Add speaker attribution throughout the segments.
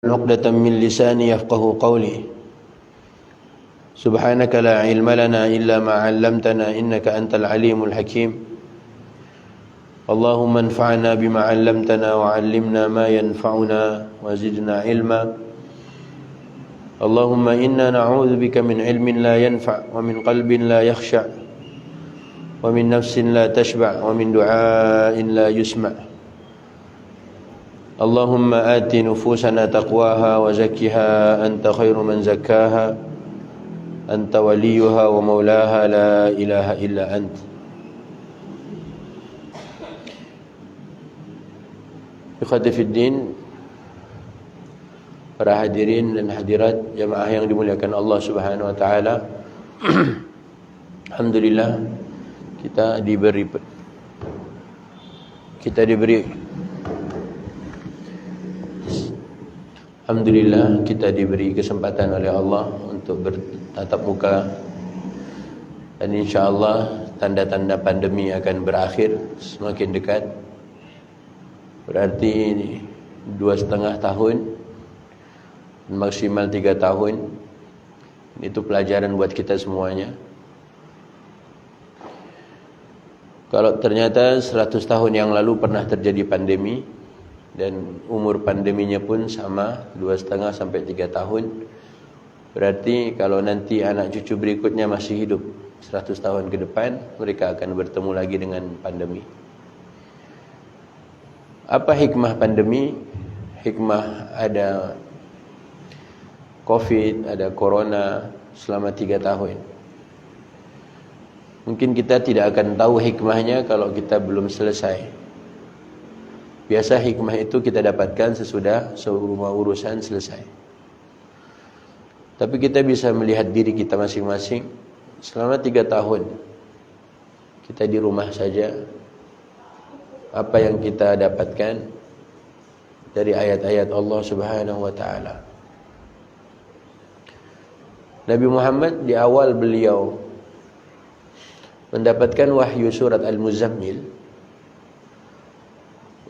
Speaker 1: عقدة من لساني يفقه قولي سبحانك لا علم لنا إلا ما علمتنا إنك أنت العليم الحكيم اللهم انفعنا بما علمتنا وعلمنا ما ينفعنا وزدنا علما اللهم إنا نعوذ بك من علم لا ينفع ومن قلب لا يخشع ومن نفس لا تشبع ومن دعاء لا يسمع اللهم آت نفوسنا تقواها وزكها أنت خير من زكاها أنت وليها ومولاها لا إله إلا أنت. Ikhwati fiddin, para hadirin dan hadirat jamaah yang dimuliakan Allah Subhanahu wa taala. Alhamdulillah kita diberi Alhamdulillah kita diberi kesempatan oleh Allah untuk bertatap muka, dan insyaallah tanda-tanda pandemi akan berakhir semakin dekat. Berarti 2,5 tahun maksimal 3 tahun. Itu pelajaran buat kita semuanya. Kalau ternyata 100 tahun yang lalu pernah terjadi pandemi, dan umur pandeminya pun sama 2,5 sampai 3 tahun, berarti kalau nanti anak cucu berikutnya masih hidup 100 tahun ke depan, mereka akan bertemu lagi dengan pandemi. Apa hikmah pandemi? Hikmah ada COVID, ada Corona selama 3 tahun. Mungkin kita tidak akan tahu hikmahnya kalau kita belum selesai. Biasa hikmah itu kita dapatkan sesudah semua urusan selesai. Tapi kita bisa melihat diri kita masing-masing. Selama 3 tahun kita di rumah saja, apa yang kita dapatkan dari ayat-ayat Allah Subhanahu wa taala. Nabi Muhammad di awal beliau mendapatkan wahyu surat Al-Muzammil,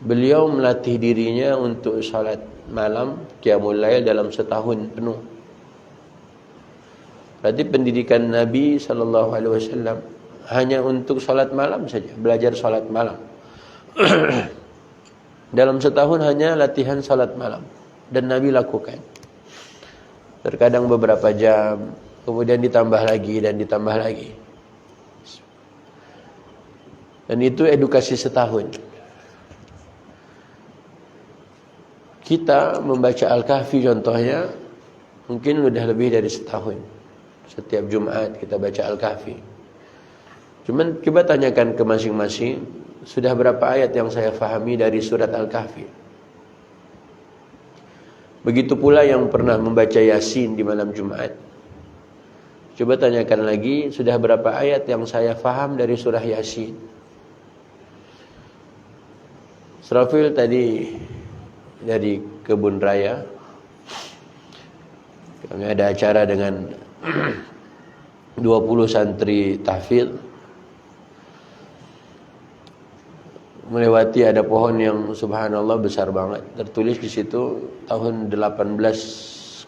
Speaker 1: beliau melatih dirinya untuk salat malam qiyamul lail dalam setahun penuh. Berarti pendidikan Nabi SAW hanya untuk salat malam saja, belajar salat malam. Dalam setahun hanya latihan salat malam, dan Nabi lakukan. Terkadang beberapa jam, kemudian ditambah lagi dan ditambah lagi. Dan itu edukasi setahun. Kita membaca Al-Kahfi contohnya mungkin sudah lebih dari setahun. Setiap Jumat kita baca Al-Kahfi. Cuman coba tanyakan ke masing-masing, sudah berapa ayat yang saya fahami dari surat Al-Kahfi? Begitu pula yang pernah membaca Yasin di malam Jumat. Coba tanyakan lagi, sudah berapa ayat yang saya faham dari surah Yasin? Srafil tadi dari Kebun Raya, kami ada acara dengan 20 santri tahfidz. Melewati ada pohon yang subhanallah besar banget. Tertulis di situ tahun 1805.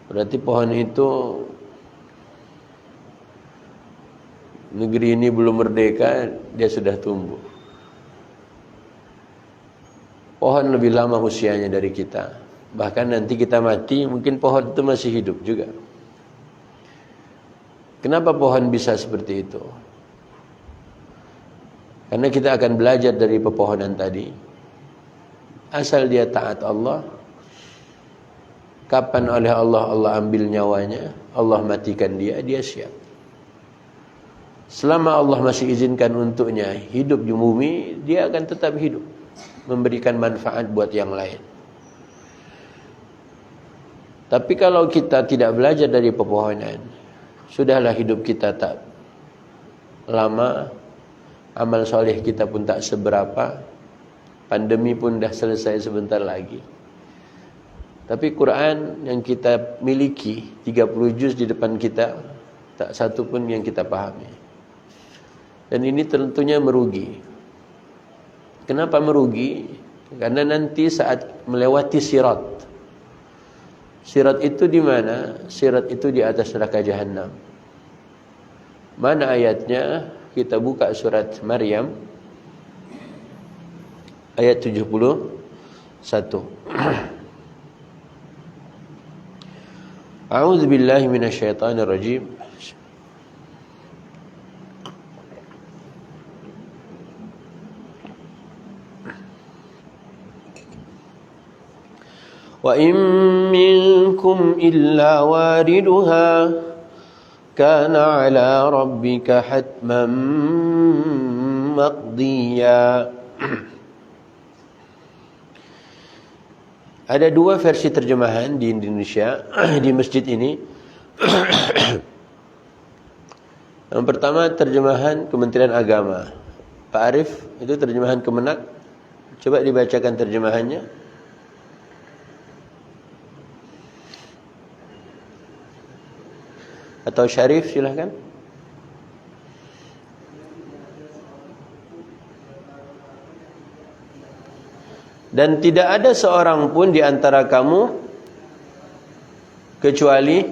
Speaker 1: Berarti pohon itu negeri ini belum merdeka, dia sudah tumbuh. Pohon lebih lama usianya dari kita. Bahkan nanti kita mati, mungkin pohon itu masih hidup juga. Kenapa pohon bisa seperti itu? Karena kita akan belajar dari pepohonan tadi. Asal dia taat Allah, kapan oleh Allah ambil nyawanya, Allah matikan dia siap. Selama Allah masih izinkan untuknya hidup di bumi, dia akan tetap hidup, memberikan manfaat buat yang lain. Tapi kalau kita tidak belajar dari pepohonan, sudahlah hidup kita tak lama, amal soleh kita pun tak seberapa, pandemi pun dah selesai sebentar lagi. Tapi Quran yang kita miliki 30 juz di depan kita, tak satu pun yang kita pahami. Dan ini tentunya merugi. Kenapa merugi? Karena nanti saat melewati sirat. Sirat itu di mana? Sirat itu di atas neraka Jahannam. Mana ayatnya? Kita buka surat Maryam ayat 71. A'udzu billahi minasyaitonir rajim. Wa in minkum illa wariduha kana 'ala rabbika hatman maqdiya. Ada dua versi terjemahan di Indonesia di masjid ini. Yang pertama terjemahan Kementerian Agama. Pak Arif, itu terjemahan Kemenak. Coba dibacakan terjemahannya. Atau Syarif, silahkan. Dan tidak ada seorang pun di antara kamu kecuali,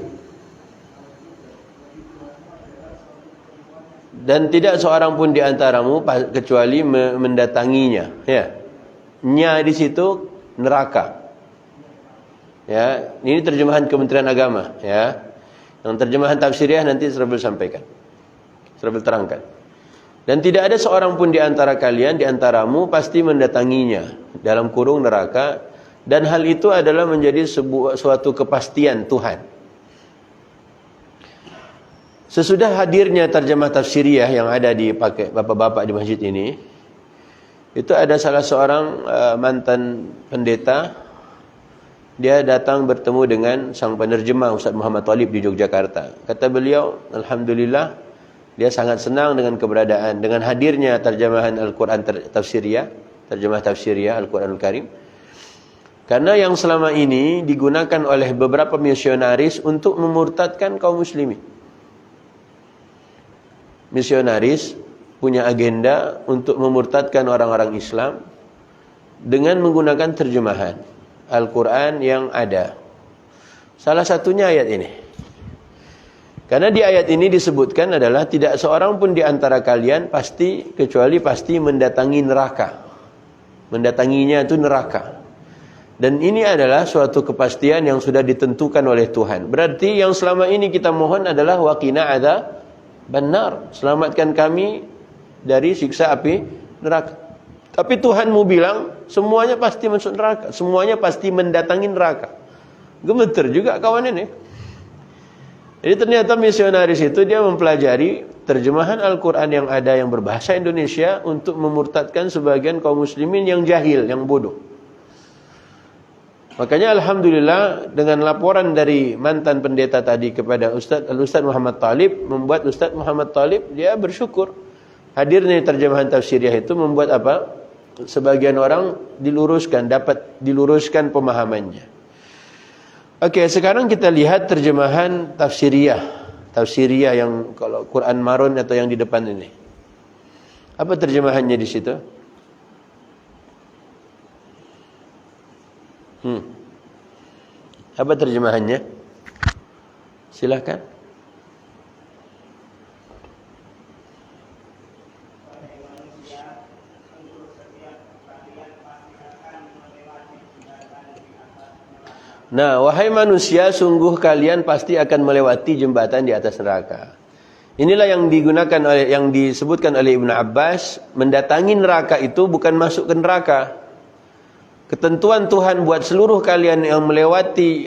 Speaker 1: dan tidak seorang pun di antaramu kecuali mendatanginya. Ya, nya di situ neraka. Ya, ini terjemahan Kementerian Agama. Ya, yang terjemahan tafsiriah nanti Serabil sampaikan, Serabil terangkan. Dan tidak ada seorang pun di antara kalian, di antaramu pasti mendatanginya dalam kurung neraka, dan hal itu adalah menjadi suatu kepastian Tuhan. Sesudah hadirnya terjemah tafsiriah yang ada dipakai bapak-bapak di masjid ini, itu ada salah seorang mantan pendeta. Dia datang bertemu dengan sang penerjemah Ustaz Muhammad Talib di Yogyakarta. Kata beliau, alhamdulillah, dia sangat senang dengan keberadaan, dengan hadirnya terjemahan Al-Quran tafsiriah, terjemah tafsiriah Al-Quranul Karim. Karena yang selama ini digunakan oleh beberapa misionaris untuk memurtadkan kaum muslimin. Misionaris punya agenda untuk memurtadkan orang-orang Islam dengan menggunakan terjemahan Al-Quran yang ada. Salah satunya ayat ini. Karena di ayat ini disebutkan adalah tidak seorang pun di antara kalian kecuali pasti mendatangi neraka. Mendatanginya itu neraka. Dan ini adalah suatu kepastian yang sudah ditentukan oleh Tuhan. Berarti yang selama ini kita mohon adalah waqina adzaban nar. Selamatkan kami dari siksa api neraka. Tapi Tuhanmu bilang semuanya pasti masuk neraka, semuanya pasti mendatangi neraka. Gemeter juga kawan ini. Jadi ternyata misionaris itu dia mempelajari terjemahan Al-Quran yang ada yang berbahasa Indonesia untuk memurtadkan sebagian kaum muslimin yang jahil, yang bodoh. Makanya alhamdulillah dengan laporan dari mantan pendeta tadi kepada Ustaz Muhammad Talib, membuat Ustaz Muhammad Talib dia bersyukur. Hadirnya terjemahan tafsiriah itu membuat apa? Sebagian orang dapat diluruskan pemahamannya. Oke, sekarang kita lihat terjemahan tafsiriah. Tafsiriah yang kalau Quran Marun atau yang di depan ini. Apa terjemahannya di situ? Apa terjemahannya? Silakan. Nah, wahai manusia, sungguh kalian pasti akan melewati jembatan di atas neraka. Inilah yang yang disebutkan oleh Ibnu Abbas, mendatangi neraka itu bukan masuk ke neraka. Ketentuan Tuhan buat seluruh kalian yang melewati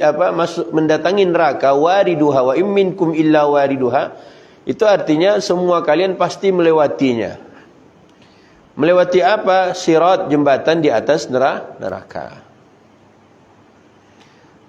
Speaker 1: mendatangi neraka, wariduha wa im minkum illa wariduha, itu artinya semua kalian pasti melewatinya. Melewati apa? Sirat, jembatan di atas neraka.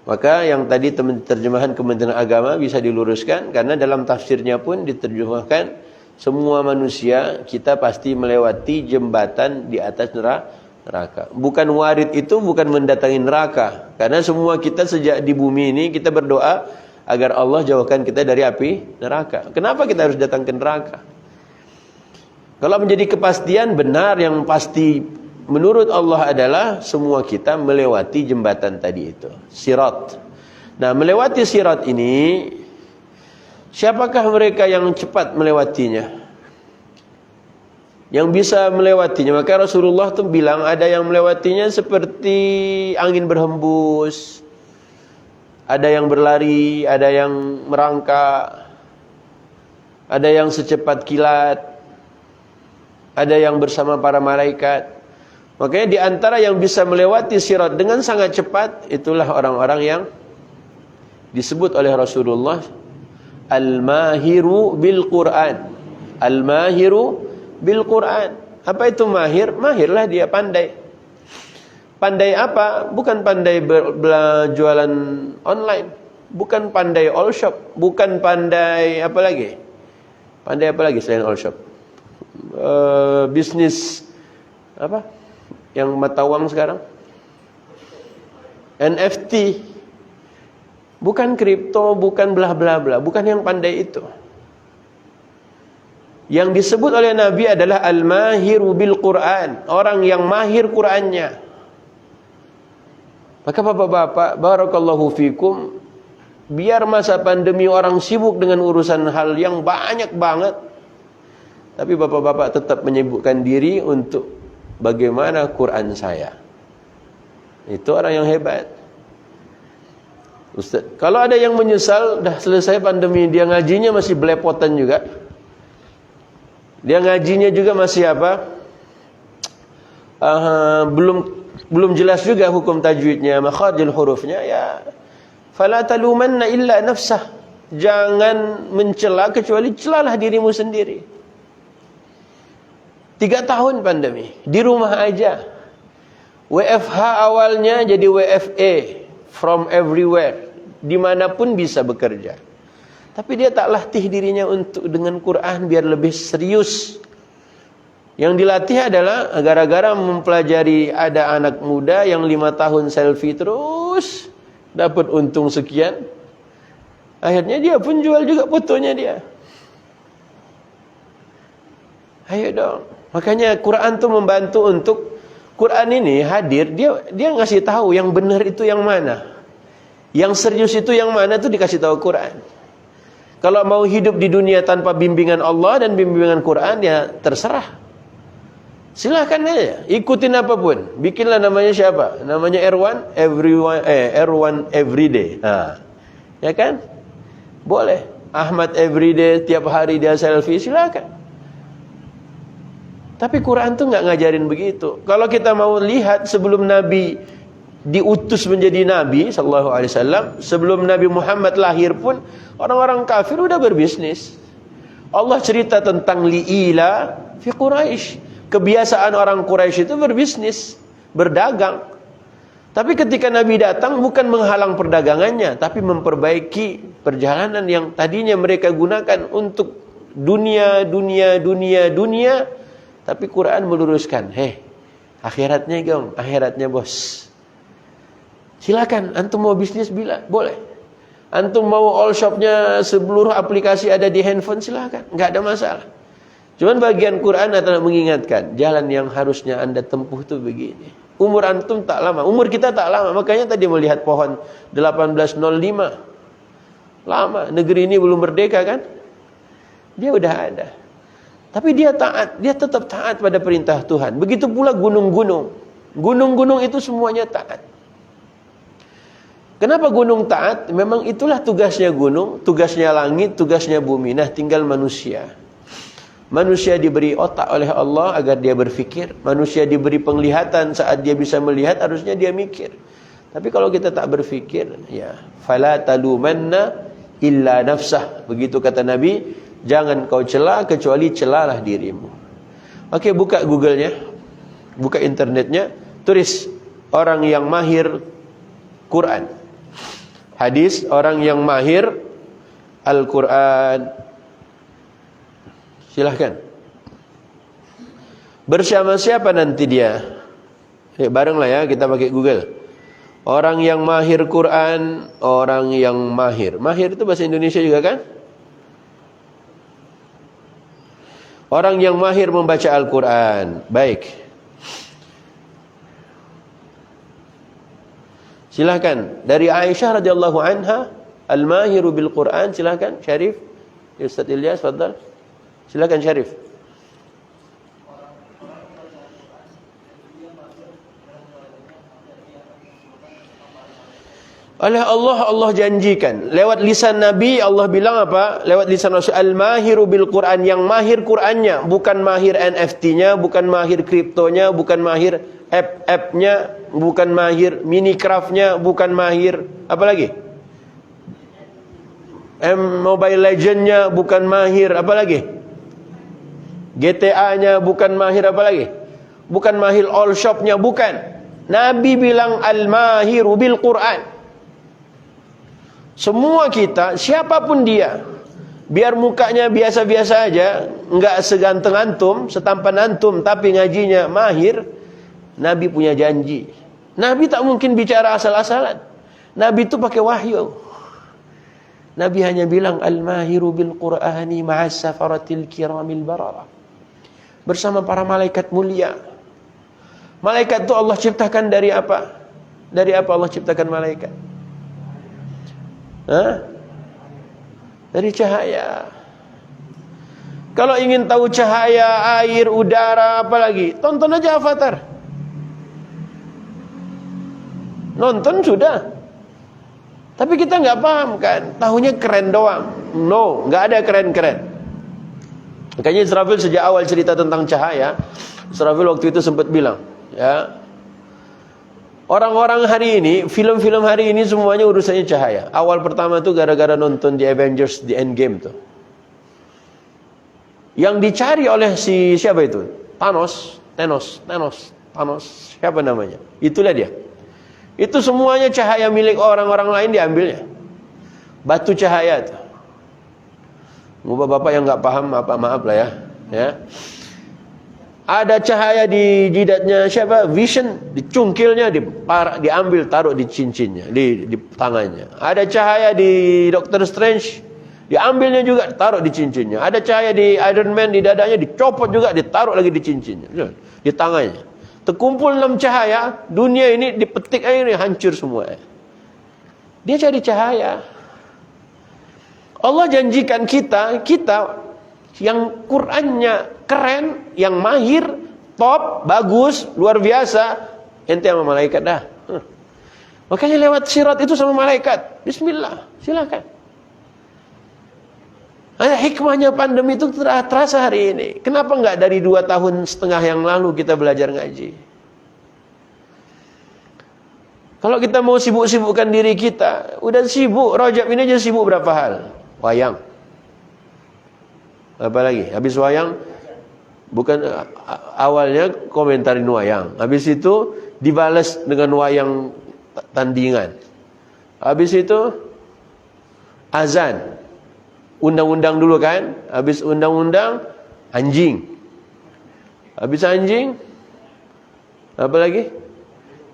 Speaker 1: Maka yang tadi terjemahan Kementerian Agama bisa diluruskan, karena dalam tafsirnya pun diterjemahkan semua manusia kita pasti melewati jembatan di atas neraka. Bukan warid itu bukan mendatangi neraka, karena semua kita sejak di bumi ini kita berdoa agar Allah jauhkan kita dari api neraka. Kenapa kita harus datang ke neraka? Kalau menjadi kepastian benar yang pasti menurut Allah adalah semua kita melewati jembatan tadi itu, sirat. Nah, melewati sirat ini, siapakah mereka yang cepat melewatinya? Yang bisa melewatinya. Maka Rasulullah tuh bilang ada yang melewatinya seperti angin berhembus, ada yang berlari, ada yang merangkak, ada yang secepat kilat, ada yang bersama para malaikat. Makanya di antara yang bisa melewati sirat dengan sangat cepat, itulah orang-orang yang disebut oleh Rasulullah al-mahiru bil Quran. Al-mahiru bil Quran. Apa itu mahir? Mahirlah dia, pandai. Pandai apa? Bukan pandai jualan online, bukan pandai all shop, bukan pandai apa lagi? Pandai apa lagi selain all shop? Bisnis apa? Yang mata uang sekarang? NFT. Bukan kripto, bukan bla bla bla, bukan yang pandai itu. Yang disebut oleh Nabi adalah al-mahiru bil Quran, orang yang mahir Qurannya. Maka bapak-bapak, barakallahu fikum, biar masa pandemi orang sibuk dengan urusan hal yang banyak banget, tapi bapak-bapak tetap menyibukkan diri untuk bagaimana Quran saya. Itu orang yang hebat. Ustaz, kalau ada yang menyesal, dah selesai pandemi, dia ngajinya masih belepotan juga. Dia ngajinya juga masih apa? Belum jelas juga hukum tajwidnya, makharijul hurufnya, ya. Fala talumanna illa nafsah. Jangan mencela kecuali celalah dirimu sendiri. 3 tahun pandemi, di rumah aja. WFH awalnya jadi WFA, from everywhere, dimanapun bisa bekerja. Tapi dia tak latih dirinya untuk dengan Quran biar lebih serius. Yang dilatih adalah gara-gara mempelajari ada anak muda yang 5 tahun selfie terus, dapat untung sekian. Akhirnya dia pun jual juga fotonya dia. Ayo dong. Makanya Quran tuh membantu untuk Quran ini hadir, dia ngasih tahu yang benar itu yang mana. Yang serius itu yang mana tuh dikasih tahu Quran. Kalau mau hidup di dunia tanpa bimbingan Allah dan bimbingan Quran, ya terserah. Silahkan aja, ikutin apapun. Bikinlah namanya siapa? Namanya Erwan Everyday. Nah, ya kan? Boleh. Ahmad Everyday, tiap hari dia selfie, silakan. Tapi Quran tuh nggak ngajarin begitu. Kalau kita mau lihat sebelum Nabi diutus menjadi Nabi sallallahu alaihi wasallam, sebelum Nabi Muhammad lahir pun orang-orang kafir udah berbisnis. Allah cerita tentang li'ila fi Quraisy. Kebiasaan orang Quraisy itu berbisnis, berdagang. Tapi ketika Nabi datang bukan menghalang perdagangannya, tapi memperbaiki perjalanan yang tadinya mereka gunakan untuk dunia. Tapi Quran meluruskan, akhiratnya gong, akhiratnya bos. Silakan, antum mau bisnis boleh. Antum mau all shopnya seluruh aplikasi ada di handphone, silakan, nggak ada masalah. Cuman bagian Quran adalah mengingatkan jalan yang harusnya anda tempuh tuh begini. Umur antum tak lama, umur kita tak lama. Makanya tadi melihat pohon 1805 lama, negeri ini belum merdeka kan? Dia udah ada. Tapi dia taat, dia tetap taat pada perintah Tuhan. Begitu pula gunung-gunung. Gunung-gunung itu semuanya taat. Kenapa gunung taat? Memang itulah tugasnya gunung, tugasnya langit, tugasnya bumi. Nah, tinggal manusia. Manusia diberi otak oleh Allah agar dia berfikir. Manusia diberi penglihatan saat dia bisa melihat, harusnya dia mikir. Tapi kalau kita tak berfikir, ya, fala talumanna illa nafsah. Begitu kata Nabi, jangan kau cela kecuali celalah dirimu. Oke, buka Google-nya, buka internetnya, tulis orang yang mahir Quran. Hadis orang yang mahir Al-Quran. Silahkan. Bersama siapa nanti dia? Barenglah ya, kita pakai Google. Orang yang mahir Quran, orang yang mahir. Mahir itu bahasa Indonesia juga kan? Orang yang mahir membaca Al-Quran. Baik. Silahkan. Dari Aisyah radhiyallahu anha, al-mahiru bil Quran. Silahkan, Syarif. Ustaz Ilyas, fadal. Silahkan, Syarif. Oleh Allah, Allah janjikan lewat lisan Nabi, Allah bilang apa? Lewat lisan Rasul, al-mahiru bil Quran, yang mahir Qurannya, bukan mahir NFT-nya, bukan mahir kriptonya, bukan mahir app-nya, bukan mahir Minecraft-nya, bukan mahir apa lagi? Mobile Legend-nya, bukan mahir apa lagi? GTA-nya, bukan mahir apa lagi? Bukan mahir all shop-nya, bukan. Nabi bilang al-mahiru bil Quran. Semua kita, siapapun dia, biar mukanya biasa-biasa aja, enggak seganteng antum, setampan antum, tapi ngajinya mahir, Nabi punya janji. Nabi tak mungkin bicara asal-asalan. Nabi itu pakai wahyu. Nabi hanya bilang al-mahiru bil Qur'ani ma'as safaratil kiramil barara. Bersama para malaikat mulia. Malaikat itu Allah ciptakan dari apa? Dari apa Allah ciptakan malaikat? Dari cahaya. Kalau ingin tahu cahaya, air, udara, apa lagi? Tonton aja Avatar. Nonton sudah. Tapi kita nggak paham kan? Tahunya keren doang. No, nggak ada keren-keren. Makanya Israfil sejak awal cerita tentang cahaya, Israfil waktu itu sempat bilang, ya, orang-orang hari ini, film-film hari ini semuanya urusannya cahaya. Awal pertama tuh gara-gara nonton di Avengers, di Endgame tuh. Yang dicari oleh si siapa itu? Thanos. Siapa namanya? Itulah dia. Itu semuanya cahaya milik orang-orang lain diambilnya. Batu cahaya tuh. Bapak-bapak yang nggak paham, maaf lah ya. Ya. Ada cahaya di jidatnya siapa? Vision, dicungkilnya, diambil, taruh di cincinnya, di tangannya. Ada cahaya di Doctor Strange, diambilnya juga, taruh di cincinnya. Ada cahaya di Iron Man, di dadanya, dicopot juga, ditaruh lagi di cincinnya, di tangannya. Terkumpul 6 cahaya, dunia ini dipetik aja ini hancur semua. Dia cari cahaya. Allah janjikan kita yang Qur'annya keren, yang mahir, top, bagus, luar biasa, ente sama malaikat dah. Makanya lewat sirat itu sama malaikat. Bismillah, silakan. Ada hikmahnya pandemi itu terasa hari ini. Kenapa enggak dari 2,5 tahun yang lalu kita belajar ngaji? Kalau kita mau sibuk-sibukkan diri kita, udah sibuk, Rajab ini aja sibuk berapa hal? Wayang. Apa lagi? Habis wayang, bukan awalnya komentarin wayang. Habis itu dibalas dengan wayang tandingan. Habis itu azan. Undang-undang dulu kan. Habis undang-undang anjing. Habis anjing apa lagi?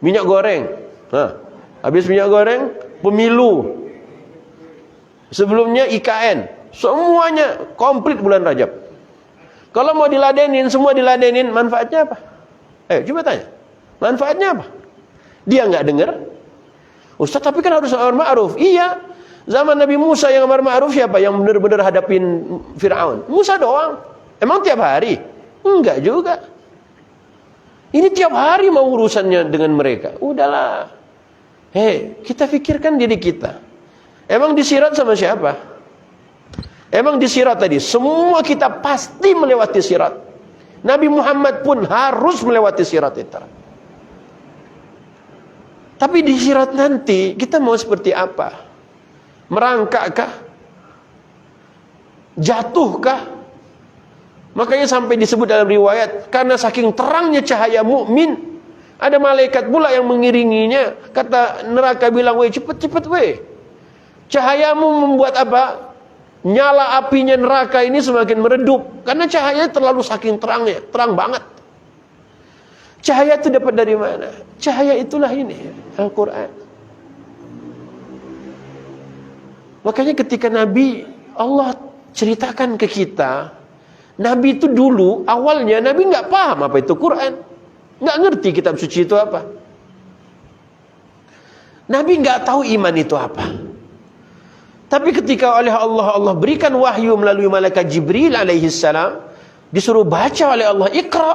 Speaker 1: Minyak goreng. Habis minyak goreng pemilu. Sebelumnya IKN. Semuanya komplit bulan Rajab. Kalau mau diladenin, semua diladenin, manfaatnya apa? Ayo coba tanya. Manfaatnya apa? Dia nggak dengar. Ustaz, tapi kan harus amar ma'ruf. Iya. Zaman Nabi Musa yang amar ma'ruf siapa yang benar-benar hadapin Fir'aun? Musa doang. Emang tiap hari? Enggak juga. Ini tiap hari mau urusannya dengan mereka. Udahlah. Kita pikirkan diri kita. Emang disirat sama siapa? Emang disirat tadi, semua kita pasti melewati sirat. Nabi Muhammad pun harus melewati sirat itu. Tapi di sirat nanti, kita mau seperti apa? Merangkakkah? Jatuhkah? Makanya sampai disebut dalam riwayat, karena saking terangnya cahaya mukmin, ada malaikat pula yang mengiringinya. Kata neraka bilang, weh cepet-cepet weh. Cahayamu membuat apa? Nyala apinya neraka ini semakin meredup. Karena cahayanya terlalu saking terangnya. Terang banget. Cahaya itu dapat dari mana? Cahaya itulah ini, Al-Quran. Makanya ketika Nabi, Allah ceritakan ke kita, Nabi itu dulu, awalnya Nabi nggak paham apa itu Quran. Nggak ngerti kitab suci itu apa. Nabi nggak tahu iman itu apa. Tapi ketika oleh Allah berikan wahyu melalui malaikat Jibril alaihi salam, disuruh baca oleh Allah, Iqra.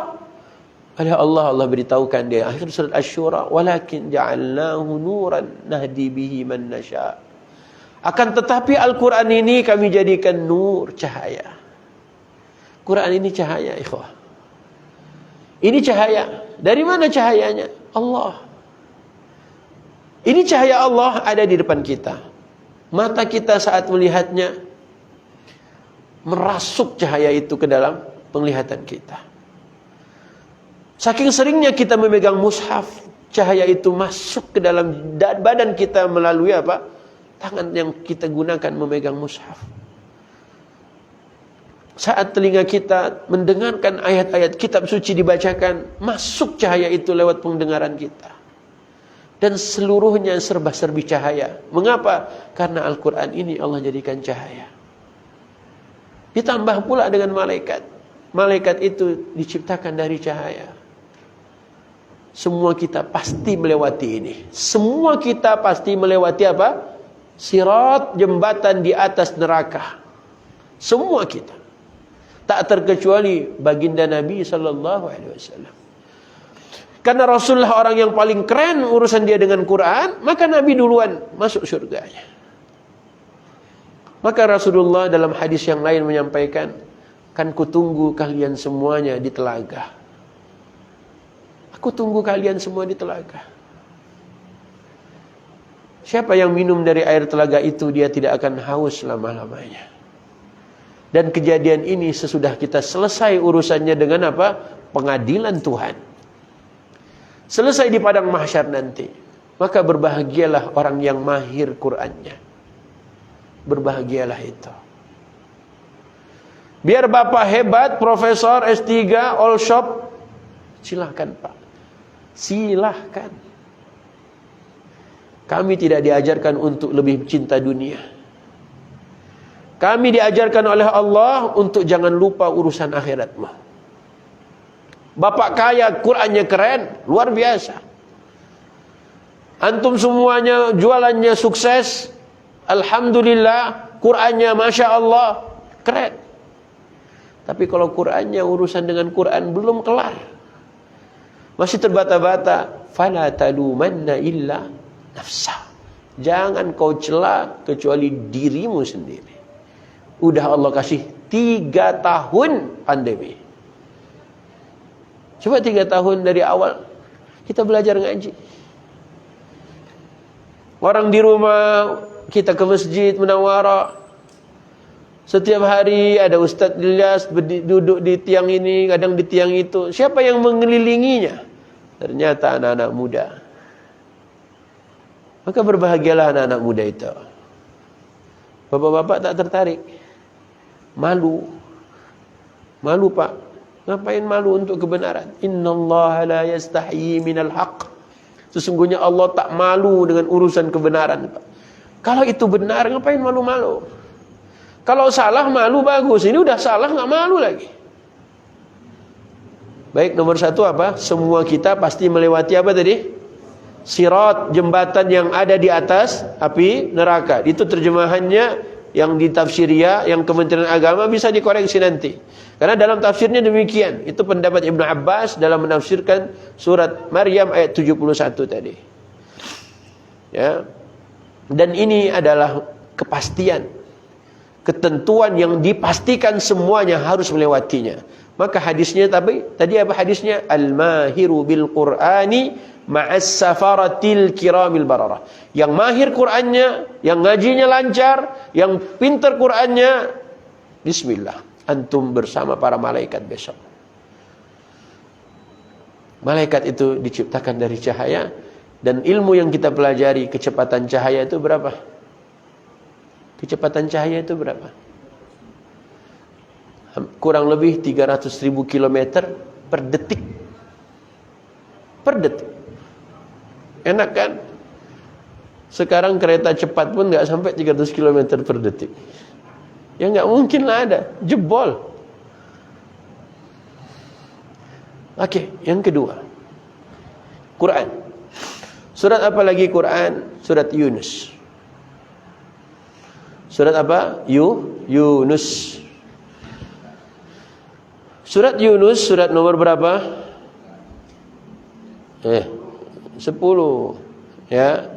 Speaker 1: Oleh Allah beritahukan dia akhir surat Asy-Syura, walakin ja'alnahu nuran nahdi bihi man nasya. Akan tetapi Al-Qur'an ini kami jadikan nur, cahaya. Quran ini cahaya, ikhwah. Ini cahaya. Dari mana cahayanya? Allah. Ini cahaya Allah ada di depan kita. Mata kita saat melihatnya merasuk cahaya itu ke dalam penglihatan kita. Saking seringnya kita memegang mushaf, cahaya itu masuk ke dalam badan kita melalui apa? Tangan yang kita gunakan memegang mushaf. Saat telinga kita mendengarkan ayat-ayat kitab suci dibacakan, masuk cahaya itu lewat pendengaran kita. Dan seluruhnya serba-serbi cahaya. Mengapa? Karena Al-Quran ini Allah jadikan cahaya. Ditambah pula dengan malaikat. Malaikat itu diciptakan dari cahaya. Semua kita pasti melewati ini. Semua kita pasti melewati apa? Sirat, jembatan di atas neraka. Semua kita. Tak terkecuali baginda Nabi SAW. Karena Rasulullah orang yang paling keren urusan dia dengan Quran, maka Nabi duluan masuk surganya. Maka Rasulullah dalam hadis yang lain menyampaikan, kan kutunggu kalian semuanya di telaga. Aku tunggu kalian semua di telaga. Siapa yang minum dari air telaga itu, dia tidak akan haus lama-lamanya. Dan kejadian ini sesudah kita selesai urusannya dengan apa? Pengadilan Tuhan. Selesai di padang mahsyar nanti, maka berbahagialah orang yang mahir Qur'annya. Berbahagialah itu. Biar bapak hebat, profesor, S3, all shop, silahkan pak. Silahkan. Kami tidak diajarkan untuk lebih cinta dunia. Kami diajarkan oleh Allah untuk jangan lupa urusan akhiratmu. Bapak kaya, Qur'annya keren, luar biasa. Antum semuanya jualannya sukses, alhamdulillah, Qur'annya Masya Allah, keren. Tapi kalau Qur'annya urusan dengan Qur'an belum kelar, masih terbata-bata, fala talumanna illa nafsa. Jangan kau cela kecuali dirimu sendiri. Udah Allah kasih 3 tahun pandemi. Coba 3 tahun dari awal kita belajar ngaji. Orang di rumah, kita ke masjid Munawwarah. Setiap hari ada Ustaz Ilyas duduk di tiang ini, kadang di tiang itu. Siapa yang mengelilinginya? Ternyata anak-anak muda. Maka berbahagialah anak-anak muda itu. Bapak-bapak tak tertarik. Malu. Malu pak. Ngapain malu untuk kebenaran? Innallaha la yastahyi minal haqq. Sesungguhnya Allah tak malu dengan urusan kebenaran. Kalau itu benar, ngapain malu-malu? Kalau salah malu bagus. Ini udah salah nggak malu lagi. Baik, nomor 1 apa? Semua kita pasti melewati apa tadi? Sirat, jembatan yang ada di atas api neraka. Itu terjemahannya yang di tafsiriyah, yang Kementerian Agama bisa dikoreksi nanti. Karena dalam tafsirnya demikian. Itu pendapat Ibnu Abbas dalam menafsirkan surat Maryam ayat 71 tadi. Ya. Dan ini adalah kepastian, ketentuan yang dipastikan semuanya harus melewatinya. Maka hadisnya tadi apa hadisnya? Al-mahiru bil Qur'ani ma'as safaratil kiramil bararah. Yang mahir Qur'annya, yang ngajinya lancar, yang pintar Qur'annya, bismillah, antum bersama para malaikat besok. Malaikat itu diciptakan dari cahaya. Dan ilmu yang kita pelajari, kecepatan cahaya itu berapa? Kecepatan cahaya itu berapa? Kurang lebih 300.000 km per detik. Per detik. Enak kan? Sekarang kereta cepat pun nggak sampai 300 km per detik. Ya nggak mungkin lah ada. Jebol. Oke, yang kedua. Quran. Surat apa lagi Quran? Surat Yunus. Surat apa? Yunus. Surat Yunus, surat nomor berapa? 10. Ya.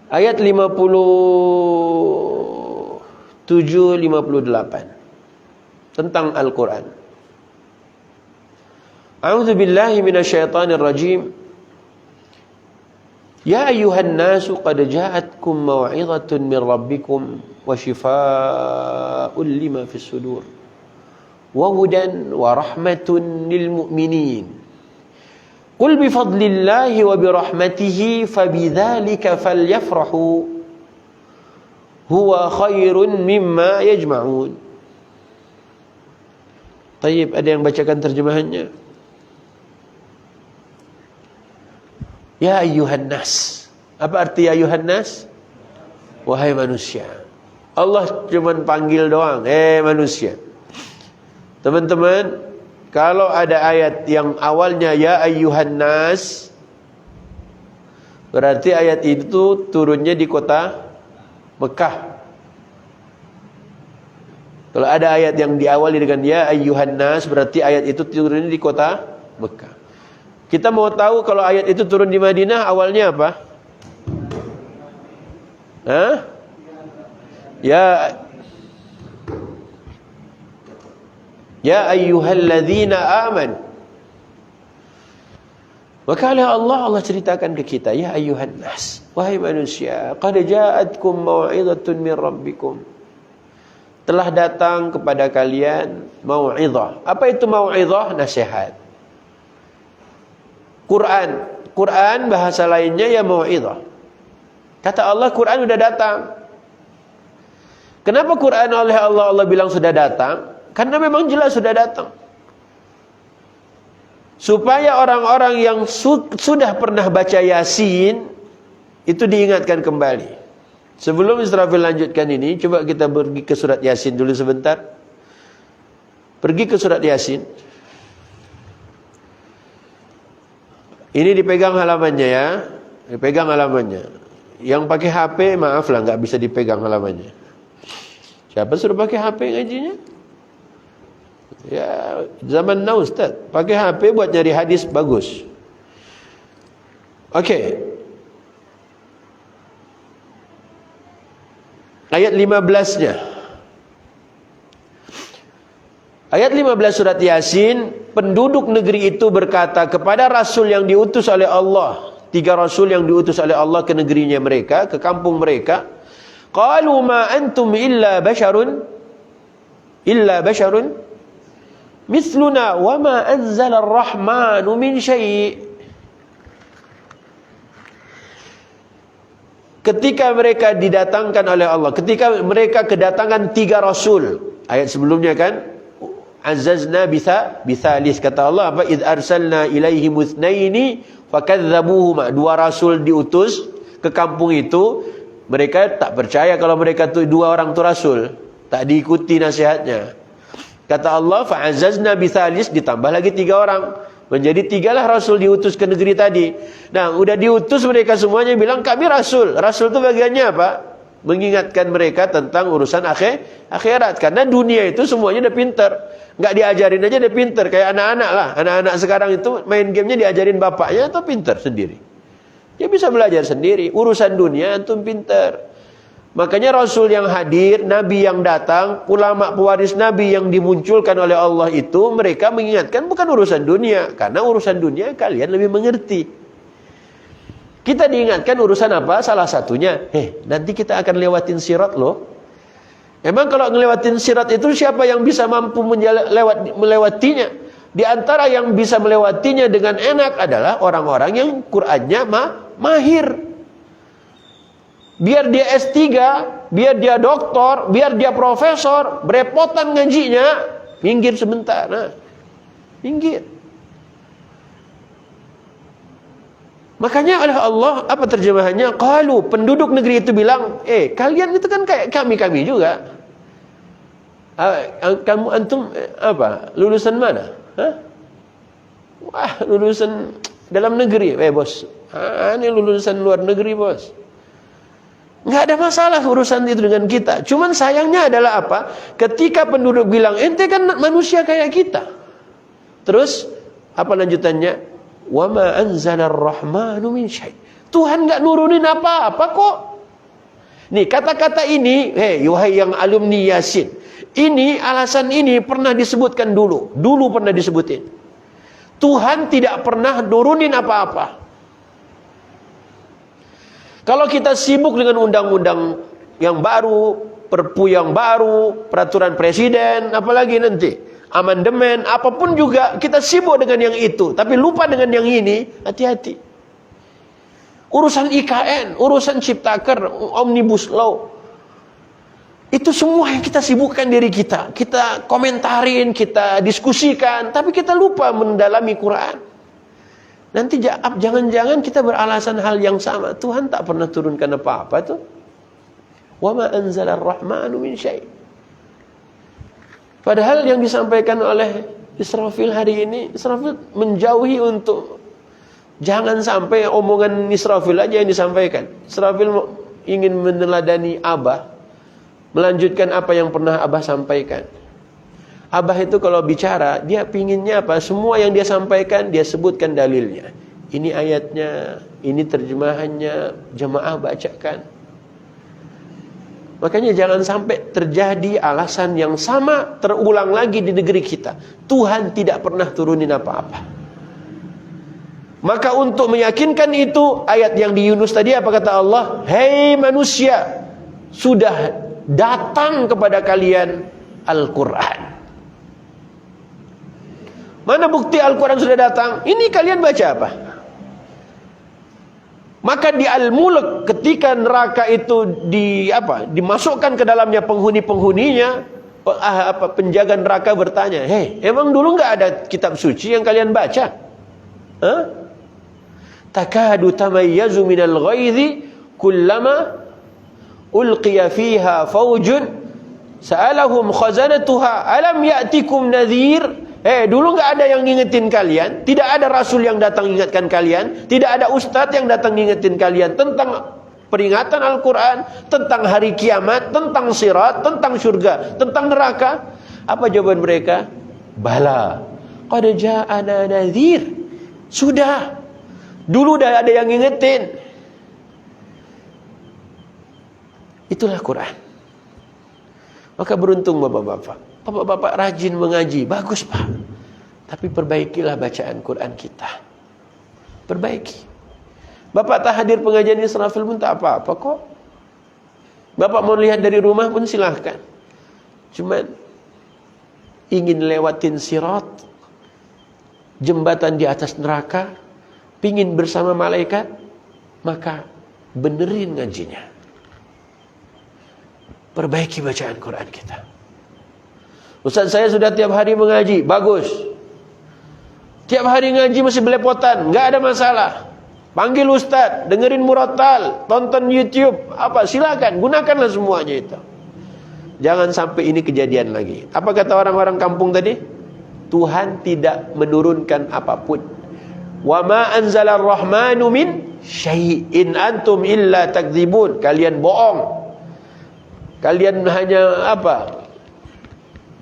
Speaker 1: Ayat 57-58 tentang Al-Quran. A'udzu billahi minasyaitonir rajim. Ya ayyuhan nasu qad ja'atkum mau'izatun min rabbikum wa shifaa'un lima fis sudur wa hudan wa rahmatun lil mu'minin. Qul bi fadlillahi wa bi rahmatihi fabidzalika falyafrahu huwa khairun mimma yajma'un. Tayyib, ada yang bacakan terjemahannya? Ya ayyuhan nas. Apa arti ya ayyuhan nas? Wahai manusia. Allah cuman panggil doang, manusia. Teman-teman, kalau ada ayat yang awalnya ya ayyuhan nas, berarti ayat itu turunnya di kota Mekah. Kalau ada ayat yang diawali dengan ya ayyuhan nas, berarti ayat itu turunnya di kota Mekah. Kita mau tahu kalau ayat itu turun di Madinah awalnya apa? Ya ayyuhalladzina aman. Maka oleh Allah ceritakan ke kita, ya ayyuhan nas, wahai manusia, qad ja'atkum mau'izatun min rabbikum. Telah datang kepada kalian mau'izah. Apa itu mau'izah? Nasihat. Quran bahasa lainnya ya mau'izah. Kata Allah, Quran sudah datang. Kenapa Quran oleh Allah bilang sudah datang? Karena memang jelas sudah datang. Supaya orang-orang yang sudah pernah baca Yasin itu diingatkan kembali. Sebelum Israfil lanjutkan ini, coba kita pergi ke surat Yasin dulu sebentar. Pergi ke surat Yasin. Ini dipegang halamannya ya. Dipegang halamannya. Yang pakai HP maaflah nggak bisa dipegang halamannya. Siapa suruh pakai HP ngajinya? Ya, zaman now Ustaz. Pakai HP buat nyari hadis bagus. Oke. Ayat 15-nya. Ayat 15 surat Yasin, penduduk negeri itu berkata kepada rasul yang diutus oleh Allah. 3 rasul yang diutus oleh Allah ke negerinya mereka, ke kampung mereka. Qalu ma antum illa basharun mithluna wa ma anzala ar-rahmanu min syai'. Ketika mereka didatangkan oleh Allah, ketika mereka kedatangan 3 rasul, ayat sebelumnya kan, azazna bithalis, kata Allah apa, id arsalna ilaihim itsnaini fakadzabuhuma. 2 rasul diutus ke kampung itu, mereka tak percaya kalau mereka tu 2 orang tu rasul, tak diikuti nasihatnya. Kata Allah fa'azazna bithalis, ditambah lagi 3 orang, menjadi 3 lah rasul diutus ke negeri tadi. Nah, udah diutus mereka semuanya bilang kami rasul. Rasul itu bagiannya apa? Mengingatkan mereka tentang urusan akhirat. Karena dunia itu semuanya udah pinter. Nggak diajarin aja udah pinter. Kayak anak-anak lah. Anak-anak sekarang itu main gamenya diajarin bapaknya atau pinter sendiri. Dia bisa belajar sendiri. Urusan dunia antum pinter. Makanya Rasul yang hadir, Nabi yang datang, ulama pewaris Nabi yang dimunculkan oleh Allah itu, mereka mengingatkan bukan urusan dunia. Karena urusan dunia kalian lebih mengerti. Kita diingatkan urusan apa? Salah satunya, nanti kita akan lewatin sirat loh. Emang kalau ngelewatin sirat itu siapa yang bisa mampu melewatinya? Di antara yang bisa melewatinya dengan enak adalah orang-orang yang Qur'annya mahir. Biar dia S3, biar dia doktor, biar dia profesor, berepotan ngajinya, minggir sebentar. Nah, minggir. Makanya oleh Allah, apa terjemahannya? Qalu, penduduk negeri itu bilang, kalian itu kan kayak kami juga. Kamu antum apa? Lulusan mana? Hah? Wah, lulusan dalam negeri. Bos, ini lulusan luar negeri bos. Nggak ada masalah urusan itu dengan kita. Cuman sayangnya adalah apa? Ketika penduduk bilang, ente kan manusia kayak kita. Terus, apa lanjutannya? Wa ma anzalar rahmanu min syai'. Tuhan nggak nurunin apa-apa kok. Nih, kata-kata ini, wahai yang alumni Yasin, ini, alasan ini pernah disebutkan dulu. Dulu pernah disebutin. Tuhan tidak pernah nurunin apa-apa. Kalau kita sibuk dengan undang-undang yang baru, perpu yang baru, peraturan presiden, apalagi nanti, amandemen, apapun juga, kita sibuk dengan yang itu. Tapi lupa dengan yang ini, hati-hati. Urusan IKN, urusan Ciptaker, Omnibus Law, itu semua yang kita sibukkan diri kita. Kita komentarin, kita diskusikan, tapi kita lupa mendalami Quran. Nanti jangan-jangan kita beralasan hal yang sama. Tuhan tak pernah turunkan apa-apa tuh. Wa ma anzalar rahmanu min syai'. Padahal yang disampaikan oleh Israfil hari ini, Israfil menjauhi untuk jangan sampai omongan Israfil aja yang disampaikan. Israfil ingin meneladani Abah, melanjutkan apa yang pernah Abah sampaikan. Abah itu kalau bicara, dia pinginnya apa? Semua yang dia sampaikan, dia sebutkan dalilnya. Ini ayatnya, ini terjemahannya, jemaah bacakan. Makanya jangan sampai terjadi alasan yang sama terulang lagi di negeri kita. Tuhan tidak pernah turunin apa-apa. Maka untuk meyakinkan itu, ayat yang di Yunus tadi apa kata Allah? Hei manusia, sudah datang kepada kalian Al-Quran. Mana bukti Al-Quran sudah datang? Ini kalian baca apa? Maka di Al-Mulk, ketika neraka itu dimasukkan ke dalamnya penghuni-penghuninya, penjaga neraka bertanya, hei, emang dulu nggak ada kitab suci yang kalian baca? Takadu tamayyazu minal ghaidhi kullama ulqiya fiha faujun sa'alahum khazanatuha alam ya'tikum nadhir. Dulu nggak ada yang ngingetin kalian, tidak ada rasul yang datang ingatkan kalian, tidak ada ustadz yang datang ngingetin kalian tentang peringatan Al-Quran, tentang hari kiamat, tentang sirat, tentang surga, tentang neraka. Apa jawaban mereka? Bala, qad ja'ana nadhir. Sudah, dulu udah ada yang ngingetin. Itulah Quran. Maka beruntung bapak-bapak. Bapak-bapak rajin mengaji, bagus Pak. Tapi perbaikilah bacaan Quran kita. Perbaiki. Bapak tak hadir pengajian Israfil pun tak apa-apa kok. Bapak mau lihat dari rumah pun silahkan. Cuman ingin lewatin sirat, jembatan di atas neraka, pingin bersama malaikat, maka benerin ngajinya. Perbaiki bacaan Quran kita. Ustaz, saya sudah tiap hari mengaji, bagus. Tiap hari ngaji masih belepotan, nggak ada masalah. Panggil ustaz, dengerin murattal, tonton YouTube, silakan, gunakanlah semuanya itu. Jangan sampai ini kejadian lagi. Apa kata orang-orang kampung tadi? Tuhan tidak menurunkan apapun. Wa ma anzalar rahmanu min syai'in antum illa takdzibun. Kalian bohong. Kalian hanya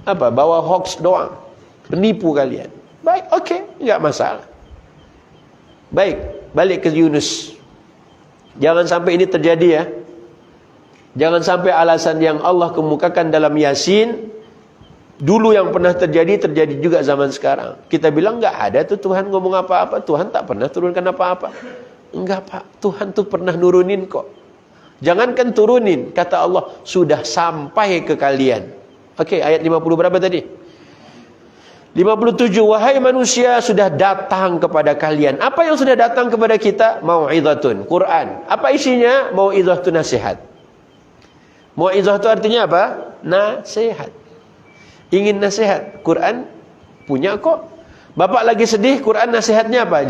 Speaker 1: bawa hoax doang, penipu kalian. Baik, oke, enggak masalah. Baik, balik ke Yunus. Jangan sampai ini terjadi ya. Jangan sampai alasan yang Allah kemukakan dalam Yasin dulu yang pernah terjadi juga zaman sekarang. Kita bilang enggak ada tuh Tuhan ngomong apa-apa, Tuhan tak pernah turunkan apa-apa. Enggak Pak, Tuhan tuh pernah nurunin kok. Jangankan turunin, kata Allah, sudah sampai ke kalian. Oke, ayat 50 berapa tadi? 57, wahai manusia, sudah datang kepada kalian. Apa yang sudah datang kepada kita? Mau'izatun, Quran. Apa isinya? Mau'izatun nasihat. Mau'izah itu artinya apa? Nasihat. Ingin nasihat, Quran punya kok. Bapak lagi sedih, Quran nasihatnya apa?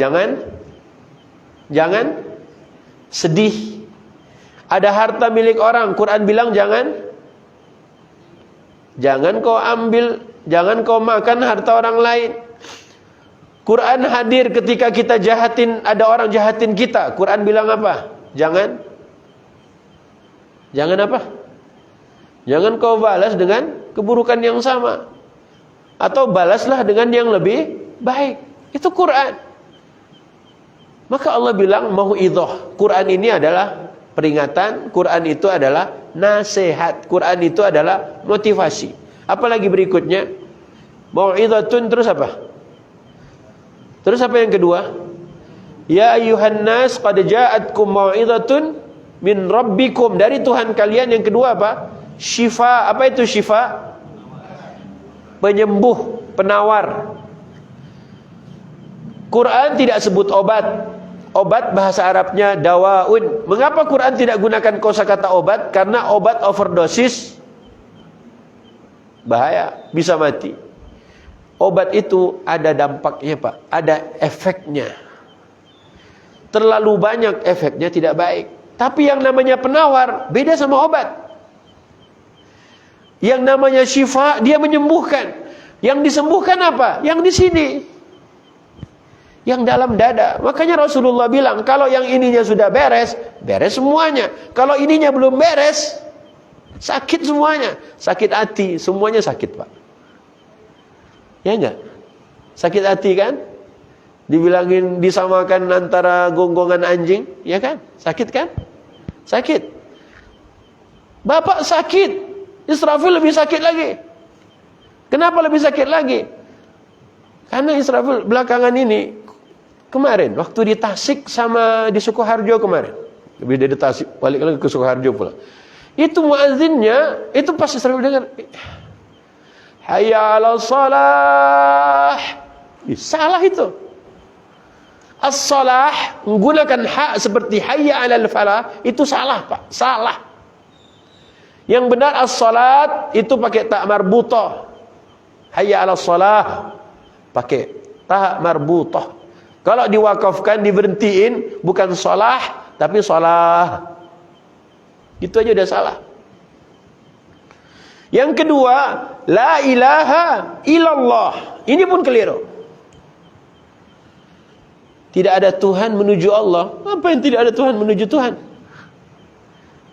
Speaker 1: Jangan sedih. Ada harta milik orang, Quran bilang jangan kau ambil, jangan kau makan harta orang lain. Quran hadir ketika kita jahatin, ada orang jahatin kita. Quran bilang apa? Jangan apa? Jangan kau balas dengan keburukan yang sama, atau balaslah dengan yang lebih baik. Itu Quran. Maka Allah bilang mau'idhah. Quran ini adalah peringatan, Quran itu adalah nasihat, Quran itu adalah motivasi. Apalagi berikutnya? Mau'idhatun, terus apa? Terus apa yang kedua? Ya ayyuhan nas qad ja'atkum mau'idhatun min rabbikum, dari Tuhan kalian. Yang kedua apa? Syifa. Apa itu syifa? Penyembuh, penawar. Quran tidak sebut obat. Obat bahasa Arabnya dawaun. Mengapa Quran tidak gunakan kosakata obat? Karena obat overdosis bahaya, bisa mati. Obat itu ada dampaknya, Pak, ada efeknya. Terlalu banyak efeknya tidak baik. Tapi yang namanya penawar beda sama obat. Yang namanya syifa, dia menyembuhkan. Yang disembuhkan apa? Yang di sini, yang dalam dada. Makanya Rasulullah bilang, kalau yang ininya sudah beres, beres semuanya. Kalau ininya belum beres, sakit semuanya. Sakit hati, semuanya sakit, Pak. Ya enggak? Sakit hati kan? Dibilangin disamakan antara gonggongan anjing, ya kan? Sakit kan? Sakit. Bapak sakit, Israfil lebih sakit lagi. Kenapa lebih sakit lagi? Karena Israfil belakangan ini, kemarin waktu di Tasik sama di Sukoharjo kemarin, lebih dari Tasik balik lagi ke Sukoharjo pula. Itu muazzinnya, itu pas Israfil dengar, hayya 'alas shalah. Salah itu. As-shalah menggunakan hak seperti hayya 'alal falah, itu salah, Pak. Salah. Yang benar as-salat itu pakai ta marbutah. Hayya 'alas shalah pakai ta marbutah. Kalau diwakafkan, diberhentiin, bukan shalah tapi shalah. Itu aja udah salah. Yang kedua, la ilaha illallah. Ini pun keliru. Tidak ada Tuhan menuju Allah. Apa yang tidak ada Tuhan menuju Tuhan?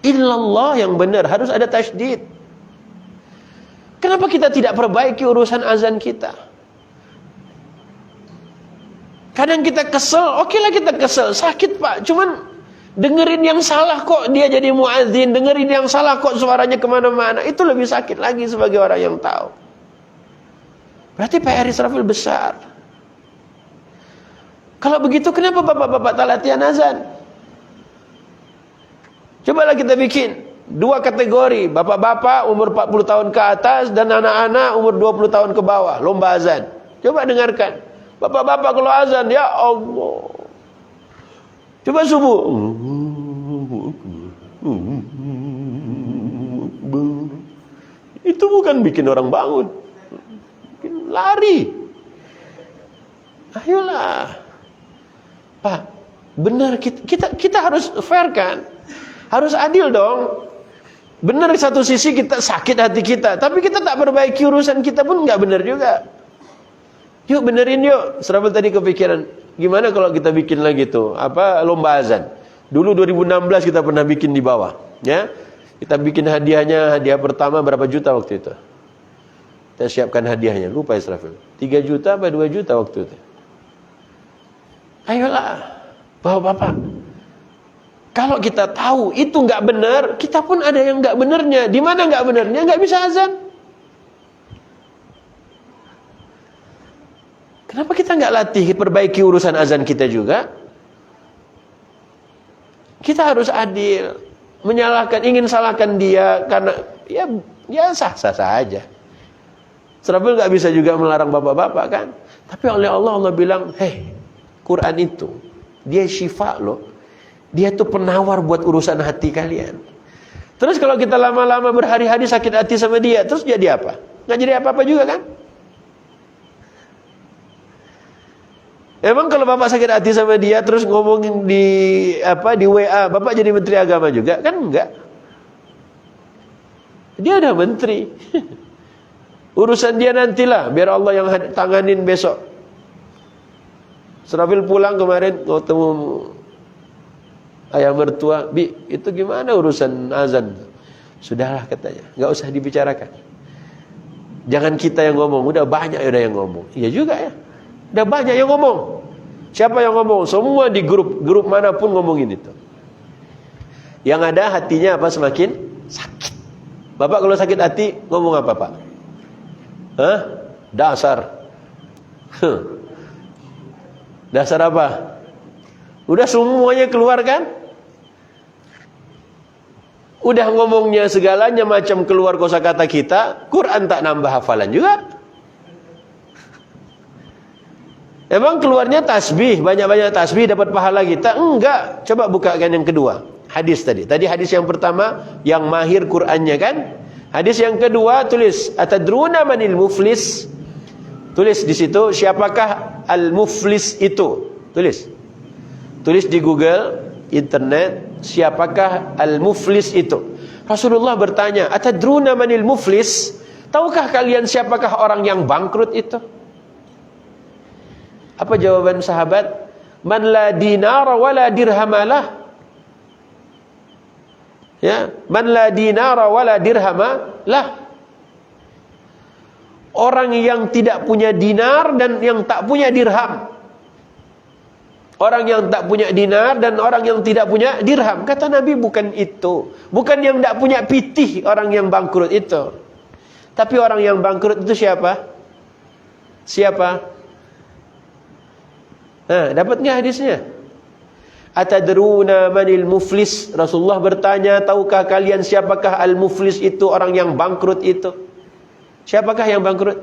Speaker 1: Illallah yang benar, harus ada tasydid. Kenapa kita tidak perbaiki urusan azan kita? Kadang kita kesel, oke lah kita kesel, sakit, Pak. Cuman dengerin yang salah kok dia jadi muadzin, dengerin yang salah kok suaranya kemana-mana. Itu lebih sakit lagi sebagai orang yang tahu. Berarti PR Israfil besar. Kalau begitu kenapa bapak-bapak tak latihan azan? Cobalah kita bikin dua kategori, bapak-bapak umur 40 tahun ke atas dan anak-anak umur 20 tahun ke bawah, lomba azan. Coba dengarkan. Bapak-bapak kalau azan, ya Allah. Coba subuh. Itu bukan bikin orang bangun, bikin lari. Ayolah, Pak. Benar, kita harus fair kan? Harus adil dong. Benar, di satu sisi kita sakit hati kita, tapi kita tak perbaiki urusan kita pun nggak benar juga. Yuk benerin yuk. Israfil tadi kepikiran, gimana kalau kita bikin lagi tuh lomba azan. Dulu 2016 kita pernah bikin di bawah, ya. Kita bikin hadiahnya, hadiah pertama berapa juta waktu itu? Kita siapkan hadiahnya, lupa Israfil. 3 juta apa 2 juta waktu itu? Ayolah, bapak-bapak. Kalau kita tahu itu nggak benar, kita pun ada yang nggak benernya. Di mana nggak benernya? Nggak bisa azan. Kenapa kita nggak latih perbaiki urusan azan kita juga? Kita harus adil. Ingin salahkan dia karena ya sah-sah saja. Israfil nggak bisa juga melarang bapak-bapak kan? Tapi oleh Allah bilang, Quran itu dia syifa loh. Dia tuh penawar buat urusan hati kalian. Terus kalau kita lama-lama berhari-hari sakit hati sama dia, terus jadi apa? Nggak jadi apa-apa juga kan? Emang kalau bapak sakit hati sama dia terus ngomongin di WA, bapak jadi menteri agama juga? Kan enggak. Dia udah menteri. Urusan dia nantilah, biar Allah yang tanganin besok. Serafil pulang kemarin ketemu ayah mertua, "Bi, itu gimana urusan azan?" "Sudahlah," katanya, "enggak usah dibicarakan. Jangan kita yang ngomong, udah banyak yang ngomong." Iya juga ya. Udah banyak yang ngomong. Siapa yang ngomong? Semua di grup manapun ngomongin itu. Yang ada hatinya apa? Semakin sakit. Bapak kalau sakit hati ngomong apa, Pak? Hah? Dasar. Dasar apa? Udah semuanya keluar kan? Udah ngomongnya segalanya macam keluar kosakata kita, Quran tak nambah hafalan juga. Emang keluarnya tasbih, banyak-banyak tasbih dapat pahala kita? Enggak. Coba bukakan yang kedua. Hadis tadi. Tadi hadis yang pertama yang mahir Qur'annya kan? Hadis yang kedua tulis atadruna manil muflis? Tulis di situ siapakah al-muflis itu? Tulis. Tulis di Google, internet, siapakah al-muflis itu? Rasulullah bertanya, atadruna manil muflis? Tahukah kalian siapakah orang yang bangkrut itu? Apa jawaban sahabat? Man la dinar wa la dirhamalah. Ya, man la dinar wa la dirhamalah. Orang yang tidak punya dinar dan yang tak punya dirham. Orang yang tak punya dinar dan orang yang tidak punya dirham. Kata Nabi bukan itu. Bukan yang tak punya pitih orang yang bangkrut itu. Tapi orang yang bangkrut itu siapa? Siapa? Nah, dapat nggak hadisnya? Atadruna manil muflis? Rasulullah bertanya, tahukah kalian siapakah al-muflis itu, orang yang bangkrut itu? Siapakah yang bangkrut?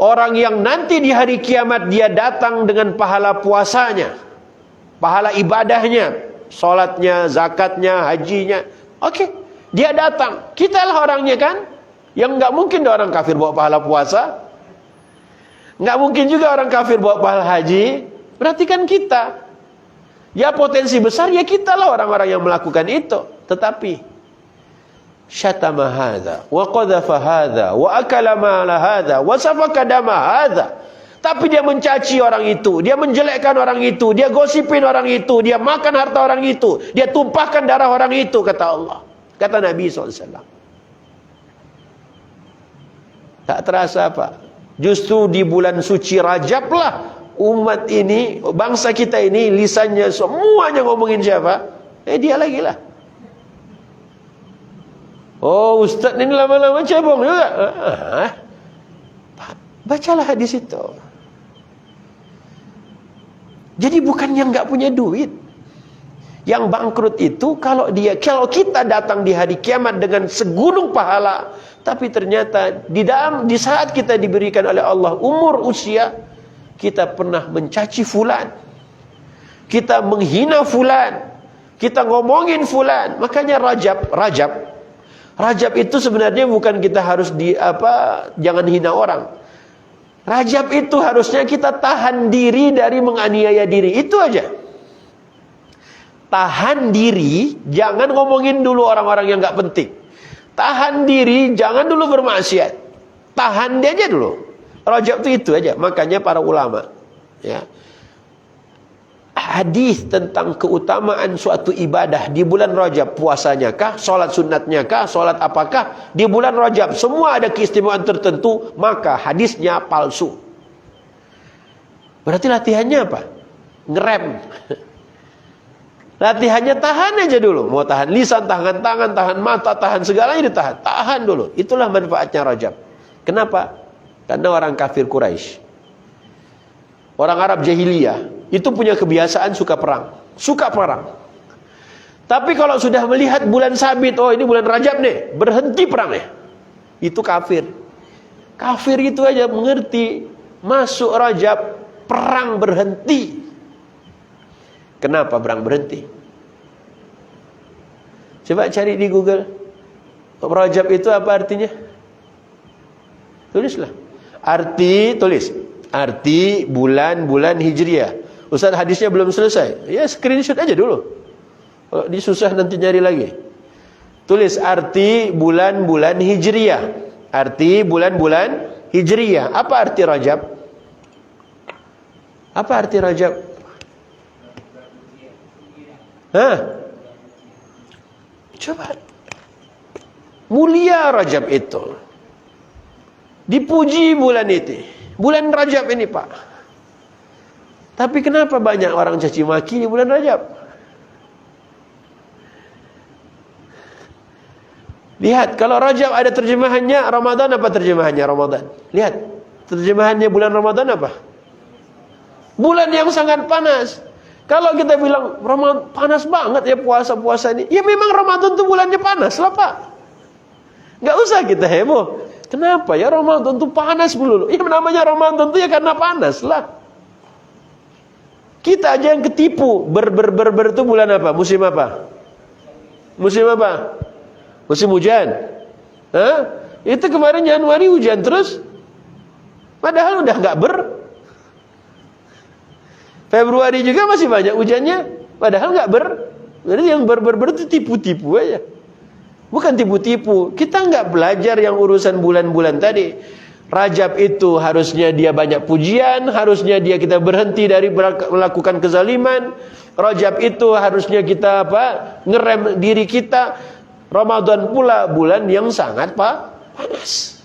Speaker 1: Orang yang nanti di hari kiamat dia datang dengan pahala puasanya, pahala ibadahnya, salatnya, zakatnya, hajinya. Oke, dia datang. Kitalah orangnya kan? Yang nggak mungkin orang kafir bawa pahala puasa. Nggak mungkin juga orang kafir bawa pahala haji. Berarti kan kita. Ya potensi besar ya kita lah orang-orang yang melakukan itu. Tetapi syatama hadza wa qadhafa hadza wa akala mala hadza wa safaka dama hadza. Tapi dia mencaci orang itu, dia menjelekkan orang itu, dia gosipin orang itu, dia makan harta orang itu, dia tumpahkan darah orang itu, kata Allah. Kata Nabi SAW. Tak terasa apa? Justru di bulan suci Rajab lah umat ini, bangsa kita ini lisannya semuanya ngomongin siapa? Dia lagi lah. Oh, ustaz ini lama-lama cebong juga. Bacalah hadis itu. Jadi bukan yang nggak punya duit. Yang bangkrut itu kalau kita datang di hari kiamat dengan segunung pahala, tapi ternyata di saat kita diberikan oleh Allah umur usia, kita pernah mencaci fulan, kita menghina fulan, kita ngomongin fulan. Makanya Rajab itu sebenarnya bukan kita harus jangan hina orang. Rajab itu harusnya kita tahan diri dari menganiaya diri. Itu aja. Tahan diri, jangan ngomongin dulu orang-orang yang gak penting. Tahan diri, jangan dulu bermaksiat. Tahan dia aja dulu. Rajab itu aja. Makanya para ulama, ya, hadis tentang keutamaan suatu ibadah di bulan Rajab, puasanya kah, sholat sunatnya kah, sholat apakah, di bulan Rajab semua ada keistimewaan tertentu, maka hadisnya palsu. Berarti latihannya apa? Ngerem. Latihannya tahan aja dulu. Mau tahan lisan, tahan tangan, tahan mata, tahan segalanya ditahan. Tahan dulu. Itulah manfaatnya Rajab. Kenapa? Karena orang kafir Quraisy, orang Arab jahiliyah, itu punya kebiasaan suka perang. Suka perang. Tapi kalau sudah melihat bulan sabit, oh ini bulan Rajab nih, berhenti perangnya. Itu kafir. Kafir itu aja mengerti, masuk Rajab, perang berhenti. Kenapa perang berhenti? Coba cari di Google. Rajab itu apa artinya? Tulislah. Arti bulan-bulan Hijriah. Ustaz hadisnya belum selesai. Ya screenshot aja dulu. Kalau disusah nanti nyari lagi. Tulis arti bulan-bulan Hijriah. Arti bulan-bulan Hijriyah. Apa arti Rajab? Apa arti Rajab? Hah? Coba. Mulia Rajab itu. Dipuji bulan itu. Bulan Rajab ini, Pak. Tapi kenapa banyak orang caci maki di bulan Rajab? Lihat, kalau Rajab ada terjemahannya, Ramadan apa terjemahannya Ramadan? Lihat, terjemahannya bulan Ramadan apa? Bulan yang sangat panas. Kalau kita bilang Ramadan panas banget ya puasa-puasa ini, ya memang Ramadan itu bulannya panas lah, Pak. Nggak usah kita heboh. Kenapa ya Ramadan itu panas melulu? Ya namanya Ramadan itu ya karena panas lah. Kita aja yang ketipu. Ber itu bulan apa? Musim apa? Musim apa? Musim hujan. Hah? Itu kemarin Januari hujan terus. Padahal udah nggak Februari juga masih banyak hujannya. Padahal nggak Jadi yang ber itu tipu-tipu aja. Bukan tipu-tipu. Kita nggak belajar yang urusan bulan-bulan tadi. Rajab itu harusnya dia banyak pujian, harusnya kita berhenti dari melakukan kezaliman. Rajab itu harusnya kita ngerem diri kita. Ramadan pula bulan yang sangat panas.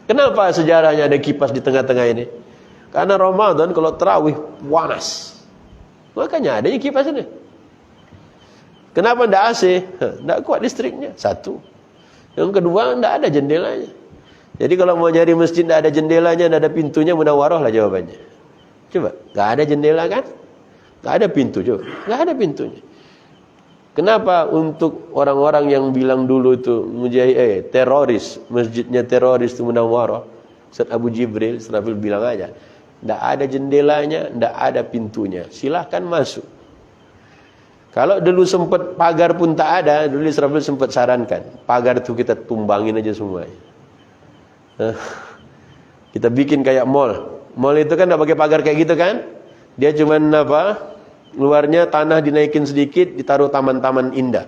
Speaker 1: Kenapa sejarahnya ada kipas di tengah-tengah ini? Karena Ramadan kalau tarawih panas. Makanya adanya kipas ini. Kenapa ndak AC? Ndak kuat listriknya. Satu. Yang kedua, ndak ada jendelanya. Jadi kalau mau nyari masjid ndak ada jendelanya, ndak ada pintunya, Munawarah lah jawabannya. Coba, nggak ada jendela kan? Nggak ada pintu, coba. Nggak ada pintunya. Kenapa untuk orang-orang yang bilang dulu itu teroris, masjidnya teroris itu Munawarah, Ustaz Abu Jibril, Israfil bilang aja, ndak ada jendelanya, ndak ada pintunya. Silahkan masuk. Kalau dulu sempat pagar pun tak ada, dulu Israfil sempat sarankan, pagar itu kita tumbangin aja semuanya. Kita bikin kayak mall. Mall itu kan tak pakai pagar kayak gitu kan? Dia cuman luarnya tanah dinaikin sedikit, ditaruh taman-taman indah.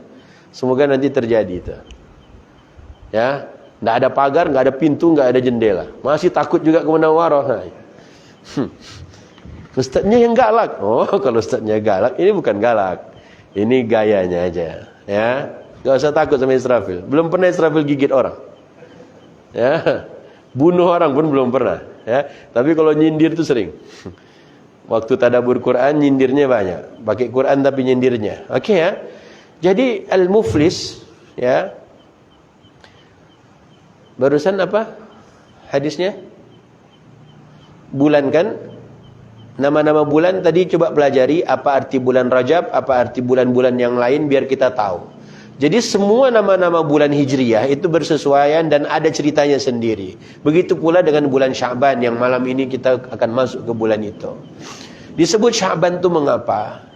Speaker 1: Semoga nanti terjadi itu. Ya, nggak ada pagar, nggak ada pintu, nggak ada jendela. Masih takut juga ke Munawarah. Ustadznya yang galak. Oh, kalau ustadznya galak, ini bukan galak. Ini gayanya aja, ya. Gak usah takut sama Israfil. Belum pernah Israfil gigit orang, ya. Bunuh orang pun belum pernah, ya. Tapi kalau nyindir itu sering. Waktu tadabbur Quran nyindirnya banyak. Pakai Quran tapi nyindirnya. Oke ya. Jadi al-muflis, ya. Barusan apa? Hadisnya? Bulan kan? Nama-nama bulan tadi coba pelajari apa arti bulan Rajab, apa arti bulan-bulan yang lain biar kita tahu. Jadi semua nama-nama bulan Hijriyah itu bersesuaian dan ada ceritanya sendiri. Begitu pula dengan bulan Sya'ban yang malam ini kita akan masuk ke bulan itu. Disebut Sya'ban itu mengapa?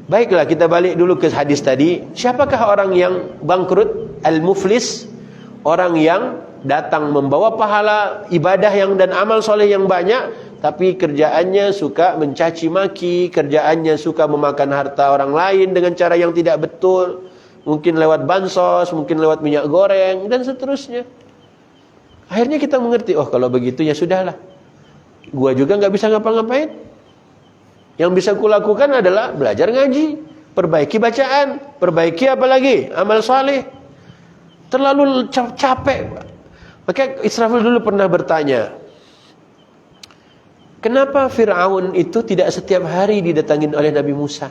Speaker 1: Baiklah kita balik dulu ke hadis tadi. Siapakah orang yang bangkrut? Al-muflis. Orang yang datang membawa pahala ibadah yang dan amal soleh yang banyak, tapi kerjaannya suka mencaci maki, kerjaannya suka memakan harta orang lain dengan cara yang tidak betul, mungkin lewat bansos, mungkin lewat minyak goreng dan seterusnya. Akhirnya kita mengerti, oh kalau begitu ya sudahlah, gua juga nggak bisa ngapa-ngapain. Yang bisa kulakukan adalah belajar ngaji, perbaiki bacaan, perbaiki apa lagi amal soleh. Terlalu capek. Maka Israfil dulu pernah bertanya, kenapa Fir'aun itu tidak setiap hari didatangin oleh Nabi Musa?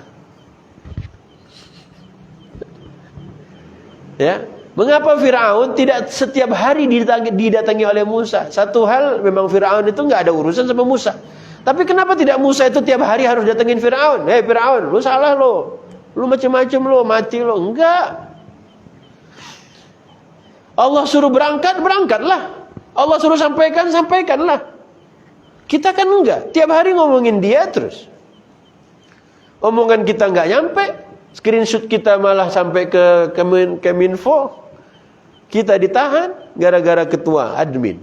Speaker 1: Ya, mengapa Fir'aun tidak setiap hari didatangi oleh Musa? Satu hal, memang Fir'aun itu nggak ada urusan sama Musa. Tapi kenapa tidak Musa itu tiap hari harus datangin Fir'aun? Hei Fir'aun, lu salah lu macam-macam lu, mati lu. Enggak. Allah suruh berangkat, berangkatlah. Allah suruh sampaikan, sampaikanlah. Kita kan enggak. Tiap hari ngomongin dia terus. Omongan kita enggak nyampe. Screenshot kita malah sampai ke Keminfo. Kita ditahan gara-gara ketua admin.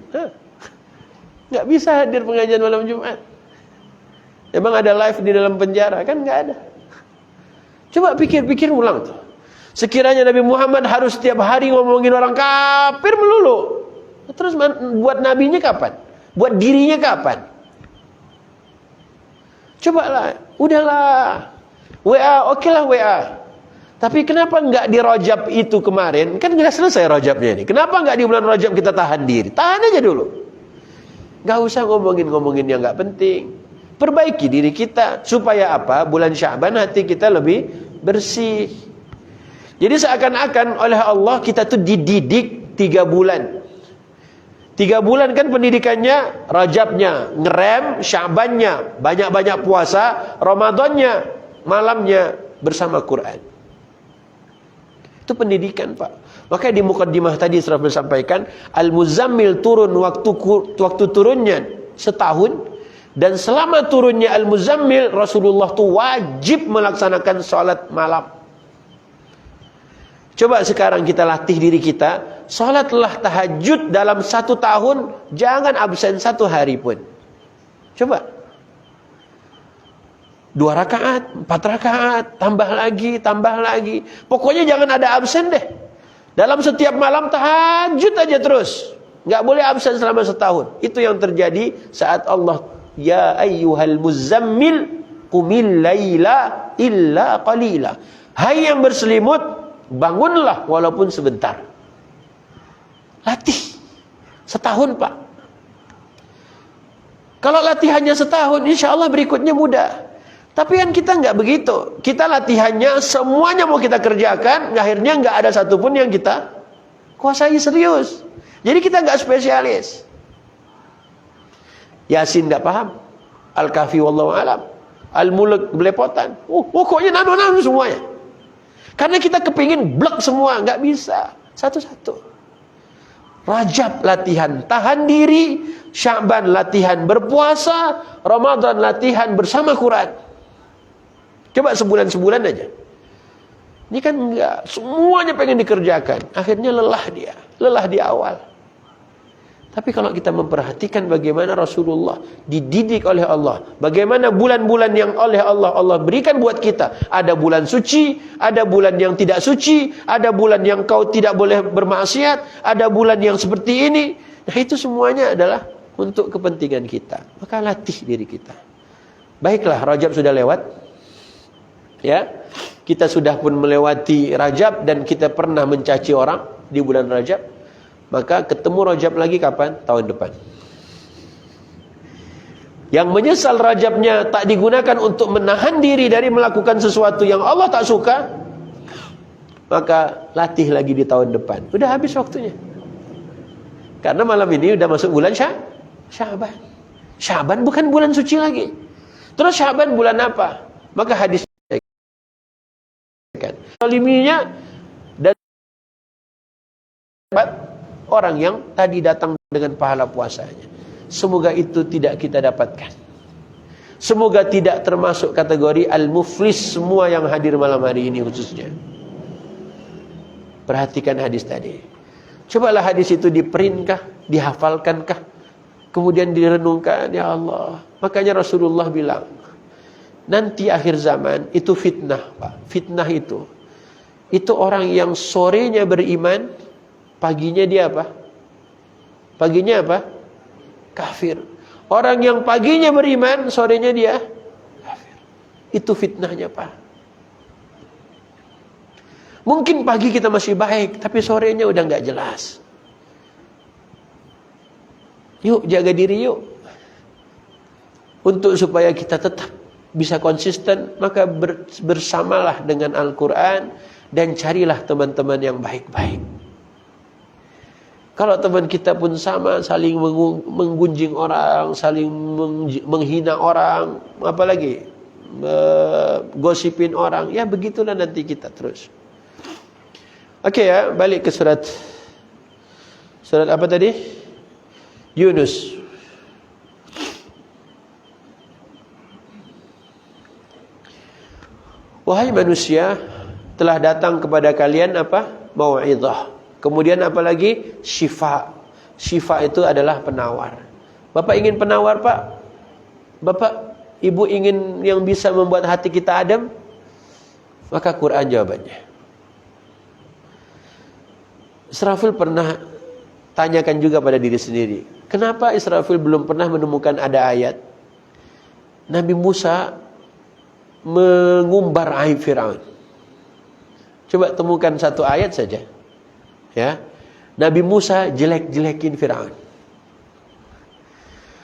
Speaker 1: Enggak bisa hadir pengajian malam Jumat. Emang ada live di dalam penjara? Kan enggak ada. Coba pikir-pikir ulang tuh. Sekiranya Nabi Muhammad harus setiap hari ngomongin orang kafir melulu, Terus buat nabinya kapan? Buat dirinya kapan? Cobalah, udahlah. WA, okelah WA. Tapi kenapa enggak di Rajab itu kemarin? Kan enggak selesai Rajabnya ini. Kenapa enggak di bulan Rajab kita tahan diri? Tahan aja dulu. Enggak usah ngomongin yang enggak penting. Perbaiki diri kita. Supaya apa? Bulan Sya'ban hati kita lebih bersih. Jadi seakan-akan oleh Allah kita tuh dididik 3 bulan. 3 bulan kan pendidikannya, Rajabnya ngerem, Sya'bannya banyak-banyak puasa, Ramadannya malamnya bersama Quran. Itu pendidikan, Pak. Makanya di mukaddimah tadi sudah sampaikan, Al-Muzammil turun waktu turunnya setahun, dan selama turunnya Al-Muzammil Rasulullah tuh wajib melaksanakan sholat malam. Coba sekarang kita latih diri kita, sholatlah tahajud dalam 1 tahun, jangan absen 1 hari pun. Coba 2 rakaat, 4 rakaat, tambah lagi. Pokoknya jangan ada absen deh. Dalam setiap malam tahajud aja terus. Nggak boleh absen selama 1 tahun. Itu yang terjadi saat Allah, ya ayyuhal muzammil qumil laila illa qalila. Hai yang berselimut, bangunlah walaupun sebentar. Latih 1 tahun, Pak. Kalau latihannya 1 tahun, insya Allah berikutnya mudah. Tapi kan kita nggak begitu. Kita latihannya semuanya mau kita kerjakan, akhirnya nggak ada satupun yang kita kuasai serius. Jadi kita nggak spesialis. Yasin nggak paham, Al-Kahfi wallahu alam, Al-Mulk belepotan. Pokoknya nano semuanya. Karena kita kepingin blek semua, nggak bisa. Satu-satu. Rajab latihan tahan diri, Sya'ban latihan berpuasa, Ramadan latihan bersama Quran. Coba sebulan aja. Ini kan enggak, semuanya pengen dikerjakan. Akhirnya lelah di awal. Tapi kalau kita memperhatikan bagaimana Rasulullah dididik oleh Allah, bagaimana bulan-bulan yang oleh Allah berikan buat kita. Ada bulan suci, ada bulan yang tidak suci, ada bulan yang kau tidak boleh bermaksiat, ada bulan yang seperti ini. Nah, itu semuanya adalah untuk kepentingan kita. Maka latih diri kita. Baiklah, Rajab sudah lewat. Ya, kita sudah pun melewati Rajab dan kita pernah mencaci orang di bulan Rajab. Maka ketemu Rajab lagi kapan? Tahun depan. Yang menyesal Rajabnya tak digunakan untuk menahan diri dari melakukan sesuatu yang Allah tak suka, maka latih lagi di tahun depan. Udah habis waktunya. Karena malam ini udah masuk bulan Sya'ban. Sya'ban bukan bulan suci lagi. Terus Sya'ban bulan apa? Maka hadis saliminya dan orang yang tadi datang dengan pahala puasanya. Semoga itu tidak kita dapatkan. Semoga tidak termasuk kategori al-muflis semua yang hadir malam hari ini khususnya. Perhatikan hadis tadi. Cobalah hadis itu diperintkah, dihafalkankah, kemudian direnungkan, ya Allah. Makanya Rasulullah bilang, nanti akhir zaman itu fitnah, Pak. Fitnah itu orang yang sorenya beriman, paginya dia apa? Paginya apa? Kafir. Orang yang paginya beriman, sorenya dia kafir. Itu fitnahnya, Pak. Mungkin pagi kita masih baik, tapi sorenya udah nggak jelas. Yuk, jaga diri yuk. Untuk supaya kita tetap bisa konsisten, maka bersamalah dengan Al-Quran dan carilah teman-teman yang baik-baik. Kalau teman kita pun sama, saling menggunjing orang, saling menghina orang, apalagi gosipin orang, ya begitulah nanti kita terus. Oke ya, balik ke surat apa tadi? Yunus. Wahai manusia, telah datang kepada kalian apa? Mau'izah. Kemudian apa lagi? Syifa. Syifa itu adalah penawar. Bapak ingin penawar, Pak? Bapak, Ibu ingin yang bisa membuat hati kita adem? Maka Quran jawabannya. Israfil pernah tanyakan juga pada diri sendiri. Kenapa Israfil belum pernah menemukan ada ayat Nabi Musa mengumbar aib Firaun? Coba temukan satu ayat saja. Ya. Nabi Musa jelek-jelekin Firaun.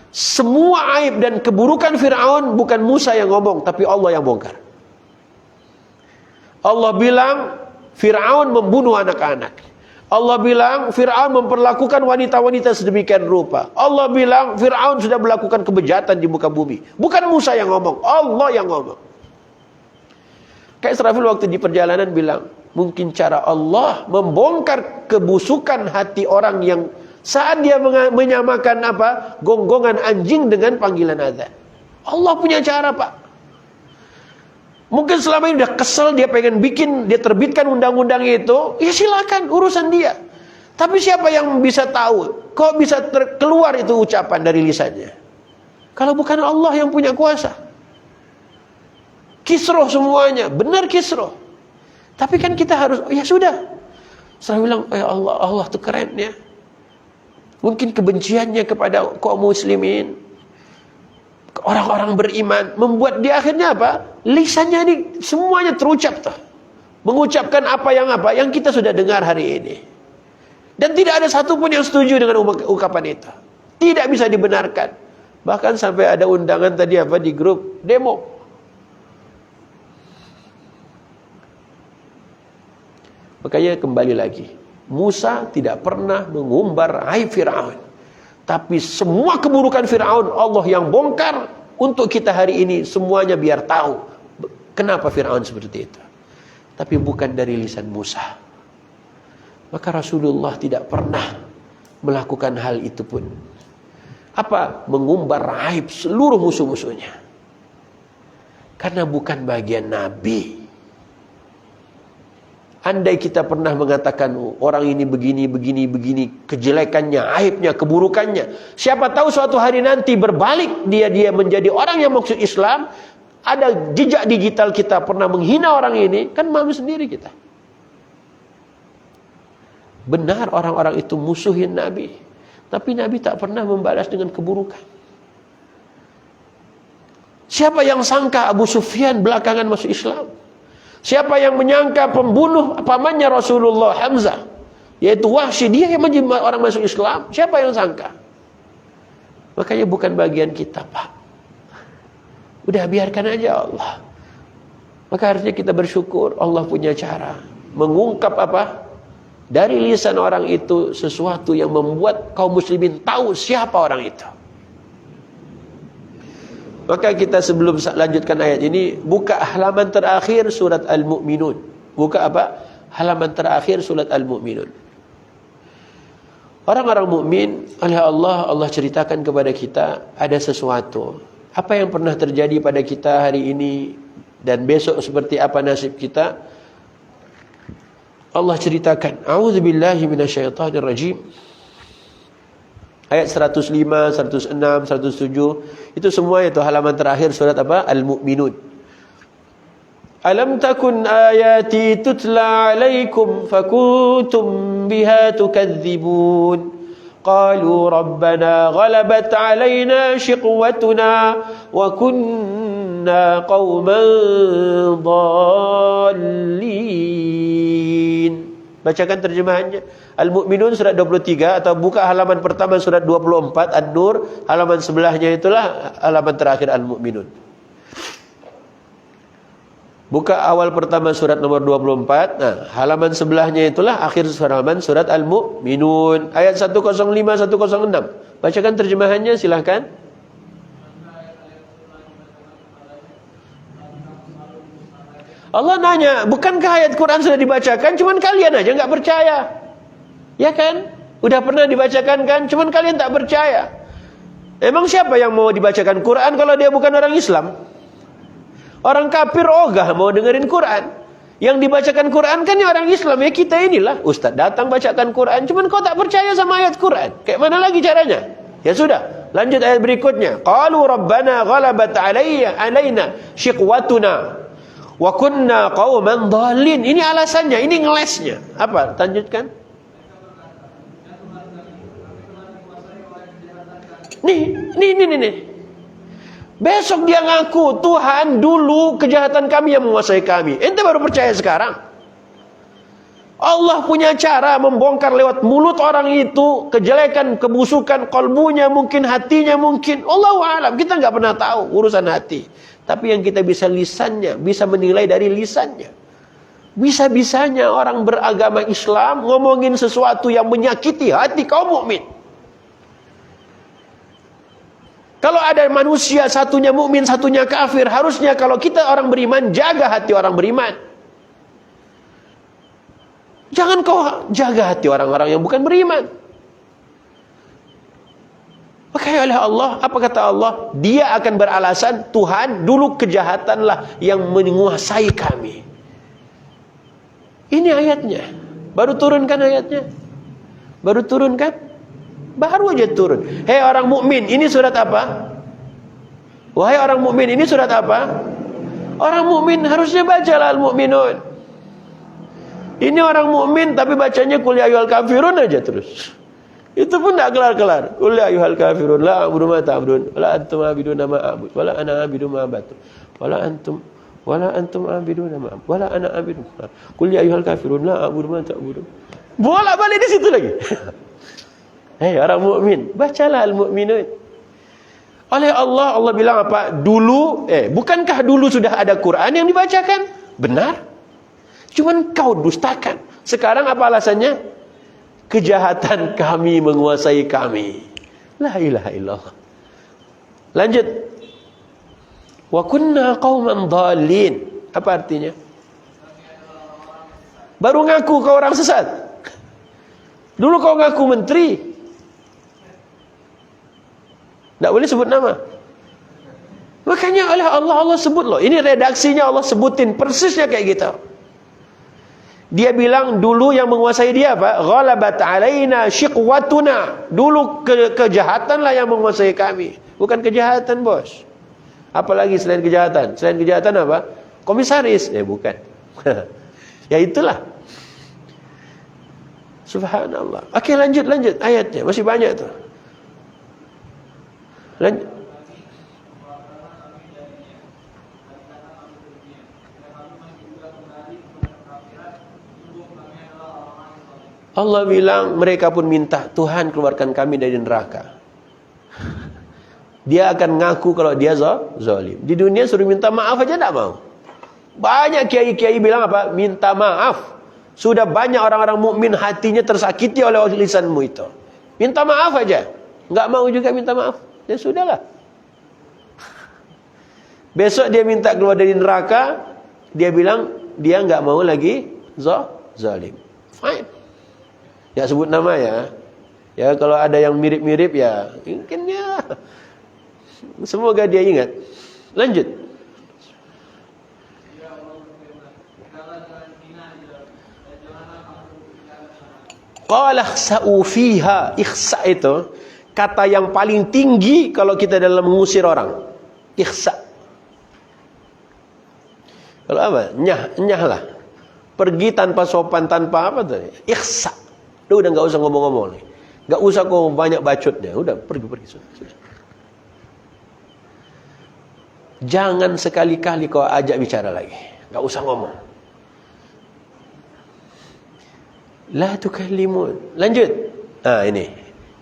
Speaker 1: Semua aib dan keburukan Firaun bukan Musa yang ngomong, tapi Allah yang bongkar. Allah bilang Firaun membunuh anak-anak. Allah bilang Firaun memperlakukan wanita-wanita sedemikian rupa. Allah bilang Firaun sudah melakukan kebejatan di muka bumi. Bukan Musa yang ngomong, Allah yang ngomong. Kayak Israfil waktu di perjalanan bilang, mungkin cara Allah membongkar kebusukan hati orang yang saat dia menyamakan gonggongan anjing dengan panggilan azan. Allah punya cara, Pak. Mungkin selama ini udah kesel, dia pengen dia terbitkan undang-undang itu, ya silakan, urusan dia. Tapi siapa yang bisa tahu, kok bisa keluar itu ucapan dari lisannya? Kalau bukan Allah yang punya kuasa. Kisroh semuanya, benar kisroh. Tapi kan kita harus, ya sudah. Saya bilang, ya Allah, Allah tuh keren ya. Mungkin kebenciannya kepada kaum muslimin, orang-orang beriman, membuat dia akhirnya lisannya ini semuanya terucap tuh. Mengucapkan apa yang kita sudah dengar hari ini. Dan tidak ada satupun yang setuju dengan ungkapan itu. Tidak bisa dibenarkan. Bahkan sampai ada undangan tadi di grup demo. Makanya kembali lagi, Musa tidak pernah mengumbar aib Firaun. Tapi semua keburukan Firaun Allah yang bongkar untuk kita hari ini semuanya biar tahu kenapa Firaun seperti itu. Tapi bukan dari lisan Musa. Maka Rasulullah tidak pernah melakukan hal itu pun. Mengumbar aib seluruh musuh-musuhnya. Karena bukan bagian Nabi. Andai kita pernah mengatakan orang ini begini, kejelekannya, aibnya, keburukannya. Siapa tahu suatu hari nanti berbalik dia menjadi orang yang maksud Islam. Ada jejak digital kita pernah menghina orang ini, kan malu sendiri kita. Benar orang-orang itu musuhin Nabi, tapi Nabi tak pernah membalas dengan keburukan. Siapa yang sangka Abu Sufyan belakangan masuk Islam? Siapa yang menyangka pembunuh pamannya Rasulullah Hamzah, yaitu Wahsy, dia yang menjadi orang masuk Islam? Siapa yang sangka? Makanya bukan bagian kita, Pak. Udah biarkan aja Allah. Maka harusnya kita bersyukur Allah punya cara mengungkap dari lisan orang itu sesuatu yang membuat kaum muslimin tahu siapa orang itu. Maka kita sebelum lanjutkan ayat ini, buka halaman terakhir surat Al-Mu'minun. Buka halaman terakhir surat Al-Mu'minun. Orang-orang mukmin oleh Allah ceritakan kepada kita ada sesuatu. Apa yang pernah terjadi pada kita hari ini dan besok seperti apa nasib kita? Allah ceritakan. A'udzubillahi minasyaitonirrajim. Ayat 105, 106, 107 itu semua itu halaman terakhir surat Al-Mu'minun. Alam takun ayati tutla alaikum fakuntum biha tukadzibun. Qalu rabbana ghalabat alaina shiqwatuna wa kunna qauman dhallin. Bacakan terjemahannya. Al-Mu'minun surat 23 atau buka halaman pertama surat 24 An-Nur, halaman sebelahnya itulah halaman terakhir Al-Mu'minun. Buka awal pertama surat nomor 24, nah halaman sebelahnya itulah akhir halaman surat Al-Mu'minun ayat 105 106. Bacakan terjemahannya silahkan. Allah nanya, bukankah ayat Quran sudah dibacakan, cuman kalian aja nggak percaya? Ya kan? Udah pernah dibacakan kan? Cuman kalian tak percaya. Emang siapa yang mau dibacakan Quran kalau dia bukan orang Islam? Orang kafir ogah mau dengerin Quran. Yang dibacakan Quran kan ya orang Islam. Ya kita inilah. Ustaz datang bacakan Quran. Cuman kau tak percaya sama ayat Quran. Kayak mana lagi caranya? Ya sudah. Lanjut ayat berikutnya. Qalu rabbana ghalabat alaina shiqwatuna wa kunna qauman dhallin. Ini alasannya. Ini ngelesnya. Apa? Lanjutkan. Nih. Besok dia ngaku, Tuhan dulu kejahatan kami yang menguasai kami. Ente baru percaya sekarang. Allah punya cara membongkar lewat mulut orang itu kejelekan, kebusukan, kalbunya mungkin, hatinya mungkin. Allahu a'lam, kita nggak pernah tahu urusan hati. Tapi yang kita bisa lisannya, bisa menilai dari lisannya. Bisa-bisanya orang beragama Islam ngomongin sesuatu yang menyakiti hati kaum mukmin. Kalau ada manusia satunya mukmin, satunya kafir, harusnya kalau kita orang beriman jaga hati orang beriman. Jangan kau jaga hati orang-orang yang bukan beriman. Maka oleh Allah, apa kata Allah? Dia akan beralasan, Tuhan dulu kejahatanlah yang menguasai kami. Ini ayatnya. Baru turun kan ayatnya? Baru turun kan? Baru aja turun. Hei orang mukmin, ini surat apa? Wahai orang mukmin, ini surat apa? Orang mukmin harusnya bacalah Al-Mu'minun. Ini orang mukmin tapi bacanya qul ya ayyuhal kafirun aja terus. Itu pun enggak kelar-kelar. Qul ya ayyuhal kafirun la a'budu ma ta'budun wala antum a'buduna ma a'bud wala ana a'budu ma a'badtum wala antum a'buduna ma a'bud wala ana a'budu. Qul ya ayyuhal kafirun la a'budu ma ta'budun. Bolak-balik di situ lagi. Hei orang mukmin, bacalah Al-Mu'minun. Oleh Allah, Allah bilang apa? Dulu, bukankah dulu sudah ada Quran yang dibacakan? Benar. Cuman kau dustakan. Sekarang apa alasannya? Kejahatan kami menguasai kami. La ilaha illallah. Lanjut. Wa kunna qauman dhalin. Apa artinya? Baru ngaku kau orang sesat. Dulu kau ngaku menteri. Tak boleh sebut nama. Makanya oleh Allah sebut loh. Ini redaksinya Allah sebutin persisnya kayak gitu. Dia bilang dulu yang menguasai dia apa? Ghalabat alaina shiqwatuna. Dulu kejahatanlah yang menguasai kami. Bukan kejahatan, bos. Apalagi selain kejahatan? Selain kejahatan apa? Komisaris. Bukan. Ya itulah. Subhanallah. Oke, lanjut ayatnya. Masih banyak tuh. Lanjut. Allah bilang mereka pun minta Tuhan keluarkan kami dari neraka. Dia akan ngaku kalau dia zalim. Di dunia suruh minta maaf aja tak mau. Banyak kiai-kiai bilang apa? Minta maaf. Sudah banyak orang-orang mukmin hatinya tersakiti oleh lisanmu itu. Minta maaf aja. Enggak mau juga minta maaf. Ya sudahlah. Besok dia minta keluar dari neraka, dia bilang dia enggak mau lagi zalim. Fine. Ya sebut nama ya. Ya kalau ada yang mirip-mirip ya, mungkin ya. Semoga dia ingat. Lanjut. Qala khsa'u fiha. Ikhsa itu kata yang paling tinggi kalau kita dalam mengusir orang. Ikhsa. Kalau apa? Nyah lah. Pergi tanpa sopan, tanpa apa tuh? Ikhsa. Udah enggak usah ngomong-ngomong nih. Enggak usah kau banyak bacotnya. Udah pergi sudah. Jangan sekali-kali kau ajak bicara lagi. Enggak usah ngomong. La tukallimun. Lanjut.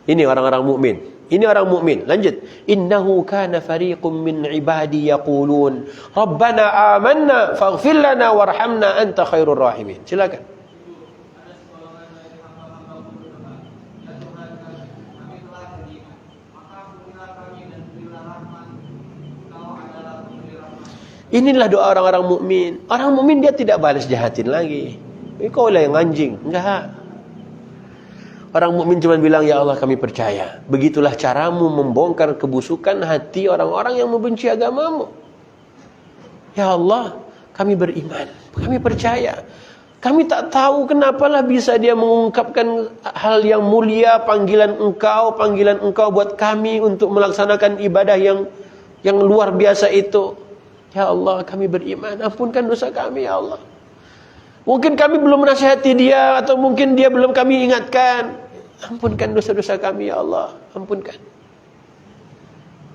Speaker 1: Ini orang-orang mukmin. Ini orang mukmin. Lanjut. Innahu kana fariqum min ibadi yaqulun Rabbana amanna faghfir lana warhamna anta khairur rahimin. Silakan. Inilah doa orang-orang mukmin. Orang mukmin dia tidak balas jahatin lagi. Kau lah yang anjing. Enggak. Orang mukmin cuma bilang, ya Allah kami percaya. Begitulah caramu membongkar kebusukan hati orang-orang yang membenci agamamu. Ya Allah, kami beriman. Kami percaya. Kami tak tahu kenapalah bisa dia mengungkapkan hal yang mulia, panggilan engkau buat kami untuk melaksanakan ibadah yang luar biasa itu. Ya Allah, kami beriman. Ampunkan dosa kami, ya Allah. Mungkin kami belum menasihati dia, atau mungkin dia belum kami ingatkan. Ampunkan dosa-dosa kami, ya Allah. Ampunkan.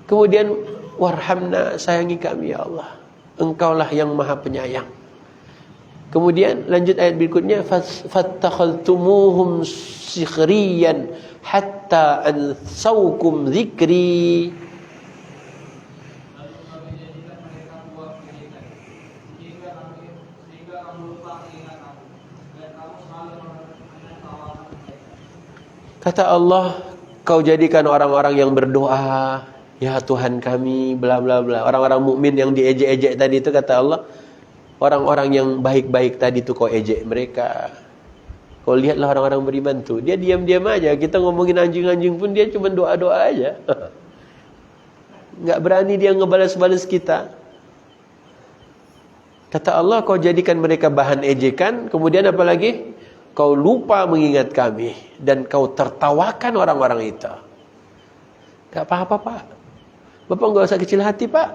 Speaker 1: Kemudian warhamna, sayangi kami ya Allah. Engkaulah yang Maha Penyayang. Kemudian lanjut ayat berikutnya, fattakhaltumuhum sikhriyan hatta ansaukum dzikri. Kata Allah, kau jadikan orang-orang yang berdoa, ya Tuhan kami, bla bla bla. Orang-orang mukmin yang diejek-ejek tadi itu, kata Allah, orang-orang yang baik-baik tadi itu kau ejek mereka. Kau lihatlah orang-orang beriman tuh, dia diam-diam aja. Kita ngomongin anjing-anjing pun dia cuma doa-doa aja. Nggak berani dia ngebalas-balas kita. Kata Allah, kau jadikan mereka bahan ejekan. Kemudian apa lagi? Kau lupa mengingat kami dan kau tertawakan orang-orang itu. Gak apa-apa Pak. Bapak gak usah kecil hati Pak.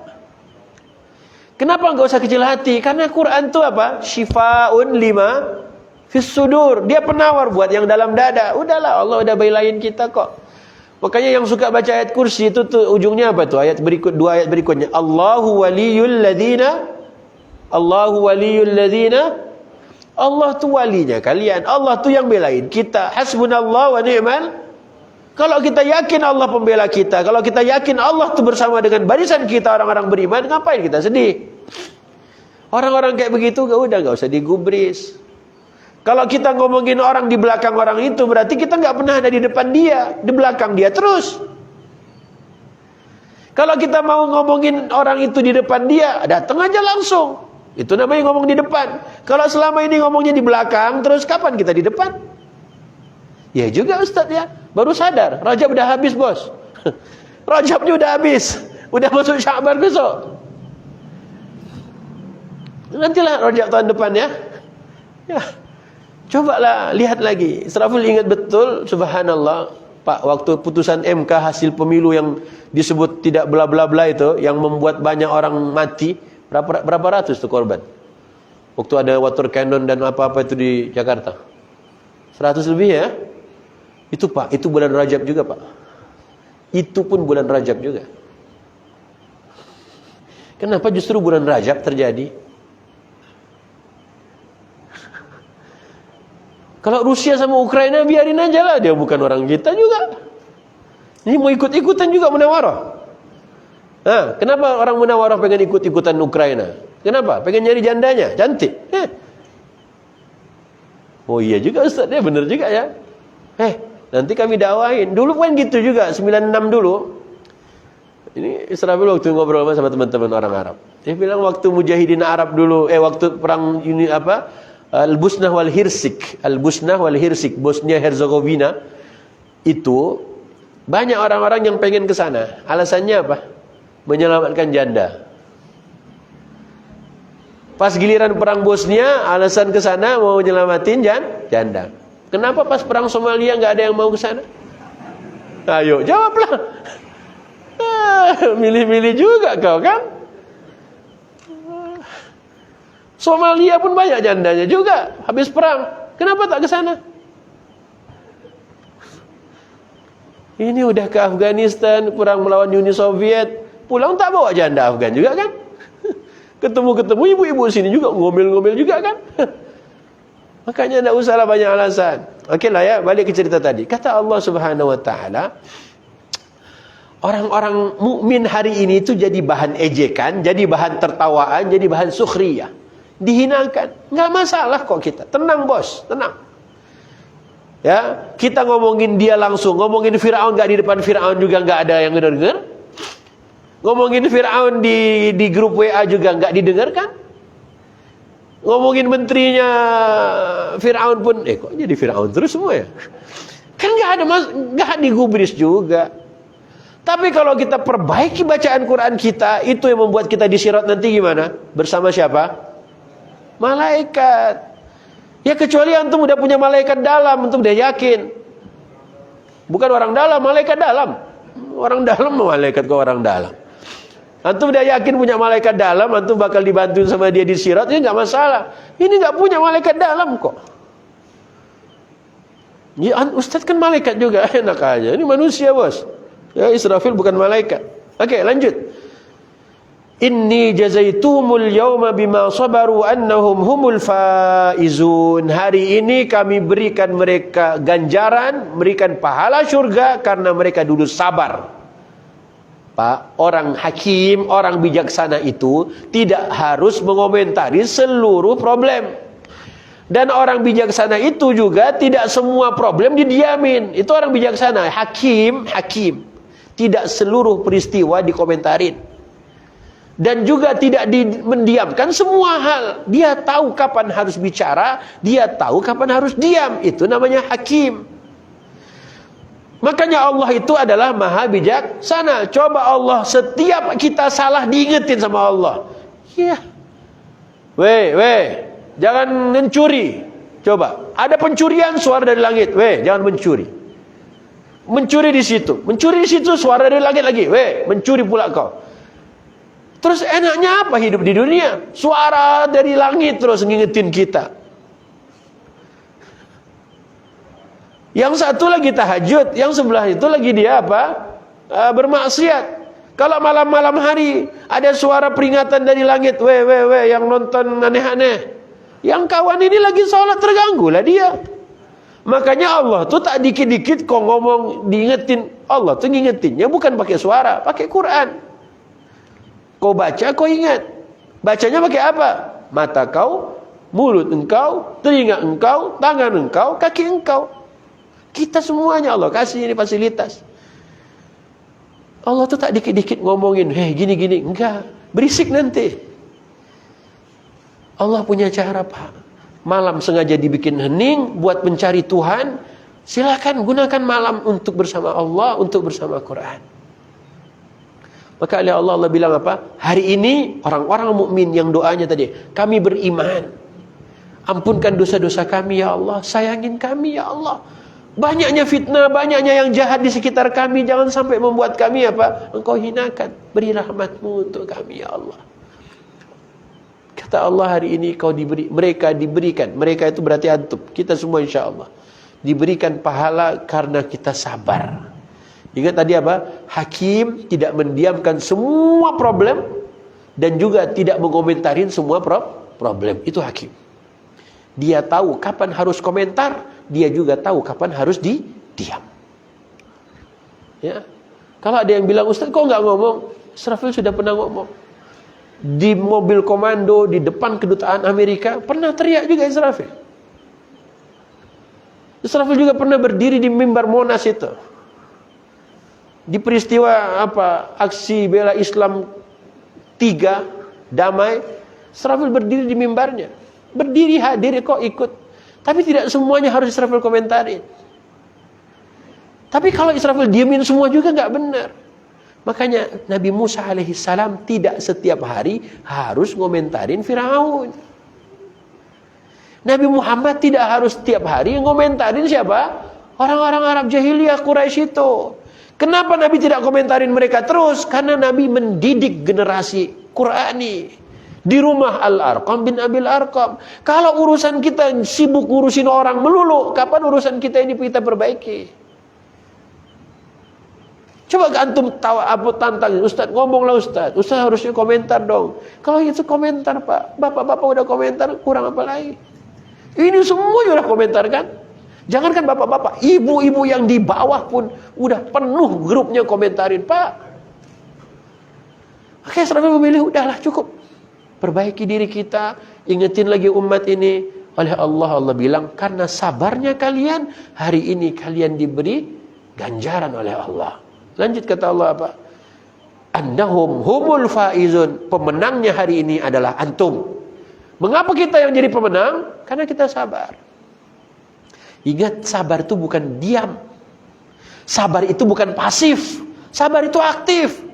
Speaker 1: Kenapa gak usah kecil hati? Karena Quran itu apa? Shifaun lima fis sudur. Dia penawar buat yang dalam dada. Udahlah, Allah udah belain kita kok. Makanya yang suka baca ayat kursi itu tuh ujungnya apa tuh? Ayat berikut, dua ayat berikutnya. Allahu waliyul ladina. Allah tu walinya kalian. Allah tu yang belain kita. Hasbunallah wa ni'mal. Kalau kita yakin Allah pembela kita, kalau kita yakin Allah tu bersama dengan barisan kita orang-orang beriman, ngapain kita sedih? Orang-orang kayak begitu gak usah digubris. Kalau kita ngomongin orang di belakang orang itu, berarti kita gak pernah ada di depan dia, di belakang dia terus. Kalau kita mau ngomongin orang itu di depan dia, datang aja langsung. Itu namanya ngomong di depan. Kalau selama ini ngomongnya di belakang, terus kapan kita di depan? Ya juga Ustaz ya. Baru sadar, Rajab udah habis bos. Rajabnya udah habis. Udah masuk Sya'ban besok. Nantilah Rajab tahun depan ya. Ya. Cobalah lihat lagi. Israfil ingat betul, subhanallah. Pak, waktu putusan MK hasil pemilu yang disebut tidak bla bla bla itu, yang membuat banyak orang mati. Berapa ratus tuh korban? Waktu ada water cannon dan apa-apa itu di Jakarta. 100 lebih ya? Itu Pak, itu bulan Rajab juga Pak. Itu pun bulan Rajab juga. Kenapa justru bulan Rajab terjadi? Kalau Rusia sama Ukraina biarin aja lah, dia bukan orang kita juga. Ini mau ikut-ikutan juga munawarah. Nah, kenapa orang munawarah pengen ikut-ikutan Ukraina? Kenapa? Pengen nyari jandanya, cantik. Oh iya juga Ustaz, ya benar juga ya. Nanti kami dakwahin. Dulu kan gitu juga, 96 dulu. Ini Israfil waktu ngobrol sama teman-teman orang Arab. Dia bilang waktu mujahidin Arab dulu, waktu perang ini apa? Al-Busnah wal Hirsik. Al-Busnah wal Hirsik, Bosnia Herzegovina. Itu banyak orang-orang yang pengen ke sana. Alasannya apa? Menyelamatkan janda. Pas giliran perang Bosnia, alasan ke sana mau menyelamatin janda. Kenapa pas perang Somalia nggak ada yang mau ke sana? Ayo, jawablah. Milih-milih juga kau kan? Somalia pun banyak jandanya juga habis perang. Kenapa tak ke sana? Ini udah ke Afghanistan, perang melawan Uni Soviet. Pulang tak bawa janda Afgan juga kan? Ketemu-ketemu ibu-ibu sini juga ngomel-ngomel juga kan? Makanya tidak usahlah banyak alasan. Okeylah ya, balik ke cerita tadi. Kata Allah Subhanahu wa taala, orang-orang mukmin hari ini itu jadi bahan ejekan, jadi bahan tertawaan, jadi bahan sukhriyah. Dihinakan. Enggak masalah kok kita. Tenang bos, tenang. Ya, kita ngomongin dia langsung, ngomongin Firaun enggak di depan Firaun juga enggak ada yang dengar. Ngomongin Firaun di grup WA juga enggak didengarkan. Ngomongin menterinya Firaun pun kok jadi Firaun terus semua ya? Kan enggak digubris juga. Tapi kalau kita perbaiki bacaan Quran kita, itu yang membuat kita disirat nanti gimana? Bersama siapa? Malaikat. Ya kecuali antum udah punya malaikat dalam, antum udah yakin. Bukan orang dalam, malaikat dalam. Orang dalam malaikat ke orang dalam. Antum udah yakin punya malaikat dalam, antum bakal dibantu sama dia di sirat, ya nggak masalah. Ini nggak punya malaikat dalam kok. Ya, Ustaz kan malaikat juga, enak aja. Ini manusia bos. Ya Israfil bukan malaikat. Okey, lanjut. Inni jazaitumul yawma bima sabaru annahum humul faizun. Hari ini kami berikan mereka ganjaran, berikan pahala syurga karena mereka dulu sabar. Pak, orang hakim, orang bijaksana itu tidak harus mengomentari seluruh problem. Dan orang bijaksana itu juga tidak semua problem didiamin. Itu orang bijaksana, hakim. Tidak seluruh peristiwa dikomentarin. Dan juga tidak mendiamkan semua hal. Dia tahu kapan harus bicara, dia tahu kapan harus diam. Itu namanya hakim. Makanya Allah itu adalah maha bijaksana. Coba Allah, setiap kita salah diingetin sama Allah. Ya, jangan mencuri. Coba, ada pencurian, suara dari langit. Jangan mencuri. Mencuri di situ, suara dari langit lagi. Mencuri pula kau. Terus enaknya apa hidup di dunia? Suara dari langit terus ngingetin kita. Yang satu lagi tahajud, yang sebelah itu lagi dia apa? Bermaksiat. Kalau malam-malam hari ada suara peringatan dari langit, yang nonton aneh-aneh. Yang kawan ini lagi sholat, terganggu lah dia. Makanya Allah tuh tak dikit-dikit kok ngomong diingetin. Allah tuh ngingetinnya bukan pakai suara, pakai Quran. Kau baca, kau ingat. Bacanya pakai apa? Mata kau, mulut engkau, telinga engkau, tangan engkau, kaki engkau. Kita semuanya Allah kasih ini fasilitas. Allah tuh tak dikit-dikit ngomongin, gini-gini. Enggak, berisik nanti. Allah punya cara, Pak. Malam sengaja dibikin hening buat mencari Tuhan. Silakan gunakan malam untuk bersama Allah, untuk bersama Quran. Maka oleh Allah bilang apa? Hari ini orang-orang mukmin yang doanya tadi, kami beriman. Ampunkan dosa-dosa kami ya Allah, sayangin kami ya Allah. Banyaknya fitnah, banyaknya yang jahat di sekitar kami, jangan sampai membuat kami apa? Engkau hinakan. Beri rahmatmu untuk kami ya Allah. Kata Allah, hari ini mereka diberikan. Mereka itu berarti antum, kita semua insya Allah diberikan pahala karena kita sabar. Ingat tadi apa? Hakim tidak mendiamkan semua problem dan juga tidak mengomentarin semua problem. Itu hakim. Dia tahu kapan harus komentar, dia juga tahu kapan harus diam. Ya. Kalau ada yang bilang, Ustaz kok nggak ngomong? Israfil sudah pernah ngomong. Di mobil komando di depan kedutaan Amerika pernah teriak juga Israfil. Israfil juga pernah berdiri di mimbar Monas itu. Di peristiwa aksi bela Islam 3 damai, Israfil berdiri di mimbarnya. Berdiri hadir kok ikut. Tapi tidak semuanya harus Israfil komentarin. Tapi kalau Israfil diemin semua juga nggak benar. Makanya Nabi Musa alaihissalam tidak setiap hari harus ngomentarin Firaun. Nabi Muhammad tidak harus setiap hari ngomentarin siapa? Orang-orang Arab jahiliyah Quraisy itu. Kenapa Nabi tidak komentarin mereka terus? Karena Nabi mendidik generasi Qurani di rumah Al-Arqam bin Abil Arqam. Kalau urusan kita sibuk ngurusin orang melulu, kapan urusan kita ini kita perbaiki? Coba antum tahu apa tantang, Ustaz ngomonglah Ustaz. Ustaz harusnya komentar dong. Kalau itu komentar Pak, bapak-bapak udah komentar, kurang apa lagi? Ini semua udah komentar kan? Jangankan bapak-bapak, ibu-ibu yang di bawah pun udah penuh grupnya komentarin, Pak. Oke, Israfil memilih, udahlah cukup. Perbaiki diri kita, ingetin lagi umat ini. Oleh Allah bilang, karena sabarnya kalian, hari ini kalian diberi ganjaran oleh Allah. Lanjut kata Allah apa? Annahum humul faizun. Pemenangnya hari ini adalah antum. Mengapa kita yang jadi pemenang? Karena kita sabar. Ingat, sabar itu bukan diam. Sabar itu bukan pasif. Sabar itu aktif.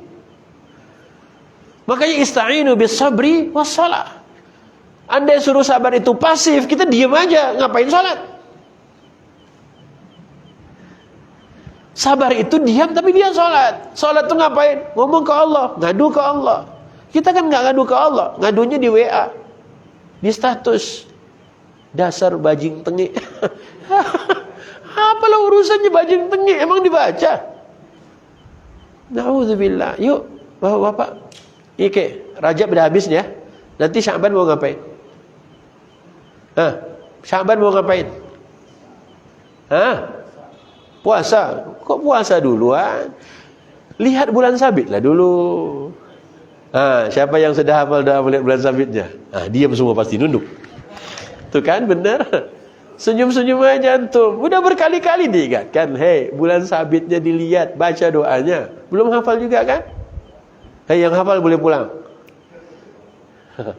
Speaker 1: Makanya ista'inu bis sabri was shalah. Anda suruh sabar itu pasif, kita diam aja, ngapain salat? Sabar itu diam tapi dia salat. Salat itu ngapain? Ngomong ke Allah, ngadu ke Allah. Kita kan nggak ngadu ke Allah, ngadunya di WA, di status. Dasar bajing tengik. Apalah urusannya bajing tengik, emang dibaca? Na'udzubillah. Yuk, Bapak. Oke, Rajab dah habis ya. Nanti Sya'ban mau ngapain? Sya'ban mau ngapain? Puasa. Kok puasa duluan? Lihat bulan sabit lah dulu. Siapa yang sudah hafal dah melihat bulan sabitnya? Diam semua pasti nunduk. Tuh kan, benar. Senyum-senyum aja antum. Udah berkali-kali diingatkan, hei, bulan sabitnya dilihat, baca doanya. Belum hafal juga kan? Hei, yang hafal boleh pulang.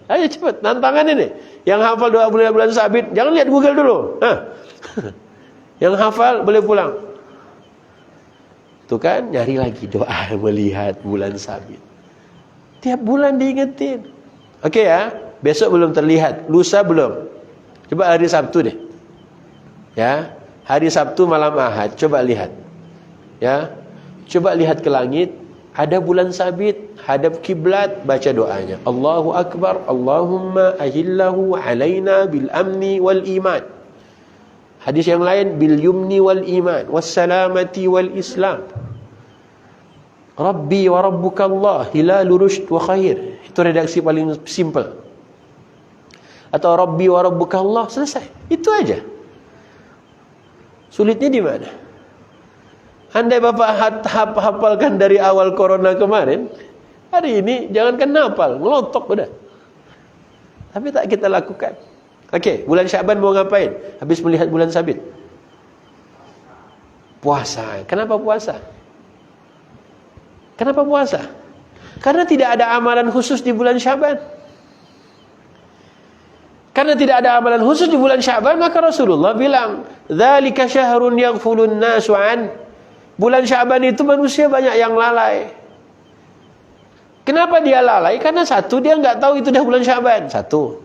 Speaker 1: Ayo cepat, tantangan ini. Yang hafal doa bulan sabit, jangan lihat Google dulu. Yang hafal boleh pulang. Tuh kan, nyari lagi doa melihat bulan sabit. Tiap bulan diingetin. Oke ya, besok belum terlihat, lusa belum. Coba hari Sabtu deh. Ya, hari Sabtu malam Ahad, coba lihat. Ya, coba lihat ke langit, ada bulan sabit, hadap kiblat, baca doanya. Allahu Akbar, Allahumma ahillahu alaina bil amni wal iman. Hadis yang lain, bil yumni wal iman, wassalamati wal islam. Rabbi wa rabbuka Allah, hilalu rushd wa khair. Itu redaksi paling simple. Atau Rabbi wa rabbuka Allah, selesai. Itu aja. Sulitnya di mana? Andai Bapak hafalkan dari awal corona kemarin, hari ini jangankan hafal, ngelotok udah. Tapi tak kita lakukan. Oke, bulan Sya'ban mau ngapain? Habis melihat bulan sabit. Puasa. Kenapa puasa? Kenapa puasa? Karena tidak ada amalan khusus di bulan Sya'ban. Karena tidak ada amalan khusus di bulan Sya'ban, maka Rasulullah bilang, "Dzalika syahrun yaghfulun nasu an." Bulan Sya'ban itu manusia banyak yang lalai. Kenapa dia lalai? Karena satu, dia enggak tahu itu dah bulan Sya'ban. Satu.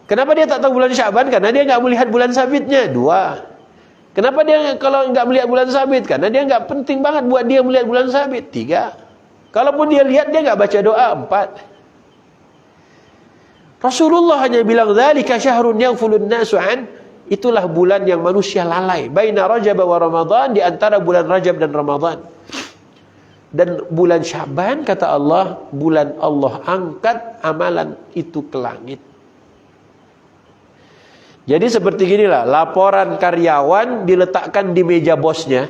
Speaker 1: Kenapa dia tak tahu bulan Sya'ban? Karena dia enggak melihat bulan sabitnya. Dua. Kenapa dia kalau enggak melihat bulan sabit? Karena dia enggak penting banget buat dia melihat bulan sabit. Tiga. Kalaupun dia lihat, dia enggak baca doa. Empat. Rasulullah hanya bilang, "Dzalika syahrun yaghfulun nasu an." Itulah bulan yang manusia lalai. Baina Rajab wa Ramadan, di antara bulan Rajab dan Ramadan. Dan bulan Sya'ban, kata Allah, bulan Allah angkat amalan itu ke langit. Jadi seperti ginilah, laporan karyawan diletakkan di meja bosnya.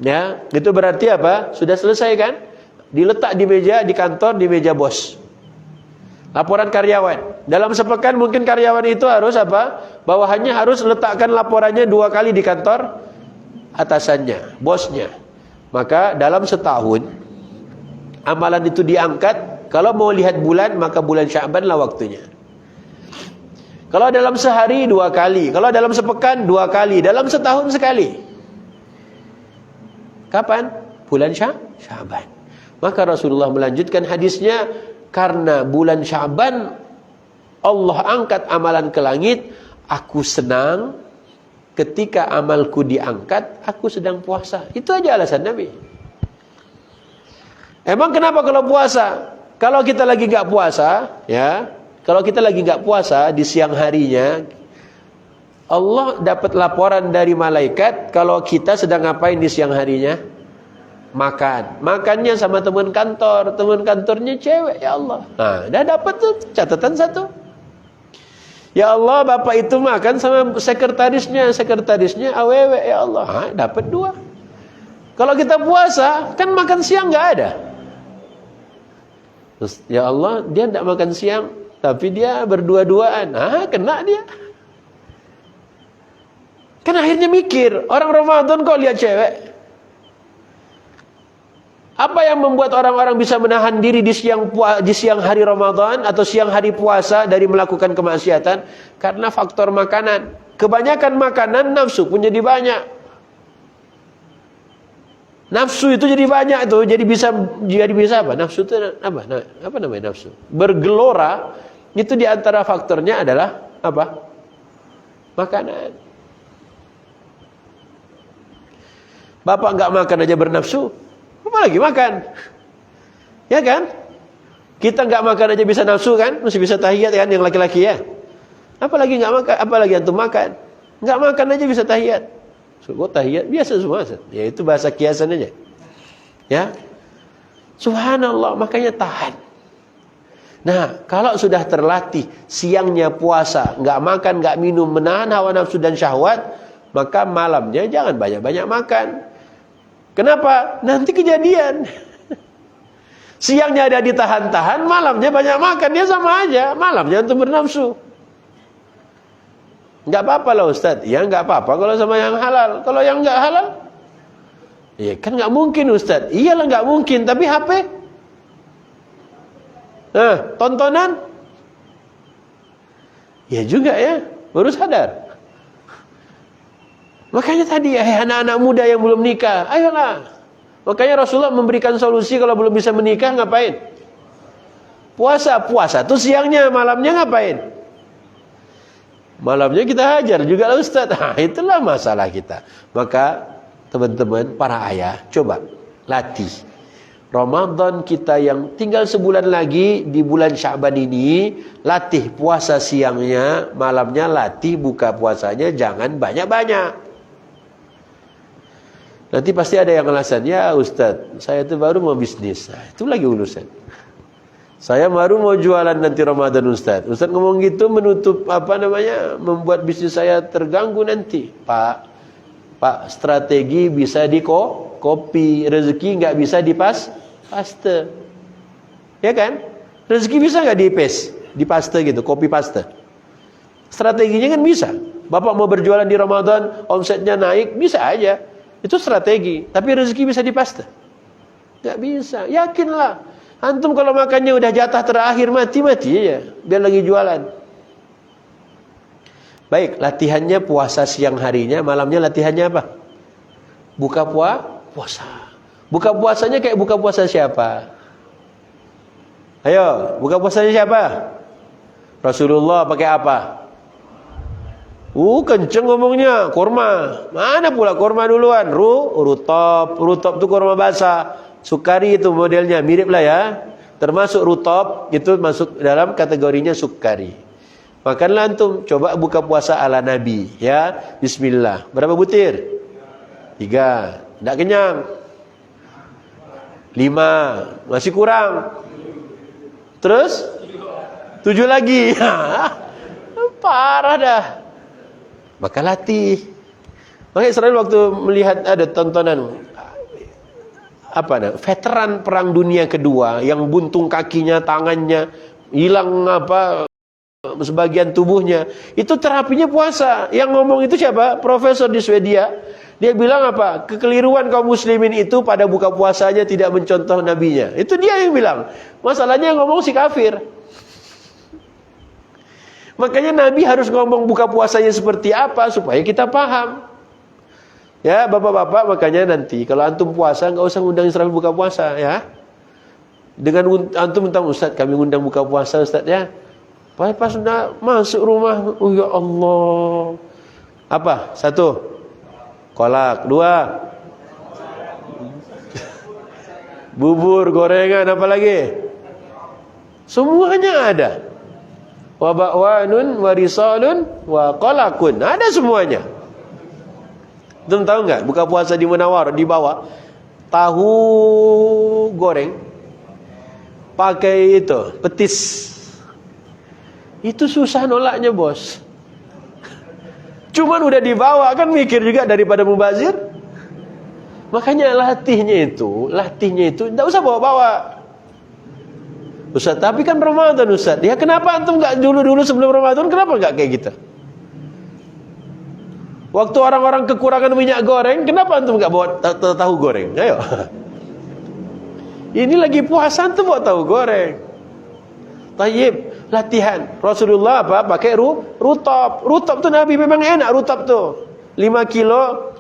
Speaker 1: Ya, itu berarti apa? Sudah selesai kan? Diletak di meja, di kantor, di meja bos. Laporan karyawan. Dalam sepekan mungkin karyawan itu harus apa? Bawahannya harus letakkan laporannya 2 kali di kantor atasannya, bosnya. Maka dalam setahun amalan itu diangkat. Kalau mau lihat bulan, maka bulan Sya'ban lah waktunya. Kalau dalam sehari 2 kali, kalau dalam sepekan 2 kali, dalam setahun sekali. Kapan? Bulan Sya'ban. Maka Rasulullah melanjutkan hadisnya, karena bulan Sya'ban Allah angkat amalan ke langit, aku senang ketika amalku diangkat, aku sedang puasa. Itu aja alasan Nabi. Emang kenapa kalau puasa? Kalau kita lagi enggak puasa, ya, kalau kita lagi enggak puasa di siang harinya, Allah dapat laporan dari malaikat kalau kita sedang ngapain di siang harinya? Makan. Makannya sama teman kantor, teman kantornya cewek, ya Allah. Nah, dah dapat tuh catatan 1. Ya Allah, bapak itu makan sama sekretarisnya awewe, ya Allah. Nah, dapat 2. Kalau kita puasa, kan makan siang enggak ada. Terus, ya Allah, dia enggak makan siang, tapi dia berdua-duaan. Kena dia. Kan akhirnya mikir, orang Ramadan kok lihat cewek? Apa yang membuat orang-orang bisa menahan diri di siang hari Ramadan atau siang hari puasa dari melakukan kemaksiatan? Karena faktor makanan. Kebanyakan makanan, nafsu pun jadi banyak. Nafsu itu jadi banyak tuh, jadi bisa apa? Nafsu itu apa? Apa namanya nafsu? Bergelora. Itu di antara faktornya adalah apa? Makanan. Bapak enggak makan aja bernafsu, apalagi makan. Ya kan? Kita enggak makan aja bisa nafsu kan? Masih bisa tahiyat kan yang laki-laki ya. Apalagi enggak makan, apalagi antum makan. Enggak makan aja bisa tahiyat. So, tahiyat biasa semua. Ya itu bahasa kiasan aja. Ya. Subhanallah, makanya tahan. Nah, kalau sudah terlatih siangnya puasa, nggak makan, nggak minum, menahan hawa nafsu dan syahwat, maka malamnya jangan banyak-banyak makan. Kenapa? Nanti kejadian. Siangnya ada ditahan-tahan, malamnya banyak makan, dia sama aja. Malamnya untuk bernafsu. Nggak apa-apa lah Ustaz. Ya nggak apa-apa kalau sama yang halal. Kalau yang nggak halal, ya kan nggak mungkin Ustaz. Iyalah nggak mungkin, tapi HP. Nah, tontonan. Ya juga ya, baru sadar. Makanya tadi, anak-anak muda yang belum nikah, ayolah. Makanya Rasulullah memberikan solusi kalau belum bisa menikah, ngapain? Puasa. Puasa tuh siangnya, malamnya ngapain? Malamnya kita hajar juga lah Ustaz. Nah, itulah masalah kita. Maka teman-teman, para ayah, coba latih. Ramadan kita yang tinggal sebulan lagi, di bulan Sya'ban ini, latih puasa siangnya, malamnya latih buka puasanya, jangan banyak-banyak. Nanti pasti ada yang alasan, ya Ustaz, saya itu baru mau bisnis. Nah, itu lagi urusan. Saya baru mau jualan nanti Ramadan Ustaz. Ustaz ngomong gitu menutup membuat bisnis saya terganggu nanti. Pak, strategi bisa di kopi, rezeki nggak bisa di paste. Ya kan? Rezeki bisa nggak di paste gitu, kopi paste. Strateginya kan bisa. Bapak mau berjualan di Ramadan, omsetnya naik, bisa aja. Itu strategi, tapi rezeki bisa dipaste? Nggak bisa. Yakinlah. Antum kalau makannya udah jatah terakhir, mati aja. Biar lagi jualan. Baik, latihannya puasa siang harinya, malamnya latihannya apa? Buka puasa. Buka puasanya kayak buka puasa siapa? Ayo, buka puasanya siapa? Rasulullah pakai apa? Kenceng ngomongnya, kurma. Mana pula kurma duluan? Rutop itu kurma basah. Sukari itu modelnya, mirip lah ya. Termasuk rutop, itu masuk dalam kategorinya sukari. Makanlah antum, coba buka puasa ala Nabi. Ya, bismillah. Berapa butir? 3. Tidak kenyang. 5. Masih kurang. Terus? 7 lagi. Parah dah. Maka latih. Makanya Israel waktu melihat ada tontonan veteran perang dunia kedua yang buntung kakinya, tangannya, hilang sebagian tubuhnya, itu terapinya puasa. Yang ngomong itu siapa? Profesor di Swedia. Dia bilang apa? Kekeliruan kaum muslimin itu pada buka puasanya tidak mencontoh nabinya. Itu dia yang bilang. Masalahnya yang ngomong si kafir. Makanya Nabi harus ngomong buka puasanya seperti apa supaya kita paham. Ya, bapak-bapak, makanya nanti kalau antum puasa nggak usah ngundang Israel buka puasa ya. Dengan antum minta Ustaz, kami ngundang buka puasa Ustaz ya. Pas sudah masuk rumah, oh ya Allah. Apa? 1. Kolak. 2. Bubur, gorengan, apa lagi? Semuanya ada. Wa ba'wanun wa risalun wa qalakun. Ada semuanya. Antum tahu enggak? Buka puasa di Munawar di bawah tahu goreng pakai itu petis. Itu susah nolaknya, Bos. Cuman udah dibawa kan mikir juga daripada mubazir. Makanya latihnya itu enggak usah bawa-bawa. Ustaz, tapi kan Ramadan Ustaz. Ya kenapa antum enggak dulu-dulu sebelum Ramadan, kenapa enggak kayak gitu? Waktu orang-orang kekurangan minyak goreng, kenapa antum enggak bawa tahu goreng? Ayo. Ini lagi puasa antum bawa tahu goreng. Tayyib, latihan. Rasulullah pakai rutop. Rutop tuh Nabi memang enak rutop tuh. 5 kilo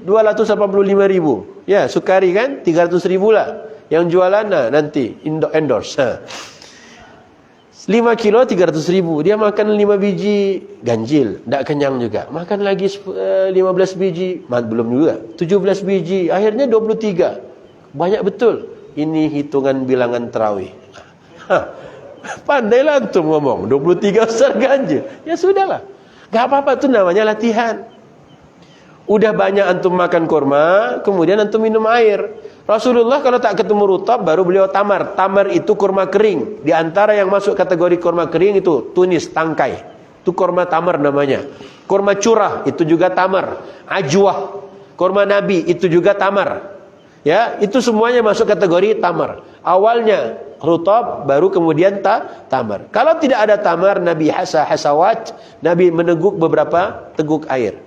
Speaker 1: 285.000. Ya, sukari kan 300.000 lah. Yang jualan nanti endorse. 5 kilo 300.000. Dia makan 5 biji ganjil, tidak kenyang juga. Makan lagi 15 biji, belum juga. 17 biji, akhirnya 23. Banyak betul. Ini hitungan bilangan tarawih. Pandailah antum ngomong 23 besar ganjil. Ya sudahlah. Gak apa-apa, itu namanya latihan. Udah banyak antum makan kurma, kemudian antum minum air. Rasulullah kalau tak ketemu rutab baru beliau tamar. Tamar itu kurma kering. Di antara yang masuk kategori kurma kering itu tunis, tangkai. Itu kurma tamar namanya. Kurma curah itu juga tamar. Ajwah, kurma nabi itu juga tamar. Ya, itu semuanya masuk kategori tamar. Awalnya rutab, baru kemudian tamar. Kalau tidak ada tamar, Nabi hasawat, Nabi meneguk beberapa teguk air.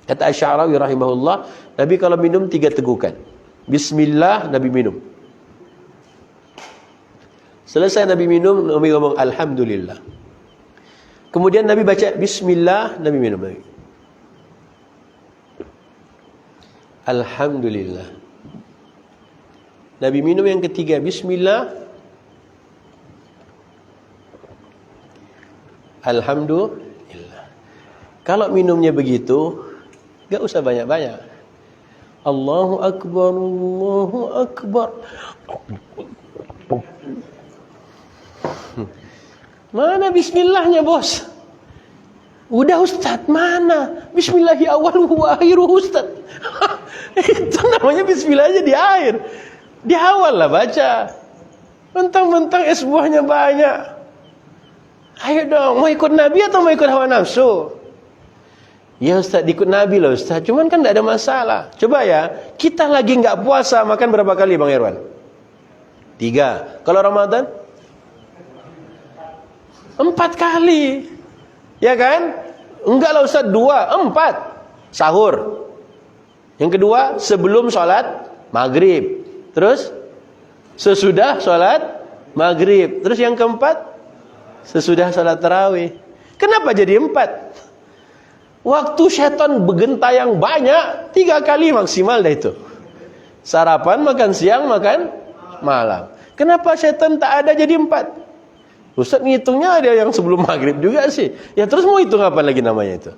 Speaker 1: Kata Asy'arawi rahimahullah, Nabi kalau minum 3 tegukan. Bismillah, Nabi minum. Selesai Nabi minum, Nabi ngomong Alhamdulillah. Kemudian Nabi baca Bismillah, Nabi minum lagi. Alhamdulillah. Nabi minum yang ketiga, Bismillah. Alhamdulillah. Kalau minumnya begitu, gak usah banyak-banyak. Allahu Akbar, Allahu Akbar. Mana bismillahnya, bos? Udah Ustaz, mana? Bismillahi awaluhu wa akhiruhu, Ustaz. Itu namanya bismillahnya di akhir. Di awal lah baca. Mentang-mentang es buahnya banyak. Ayo dong, mau ikut Nabi atau mau ikut hawa nafsu? Ya Ustaz, ikut Nabi lah Ustaz. Cuman kan tidak ada masalah. Coba ya, kita lagi nggak puasa makan berapa kali Bang Irwan? 3. Kalau Ramadan? 4 kali. Ya kan? Enggak lah Ustaz, 2, 4. Sahur. Yang kedua, sebelum sholat maghrib. Terus sesudah sholat maghrib. Terus yang keempat, sesudah sholat tarawih. Kenapa jadi 4? Waktu syaitan bergentayang banyak, 3 kali maksimal dah itu. Sarapan, makan siang, makan malam. Kenapa syaitan tak ada jadi 4? Ustaz ngitungnya ada yang sebelum maghrib juga sih. Ya terus mau hitung apa lagi namanya itu?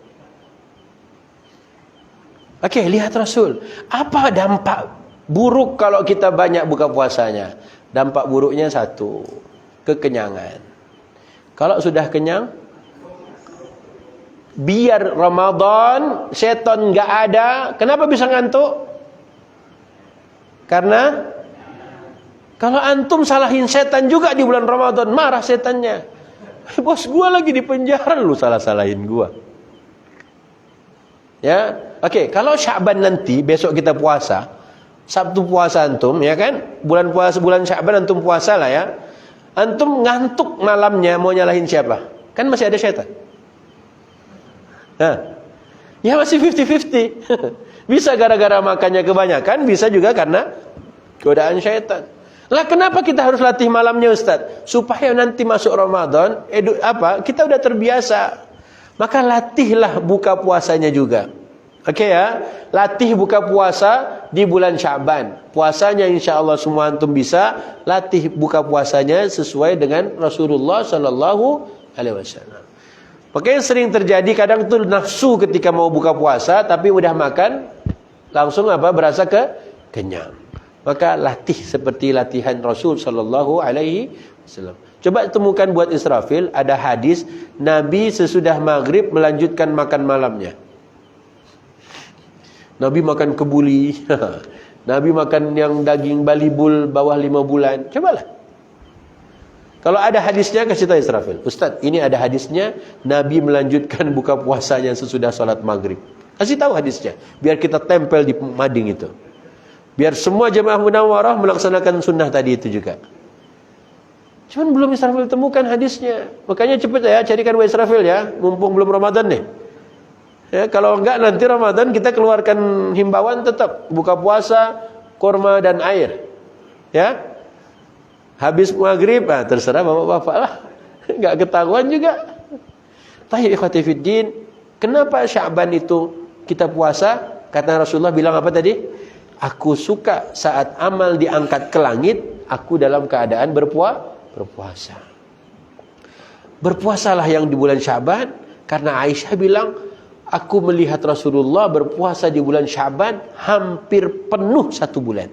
Speaker 1: Oke, lihat Rasul. Apa dampak buruk kalau kita banyak buka puasanya? Dampak buruknya 1, kekenyangan. Kalau sudah kenyang, biar Ramadan setan nggak ada, kenapa bisa ngantuk? Karena kalau antum salahin setan juga di bulan Ramadan, marah setannya. Bos gua lagi di penjara, lu salah-salahin gua. Ya, oke. Kalau Sya'ban nanti besok kita puasa, Sabtu puasa antum, ya kan? Bulan Sya'ban antum puasa lah ya. Antum ngantuk malamnya mau nyalahin siapa? Kan masih ada setan. Nah, ya masih 50-50. Bisa gara-gara makannya kebanyakan, bisa juga karena godaan syaitan. Lah kenapa kita harus latih malamnya Ustaz? Supaya nanti masuk Ramadan, kita udah terbiasa. Maka latihlah buka puasanya juga. Oke ya, latih buka puasa di bulan Sya'ban. Puasanya insya Allah semua antum bisa. Latih buka puasanya sesuai dengan Rasulullah Sallallahu Alaihi Wasallam. Makanya sering terjadi kadang tuh nafsu ketika mau buka puasa, tapi udah makan langsung berasa kenyang. Maka latih seperti latihan Rasul Sallallahu Alaihi Wasallam. Coba temukan buat Israfil, ada hadis Nabi sesudah maghrib melanjutkan makan malamnya. Nabi makan kebuli, Nabi makan yang daging balibul bawah 5 bulan. Cobalah. Kalau ada hadisnya kasih tahu Israfil. Ustaz, ini ada hadisnya Nabi melanjutkan buka puasanya sesudah sholat maghrib. Kasih tahu hadisnya, biar kita tempel di mading itu. Biar semua jemaah Munawwarah melaksanakan sunnah tadi itu juga. Cuman belum Israfil temukan hadisnya. Makanya cepat ya, carikan Israfil ya, mumpung belum Ramadan nih. Ya, kalau enggak nanti Ramadan kita keluarkan himbauan tetap buka puasa, kurma dan air. Ya. Habis maghrib, terserah bapak-bapak lah. Enggak ketahuan juga. Tayyib ikhwati fiddin, kenapa Sya'ban itu kita puasa? Kata Rasulullah bilang apa tadi? Aku suka saat amal diangkat ke langit, aku dalam keadaan berpuasa. Berpuasalah yang di bulan Sya'ban, karena Aisyah bilang, aku melihat Rasulullah berpuasa di bulan Sya'ban hampir penuh 1 bulan.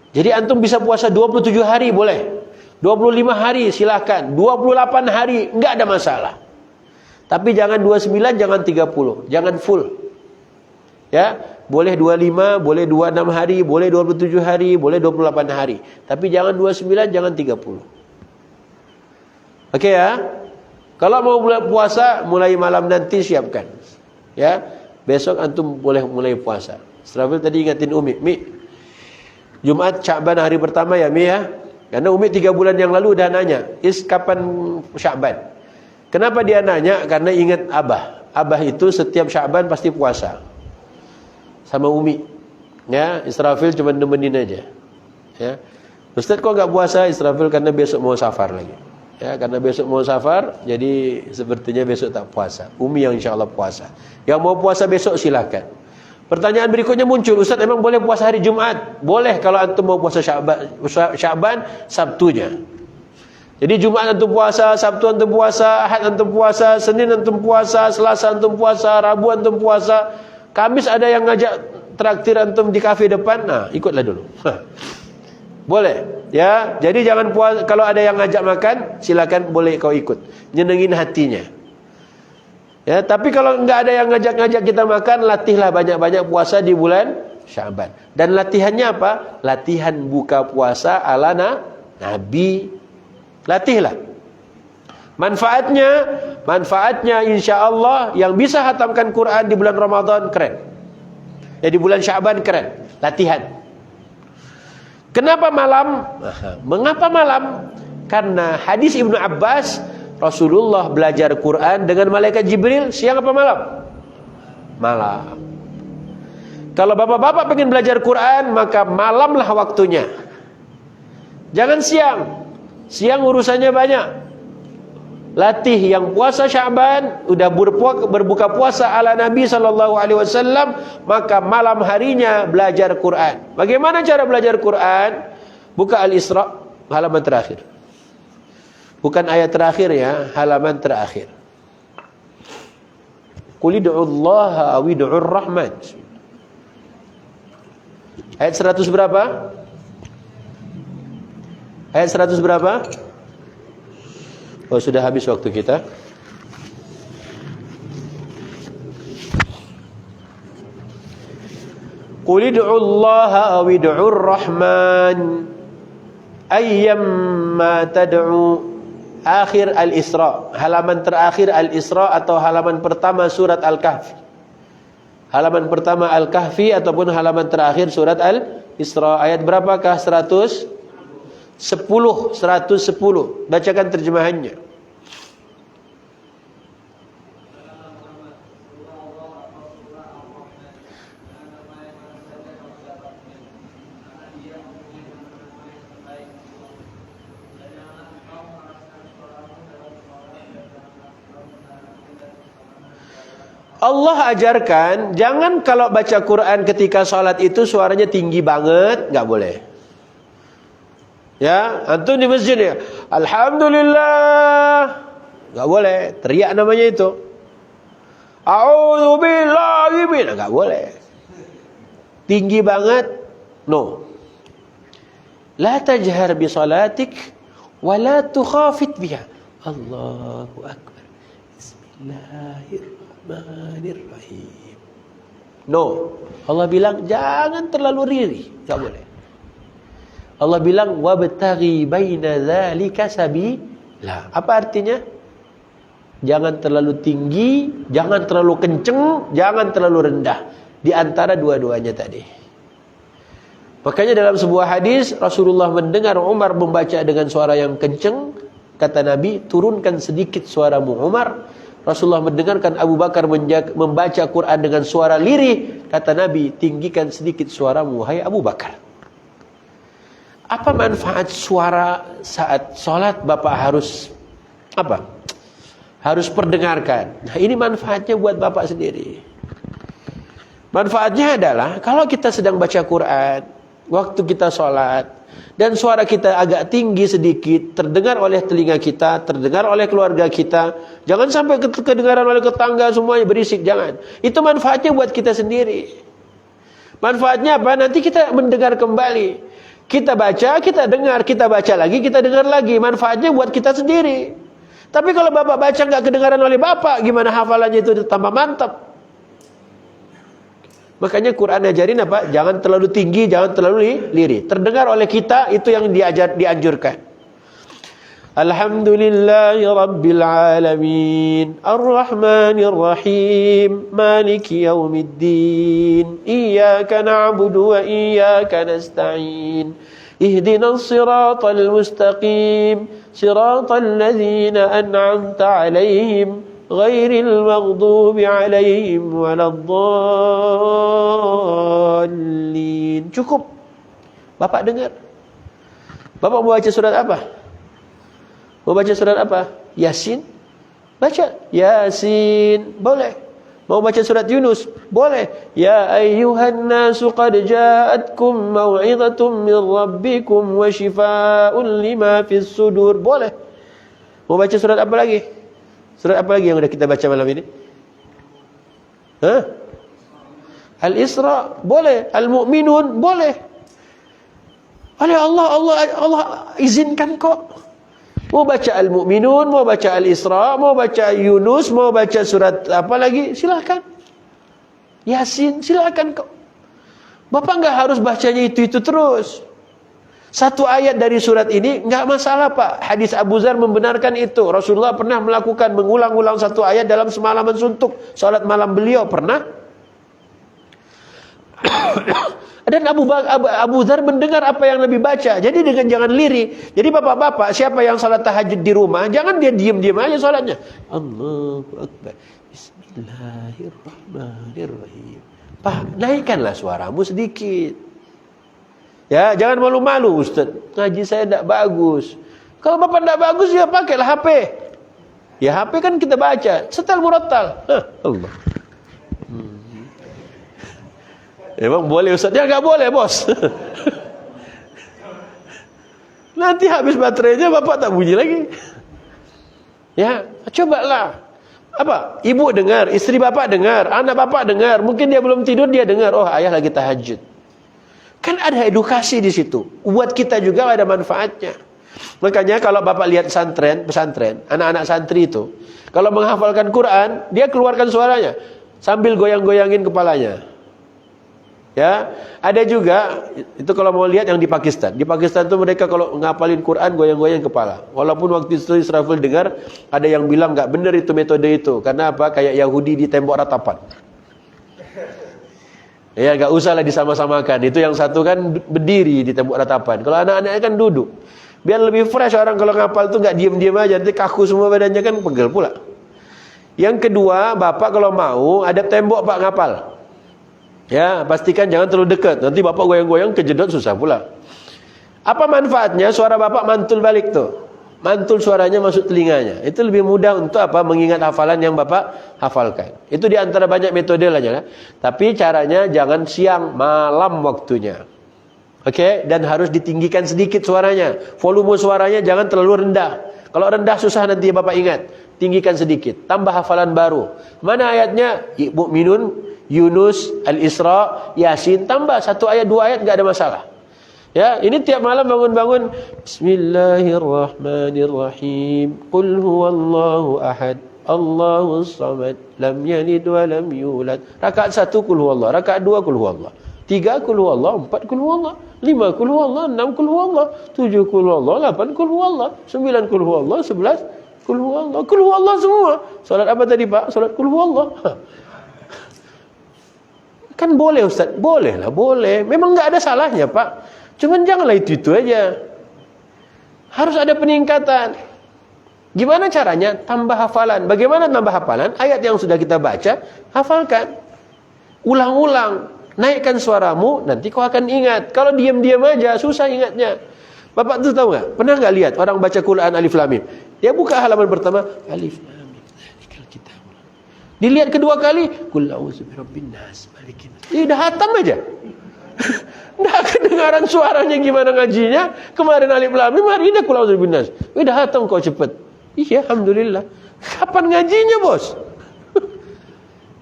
Speaker 1: Jadi antum bisa puasa 27 hari boleh. 25 hari silakan. 28 hari enggak ada masalah. Tapi jangan 29, jangan 30. Jangan full. Ya, boleh 25, boleh 26 hari, boleh 27 hari, boleh 28 hari. Tapi jangan 29, jangan 30. Okey ya. Kalau mau puasa, mulai malam nanti siapkan. Ya, besok antum boleh mulai puasa. Israfil tadi ingatin Umi, Mi, Jumat Sya'ban hari pertama ya Mi ya. Karena Umi 3 bulan yang lalu dah nanya, kapan Sya'ban? Kenapa dia nanya? Karena ingat Abah. Abah itu setiap Sya'ban pasti puasa sama Umi. Ya, Israfil cuma nemenin aja. Ya. Ustaz kok enggak puasa? Israfil karena besok mau safar lagi. Ya, karena besok mau safar, jadi sepertinya besok tak puasa. Umi yang insyaAllah puasa. Yang mau puasa besok silakan. Pertanyaan berikutnya muncul, Ustaz emang boleh puasa hari Jumat? Boleh kalau antum mau puasa Sya'ban Sabtunya. Jadi Jumat antum puasa, Sabtu antum puasa, Ahad antum puasa, Senin antum puasa, Selasa antum puasa, Rabu antum puasa, Kamis ada yang ngajak traktir antum di kafe depan, nah ikutlah dulu. Boleh, ya. Jadi jangan puas, kalau ada yang ngajak makan, silakan boleh kau ikut, nyenengin hatinya. Ya, tapi kalau enggak ada yang ngajak-ngajak kita makan, latihlah banyak-banyak puasa di bulan Sya'ban. Dan latihannya apa? Latihan buka puasa ala Nabi. Latihlah. Manfaatnya insyaallah yang bisa hatamkan Quran di bulan Ramadan keren. Ya, di bulan Sya'ban keren. Latihan. Kenapa malam? Mengapa malam? Karena hadis Ibnu Abbas, Rasulullah belajar Quran dengan malaikat Jibril siang apa malam? Malam. Kalau bapak-bapak pengen belajar Quran, maka malamlah waktunya. Jangan siang. Siang urusannya banyak. Latih yang puasa Sya'ban, udah berbuka puasa ala Nabi SAW, maka malam harinya belajar Quran. Bagaimana cara belajar Quran? Buka Al-Isra, halaman terakhir. Bukan ayat terakhir ya, halaman terakhir. Qul ud'ullaha aw ud'ur rahman. Ayat 100 berapa? Ayat 100 berapa? Oh, sudah habis waktu kita. Qul ud'ullaha aw ud'ur rahman ayyamma tad'u. Akhir Al-Isra, halaman terakhir Al-Isra atau halaman pertama surat Al-Kahfi. Halaman pertama Al-Kahfi ataupun halaman terakhir surat Al-Isra. Ayat berapakah? 110. Bacakan terjemahannya. Allah ajarkan, jangan kalau baca Quran ketika sholat itu suaranya tinggi banget, nggak boleh. Ya, antum di masjid ya, Alhamdulillah, nggak boleh, teriak namanya itu. A'udzubillahi min, nggak boleh. Tinggi banget, no. La tajhar bi salatik, wa la tukhafit biha. Allahu Akbar. Bismillahirrahmanirrahim. No. Allah bilang jangan terlalu riri, enggak boleh. Allah bilang wabtaghi baina dzalika sabila. Apa artinya? Jangan terlalu tinggi, jangan terlalu kenceng, jangan terlalu rendah. Di antara dua-duanya tadi. Makanya dalam sebuah hadis Rasulullah mendengar Umar membaca dengan suara yang kenceng, kata Nabi, turunkan sedikit suaramu Umar. Rasulullah mendengarkan Abu Bakar membaca Quran dengan suara lirih, kata Nabi, tinggikan sedikit suaramu hai Abu Bakar. Apa manfaat suara saat sholat? Bapak harus apa? Harus perdengarkan. Nah, ini manfaatnya buat bapak sendiri. Manfaatnya adalah kalau kita sedang baca Quran, waktu kita sholat, dan suara kita agak tinggi sedikit, terdengar oleh telinga kita, terdengar oleh keluarga kita, jangan sampai kedengaran oleh tetangga semuanya berisik, jangan. Itu manfaatnya buat kita sendiri. Manfaatnya apa? Nanti kita mendengar kembali. Kita baca, kita dengar, kita baca lagi, kita dengar lagi. Manfaatnya buat kita sendiri. Tapi kalau bapak baca nggak kedengaran oleh bapak, gimana hafalannya itu tambah mantap? Makanya Quran ajarin apa? Jangan terlalu tinggi, jangan terlalu lirih. Terdengar oleh kita, itu yang dianjurkan. Alhamdulillahi Rabbil Alamin, Ar-Rahmanir Rahim, Maliki Yawmiddin, Iyyaka na'budu wa iyyaka nasta'in, Ihdinas siratal mustaqim, Siratal ladzina an'amta 'alaihim, Ghairil maghdubi 'alaihim waladdallin. Cukup. Bapak dengar. Bapak mau baca surat apa? Mau baca surat apa? Yasin? Baca Yasin, boleh. Mau baca surat Yunus? Boleh. Ya ayyuhan nasu qad ja'atkum mau'izatun min rabbikum wa shifaa'un lima fis sudur. Boleh. Mau baca surat apa lagi? Surat apa lagi yang sudah kita baca malam ini? Al-Isra? Boleh. Al-Mu'minun? Boleh. Oleh Allah izinkan kok. Mau baca Al-Mu'minun, mau baca Al-Isra, mau baca Yunus, mau baca surat apa lagi, silakan. Yasin, silakan kok. Bapak enggak harus bacanya itu terus. Satu ayat dari surat ini enggak masalah, Pak. Hadis Abu Dzar membenarkan itu. Rasulullah pernah melakukan mengulang-ulang satu ayat dalam semalaman suntuk. Salat malam beliau pernah. Dan Abu Dzar mendengar apa yang Nabi baca. Jadi dengan jangan lirih. Jadi bapak-bapak, siapa yang salat tahajud di rumah, jangan dia diam-diam aja salatnya. Allahu Akbar. Bismillahirrahmanirrahim. Pak, naikkanlah suaramu sedikit. Ya, jangan malu-malu, Ustaz. Ngaji saya tidak bagus. Kalau bapak tidak bagus, ya pakailah HP. Ya HP kan kita baca. Setel murattal. Allah. Emang boleh Ustaz? Ya nggak boleh, bos. Nanti habis baterainya bapak tak bunyi lagi. Ya, cobalah. Apa? Ibu dengar, istri bapak dengar, anak bapak dengar. Mungkin dia belum tidur, dia dengar. Oh, ayah lagi tahajud. Kan ada edukasi di situ. Buat kita juga ada manfaatnya. Makanya kalau bapak lihat pesantren, anak-anak santri itu, kalau menghafalkan Quran, dia keluarkan suaranya sambil goyang-goyangin kepalanya. Ya, ada juga itu kalau mau lihat yang di Pakistan. Di Pakistan itu mereka kalau ngapalin Quran goyang-goyang kepala. Walaupun waktu itu Israfil dengar ada yang bilang enggak benar itu metode itu. Karena apa? Kayak Yahudi di tembok ratapan. Ya, enggak usahlah disama-samakan. Itu yang satu kan berdiri di tembok ratapan. Kalau anak-anaknya kan duduk. Biar lebih fresh orang kalau ngapal tuh enggak diam-diam aja, nanti kaku semua badannya kan pegel pula. Yang kedua, bapak kalau mau ada tembok Pak ngapal. Ya, pastikan jangan terlalu dekat. Nanti bapak goyang-goyang kejedot susah pula. Apa manfaatnya? Suara bapak mantul balik tuh. Mantul suaranya masuk telinganya. Itu lebih mudah untuk apa? Mengingat hafalan yang bapak hafalkan. Itu di antara banyak metode lah ya. Tapi caranya jangan siang, malam waktunya. Oke, dan harus ditinggikan sedikit suaranya. Volume suaranya jangan terlalu rendah. Kalau rendah susah nanti bapak ingat. Tinggikan sedikit. Tambah hafalan baru. Mana ayatnya? Mu'minun, Yunus, Al-Isra, Yasin, tambah satu ayat, dua ayat, enggak ada masalah. Ya, ini tiap malam bangun-bangun Bismillahirrahmanirrahim. Qul huwallahu ahad, Allahus samad, lam yalid wa lam yulad. Rakaat 1 qul huwallah, rakaat 2 qul huwallah, 3 qul huwallah, 4 qul huwallah, 5 qul huwallah, 6 qul huwallah, 7 qul huwallah, 8 qul huwallah, 9 qul huwallah, 11 qul huwallah. Qul huwallah semua. Salat apa tadi, Pak? Salat qul huwallah. Kan boleh Ustaz? Boleh lah, boleh. Memang enggak ada salahnya, Pak. Cuman janganlah itu aja. Harus ada peningkatan. Gimana caranya? Tambah hafalan. Bagaimana tambah hafalan? Ayat yang sudah kita baca, hafalkan. Ulang-ulang. Naikkan suaramu, nanti kau akan ingat. Kalau diam-diam aja, susah ingatnya. Bapak tuh tahu enggak? Pernah enggak lihat orang baca Quran Alif Lam Mim? Dia buka halaman pertama, Alif Lam Mim. Dilihat kedua kali, Qul a'udzu birabbin nas, malikin nas. Dah hatam aja. Dah kedengaran suaranya gimana ngajinya. Kemarin Alif Lam Mim, hari ini Qul a'udzu birabbin nas. Dah hatam kau cepet. Iya, alhamdulillah. Kapan ngajinya, Bos?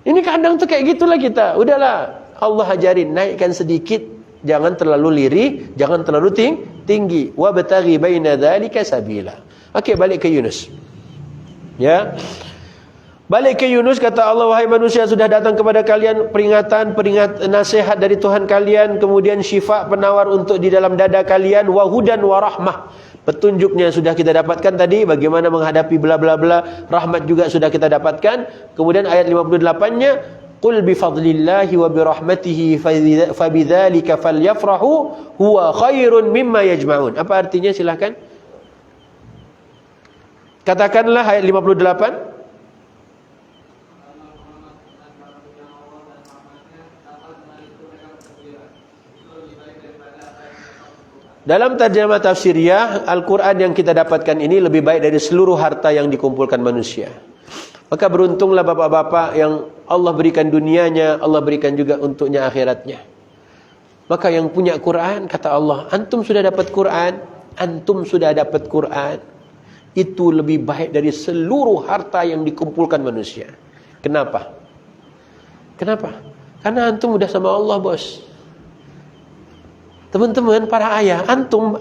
Speaker 1: Ini kadang tuh kayak gitulah kita. Udahlah, Allah ajarin, naikkan sedikit, jangan terlalu lirih, jangan terlalu tinggi. Wa bataghi baina dzalika sabila. Okey, balik ke Yunus. Ya. Balik ke Yunus, kata Allah, wahai manusia, sudah datang kepada kalian peringatan nasihat dari Tuhan kalian, kemudian syifa, penawar untuk di dalam dada kalian, wahudan warahmah, petunjuknya sudah kita dapatkan tadi, bagaimana menghadapi bla bla bla, rahmat juga sudah kita dapatkan. Kemudian ayat 58-nya, qul bifadlillahi wa birahmatihi fabidzalika falyafrahu huwa khairun mimma yajma'un. Apa artinya, silakan. Katakanlah ayat 58. Dalam terjemah tafsiriyah, Al-Quran yang kita dapatkan ini lebih baik dari seluruh harta yang dikumpulkan manusia. Maka beruntunglah bapak-bapak yang Allah berikan dunianya, Allah berikan juga untuknya akhiratnya. Maka yang punya Quran, kata Allah, antum sudah dapat Quran, antum sudah dapat Quran, itu lebih baik dari seluruh harta yang dikumpulkan manusia. Kenapa? Kenapa? Karena antum udah sama Allah, bos. Teman-teman, para ayah, antum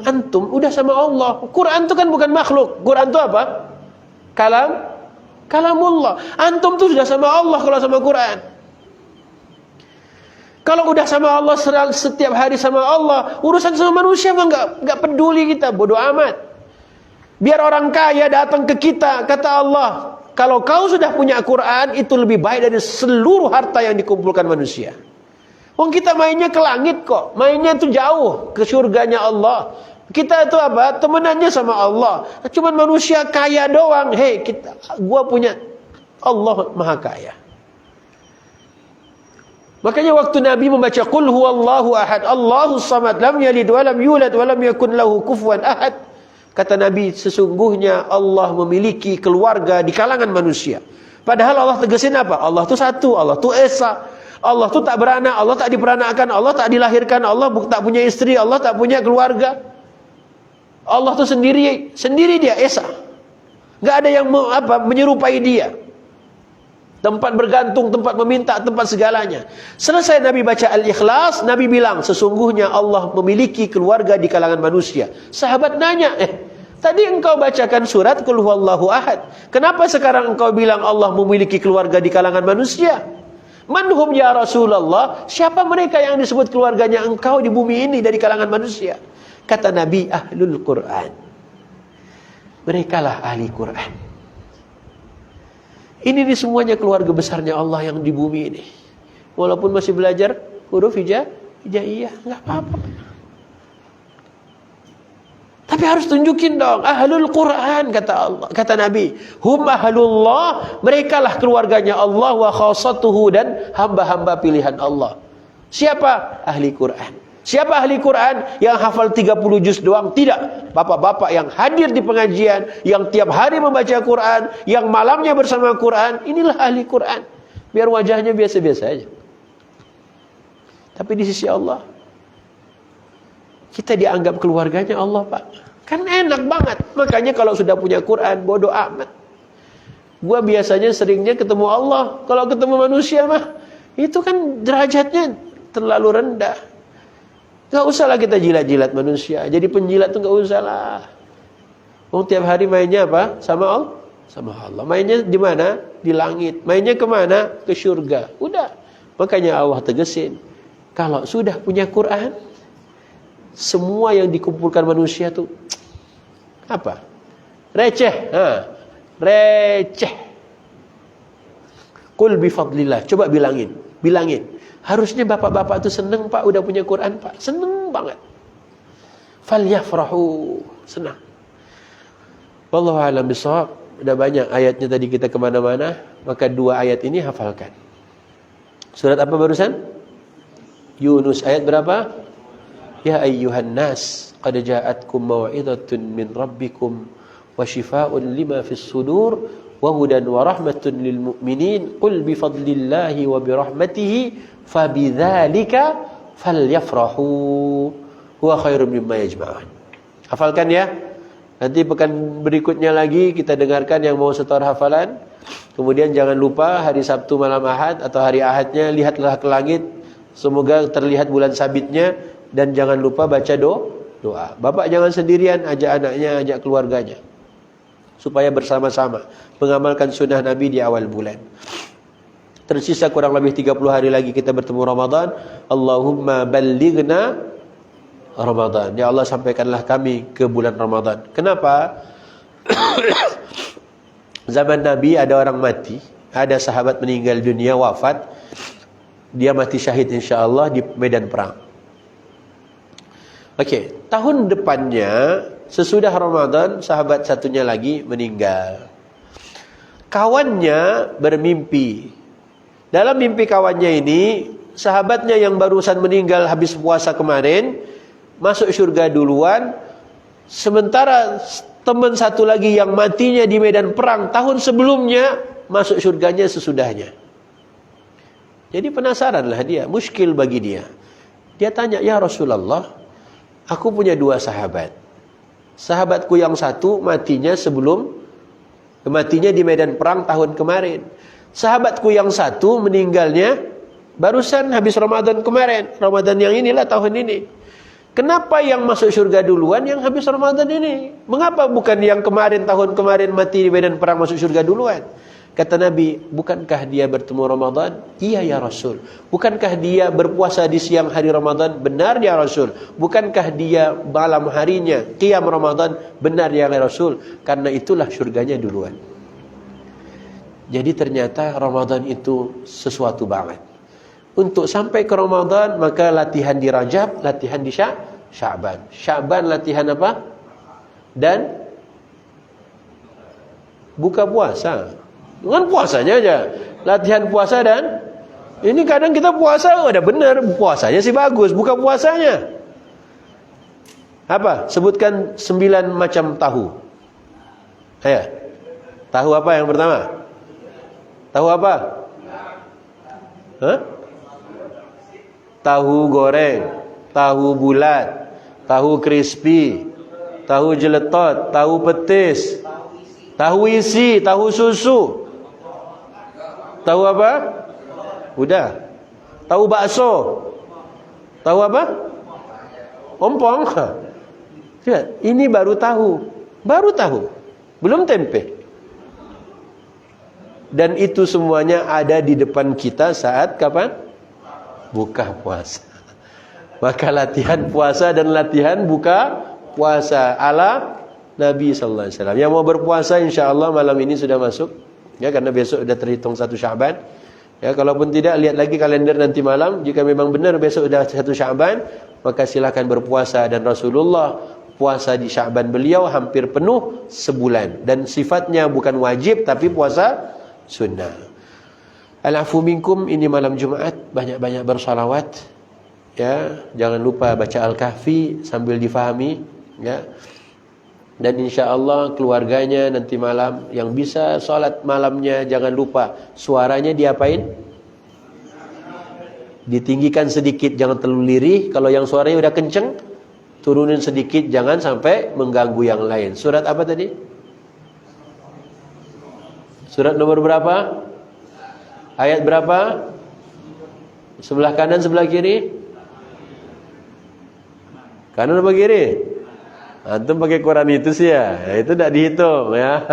Speaker 1: udah sama Allah. Quran itu kan bukan makhluk. Quran itu apa? Kalamullah. Antum tuh sudah sama Allah kalau sama Quran. Kalau udah sama Allah setiap hari sama Allah, urusan sama manusia mah enggak peduli kita, bodoh amat. Biar orang kaya datang ke kita, kata Allah, kalau kau sudah punya Quran, itu lebih baik dari seluruh harta yang dikumpulkan manusia. Wong kita mainnya ke langit kok. Mainnya itu jauh ke surganya Allah. Kita itu apa? Temenannya sama Allah. Cuman manusia kaya doang. Hei, gua punya Allah Maha Kaya. Makanya waktu Nabi membaca qul huwallahu ahad, Allahus samad, lam yalid wa lam yulad wa lam yakun lahu kufuwan ahad. Kata Nabi, sesungguhnya Allah memiliki keluarga di kalangan manusia. Padahal Allah tegasin apa? Allah itu satu, Allah itu esa. Allah itu tak beranak, Allah tak diperanakan, Allah tak dilahirkan, Allah tak punya istri, Allah tak punya keluarga. Allah itu sendiri dia esa. Enggak ada yang menyerupai dia. Tempat bergantung, tempat meminta, tempat segalanya. Selesai Nabi baca Al-Ikhlas, Nabi bilang, sesungguhnya Allah memiliki keluarga di kalangan manusia. Sahabat nanya, tadi engkau bacakan surat Qul huwallahu ahad, kenapa sekarang engkau bilang Allah memiliki keluarga di kalangan manusia? Manhum ya Rasulullah, siapa mereka yang disebut keluarganya engkau di bumi ini dari kalangan manusia? Kata Nabi, ahlul Quran. Merekalah ahli Quran. Ini semuanya keluarga besarnya Allah yang di bumi ini. Walaupun masih belajar huruf hijaiyah, enggak apa-apa. Tapi harus tunjukin dong, ahlul Quran, kata Allah, kata Nabi, hum ahlullah, merekalah keluarganya Allah, wa khassatuhu, dan hamba-hamba pilihan Allah. Siapa? Ahli Quran. Siapa ahli Quran? Yang hafal 30 juz doang? Tidak. Bapak-bapak yang hadir di pengajian, yang tiap hari membaca Quran, yang malamnya bersama Quran, inilah ahli Quran. Biar wajahnya biasa-biasa aja. Tapi di sisi Allah, kita dianggap keluarganya Allah, Pak. Kan enak banget. Makanya kalau sudah punya Quran, bodoh amat. Gua biasanya seringnya ketemu Allah. Kalau ketemu manusia mah, itu kan derajatnya terlalu rendah. Gak usah lah kita jilat-jilat manusia. Jadi penjilat tuh gak usah lah. Tiap hari mainnya apa? Sama Allah. Sama Allah. Mainnya di mana? Di langit. Mainnya kemana? Ke surga. Udah. Makanya Allah tegesin, kalau sudah punya Quran, semua yang dikumpulkan manusia tuh apa? Receh. Receh. Qul bifadlillah. Coba bilangin. Harusnya bapak-bapak tuh seneng, Pak, udah punya Quran, Pak. Seneng banget. Falyafrahu. Senang. Wallahu a'lam bishawab. Udah banyak ayatnya tadi kita kemana-mana. Maka 2 ayat ini hafalkan. Surat apa barusan? Yunus. Ayat berapa? Ya ayyuhan nas, qad ja'atkum mau'izatun min rabbikum wa shifaa'un lima fis sudur wa hudan wa rahmatun lil mu'minin. Qul bi fadlillahi wa bi rahmatihi fabidzalika falyafrahu huwa khairum mimma yajma'un. Hafalkan ya. Nanti pekan berikutnya lagi kita dengarkan yang mau setor hafalan. Kemudian jangan lupa hari Sabtu malam Ahad atau hari Ahadnya lihatlah ke langit. Semoga terlihat bulan sabitnya. Dan jangan lupa baca doa. Bapak jangan sendirian, ajak anaknya, ajak keluarganya. supaya bersama-sama mengamalkan sunnah Nabi di awal bulan. Tersisa kurang lebih 30 hari lagi kita bertemu Ramadan. Allahumma ballighna Ramadan. Ya Allah, sampaikanlah kami ke bulan Ramadan. Kenapa? Zaman Nabi ada orang mati, ada sahabat meninggal dunia, wafat. Dia mati syahid insyaAllah di medan perang. Okey, tahun depannya sesudah Ramadan sahabat satunya lagi meninggal. Kawannya bermimpi. Dalam mimpi kawannya ini, sahabatnya yang barusan meninggal habis puasa kemarin masuk syurga duluan, sementara teman satu lagi yang matinya di medan perang tahun sebelumnya masuk syurganya sesudahnya. Jadi penasaranlah dia, muskil bagi dia. Dia tanya, "Ya Rasulullah, aku punya 2 sahabat. Sahabatku yang satu matinya di medan perang tahun kemarin. Sahabatku yang satu meninggalnya barusan habis Ramadan kemarin. Ramadan yang inilah tahun ini. Kenapa yang masuk syurga duluan yang habis Ramadan ini? Mengapa bukan yang tahun kemarin mati di medan perang masuk syurga duluan?" Kata Nabi, "Bukankah dia bertemu Ramadan?" "Iya ya Rasul." "Bukankah dia berpuasa di siang hari Ramadan?" "Benar ya Rasul." "Bukankah dia malam harinya qiyam Ramadan?" "Benar ya Rasul." Karena itulah syurganya duluan. Jadi ternyata Ramadan itu sesuatu banget. Untuk sampai ke Ramadan, maka latihan di Rajab, latihan di Sya'ban. Sya'ban latihan apa? Dan buka puasa. Dengan puasanya aja. Latihan puasa dan ini kadang kita puasa udah benar, puasanya sih bagus, buka puasanya. Apa? Sebutkan 9 macam tahu. Ayo. Tahu apa yang pertama? Tahu apa? Hah? Tahu goreng, tahu bulat, tahu crispy, tahu jeletot, tahu petis, tahu isi, tahu susu. Tahu apa? Udah. Tahu bakso. Tahu apa? Ompong. Lihat, ini baru tahu. Baru tahu. Belum tempe. Dan itu semuanya ada di depan kita saat kapan? Buka puasa. Maka latihan puasa dan latihan buka puasa ala Nabi sallallahu alaihi wasallam. Yang mau berpuasa insyaallah malam ini sudah masuk, ya, karena besok sudah terhitung 1 Sya'ban. Ya, kalaupun tidak, lihat lagi kalender nanti malam. Jika memang benar besok sudah 1 Sya'ban, maka silakan berpuasa. Dan Rasulullah puasa di Sya'ban beliau hampir penuh sebulan, dan sifatnya bukan wajib tapi puasa sunnah. Al-afu minkum, ini malam Jumat, banyak-banyak bersalawat. Ya, jangan lupa baca Al-Kahfi sambil difahami, ya. Dan insya-Allah keluarganya nanti malam yang bisa salat malamnya, jangan lupa suaranya diapain? Ditinggikan sedikit, jangan terlalu lirih. Kalau yang suaranya udah kenceng, turunin sedikit, jangan sampai mengganggu yang lain. Surat apa tadi? Surat nomor berapa? Ayat berapa? Sebelah kanan, sebelah kiri? Kanan apa kiri? Antum pakai Quran itu sih ya. Itu tidak dihitung ya.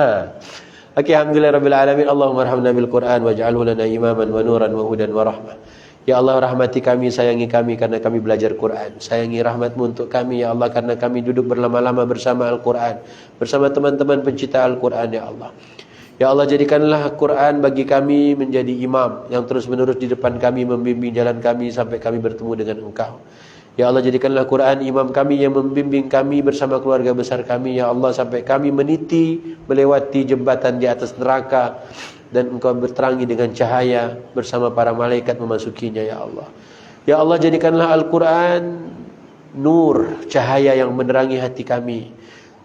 Speaker 1: Oke, alhamdulillahirabbil alamin. Allahumma arhamna bil Quran waj'alhu lana imaman wa nuran wa hudan wa rahmah. Ya Allah, rahmati kami, sayangi kami karena kami belajar Quran. Sayangi rahmat-Mu untuk kami ya Allah, karena kami duduk berlama-lama bersama Al-Quran, bersama teman-teman pencinta Al-Quran ya Allah. Ya Allah, jadikanlah Quran bagi kami menjadi imam yang terus-menerus di depan kami, membimbing jalan kami sampai kami bertemu dengan Engkau. Ya Allah, jadikanlah Quran imam kami yang membimbing kami bersama keluarga besar kami ya Allah, sampai kami meniti melewati jembatan di atas neraka, dan Engkau berterangi dengan cahaya bersama para malaikat memasukinya ya Allah. Ya Allah, jadikanlah Al-Quran nur, cahaya yang menerangi hati kami,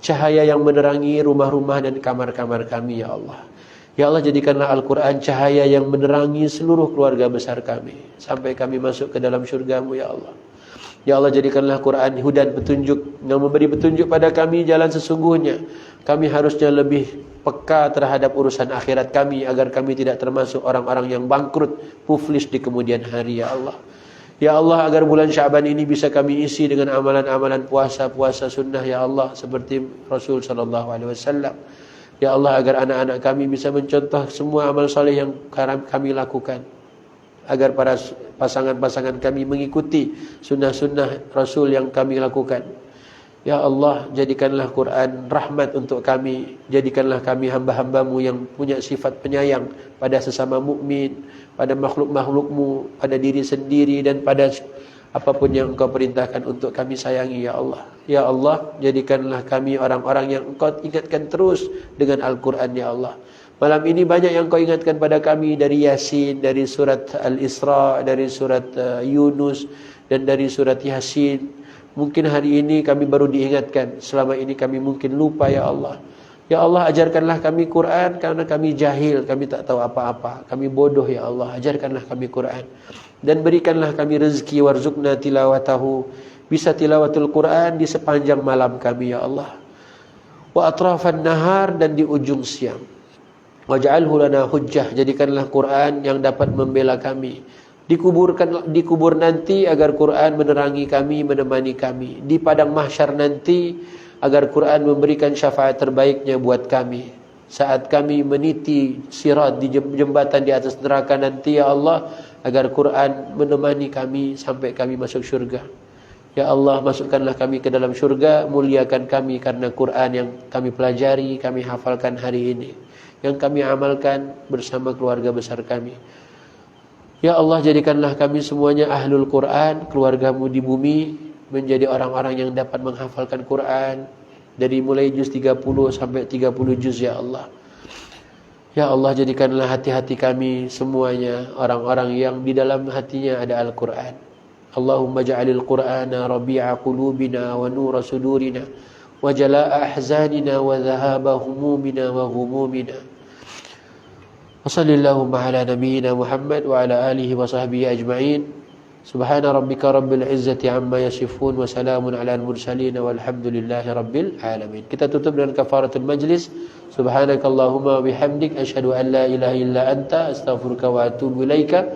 Speaker 1: cahaya yang menerangi rumah-rumah dan kamar-kamar kami ya Allah. Ya Allah, jadikanlah Al-Quran cahaya yang menerangi seluruh keluarga besar kami sampai kami masuk ke dalam syurga-Mu ya Allah. Ya Allah, jadikanlah Quran hudan, petunjuk, yang memberi petunjuk pada kami jalan sesungguhnya. Kami harusnya lebih peka terhadap urusan akhirat kami, agar kami tidak termasuk orang-orang yang bangkrut, muflis di kemudian hari ya Allah. Ya Allah, agar bulan Sya'ban ini bisa kami isi dengan amalan-amalan puasa-puasa sunnah ya Allah, seperti Rasul sallallahu alaihi wasallam. Ya Allah, agar anak-anak kami bisa mencontoh semua amal soleh yang kami lakukan, agar para pasangan-pasangan kami mengikuti sunnah-sunnah Rasul yang kami lakukan. Ya Allah, jadikanlah Quran rahmat untuk kami. Jadikanlah kami hamba-hambamu yang punya sifat penyayang pada sesama mukmin, pada makhluk-makhlukmu, pada diri sendiri, dan pada apapun yang Engkau perintahkan untuk kami sayangi, ya Allah. Ya Allah, jadikanlah kami orang-orang yang Engkau ingatkan terus dengan Al-Quran, ya Allah. Malam ini banyak yang Engkau ingatkan pada kami, dari Yasin, dari surat Al-Isra, dari surat Yunus, dan dari surat Yasin. Mungkin hari ini kami baru diingatkan, selama ini kami mungkin lupa, ya Allah. Ya Allah, ajarkanlah kami Quran, karena kami jahil, kami tak tahu apa-apa, kami bodoh, ya Allah. Ajarkanlah kami Quran, dan berikanlah kami rezeki, warzuqna tilawatahu, bisa tilawatul Quran di sepanjang malam kami, ya Allah. Wa atrafan nahar, dan di ujung siang. Waj'alhu lana hujjah, jadikanlah Quran yang dapat membela kami. Dikubur nanti agar Quran menerangi kami, menemani kami. Di padang mahsyar nanti agar Quran memberikan syafaat terbaiknya buat kami. Saat kami meniti sirat di jembatan di atas neraka nanti, ya Allah, agar Quran menemani kami sampai kami masuk syurga. Ya Allah, masukkanlah kami ke dalam syurga, muliakan kami karena Quran yang kami pelajari, kami hafalkan hari ini, yang kami amalkan bersama keluarga besar kami. Ya Allah, jadikanlah kami semuanya ahlul Quran, keluargamu di bumi, menjadi orang-orang yang dapat menghafalkan Quran dari mulai juz 30 sampai 30 juz, ya Allah. Ya Allah, jadikanlah hati-hati kami semuanya orang-orang yang di dalam hatinya ada Al-Quran. Allahumma ja'alil Qur'ana rabi'a qulubina wa nura sudurina wa jala'a ahzanina wa dhahaba humumina wa humumina. Wassallallahu ala nabiyyina Muhammad wa ala alihi wa sahbihi ajma'in. Subhana rabbika rabbil izzati amma yasifun wa salamun ala al-mursalin walhamdulillahi rabbil alamin. Kita tutup dengan kafaratul majlis. Subhanakallahumma wa bihamdik asyhadu an la ilaha illa anta astaghfiruka wa atubu ilaika.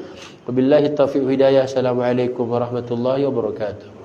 Speaker 1: Wabillahi taufiq hidayah. Assalamualaikum warahmatullahi wabarakatuh.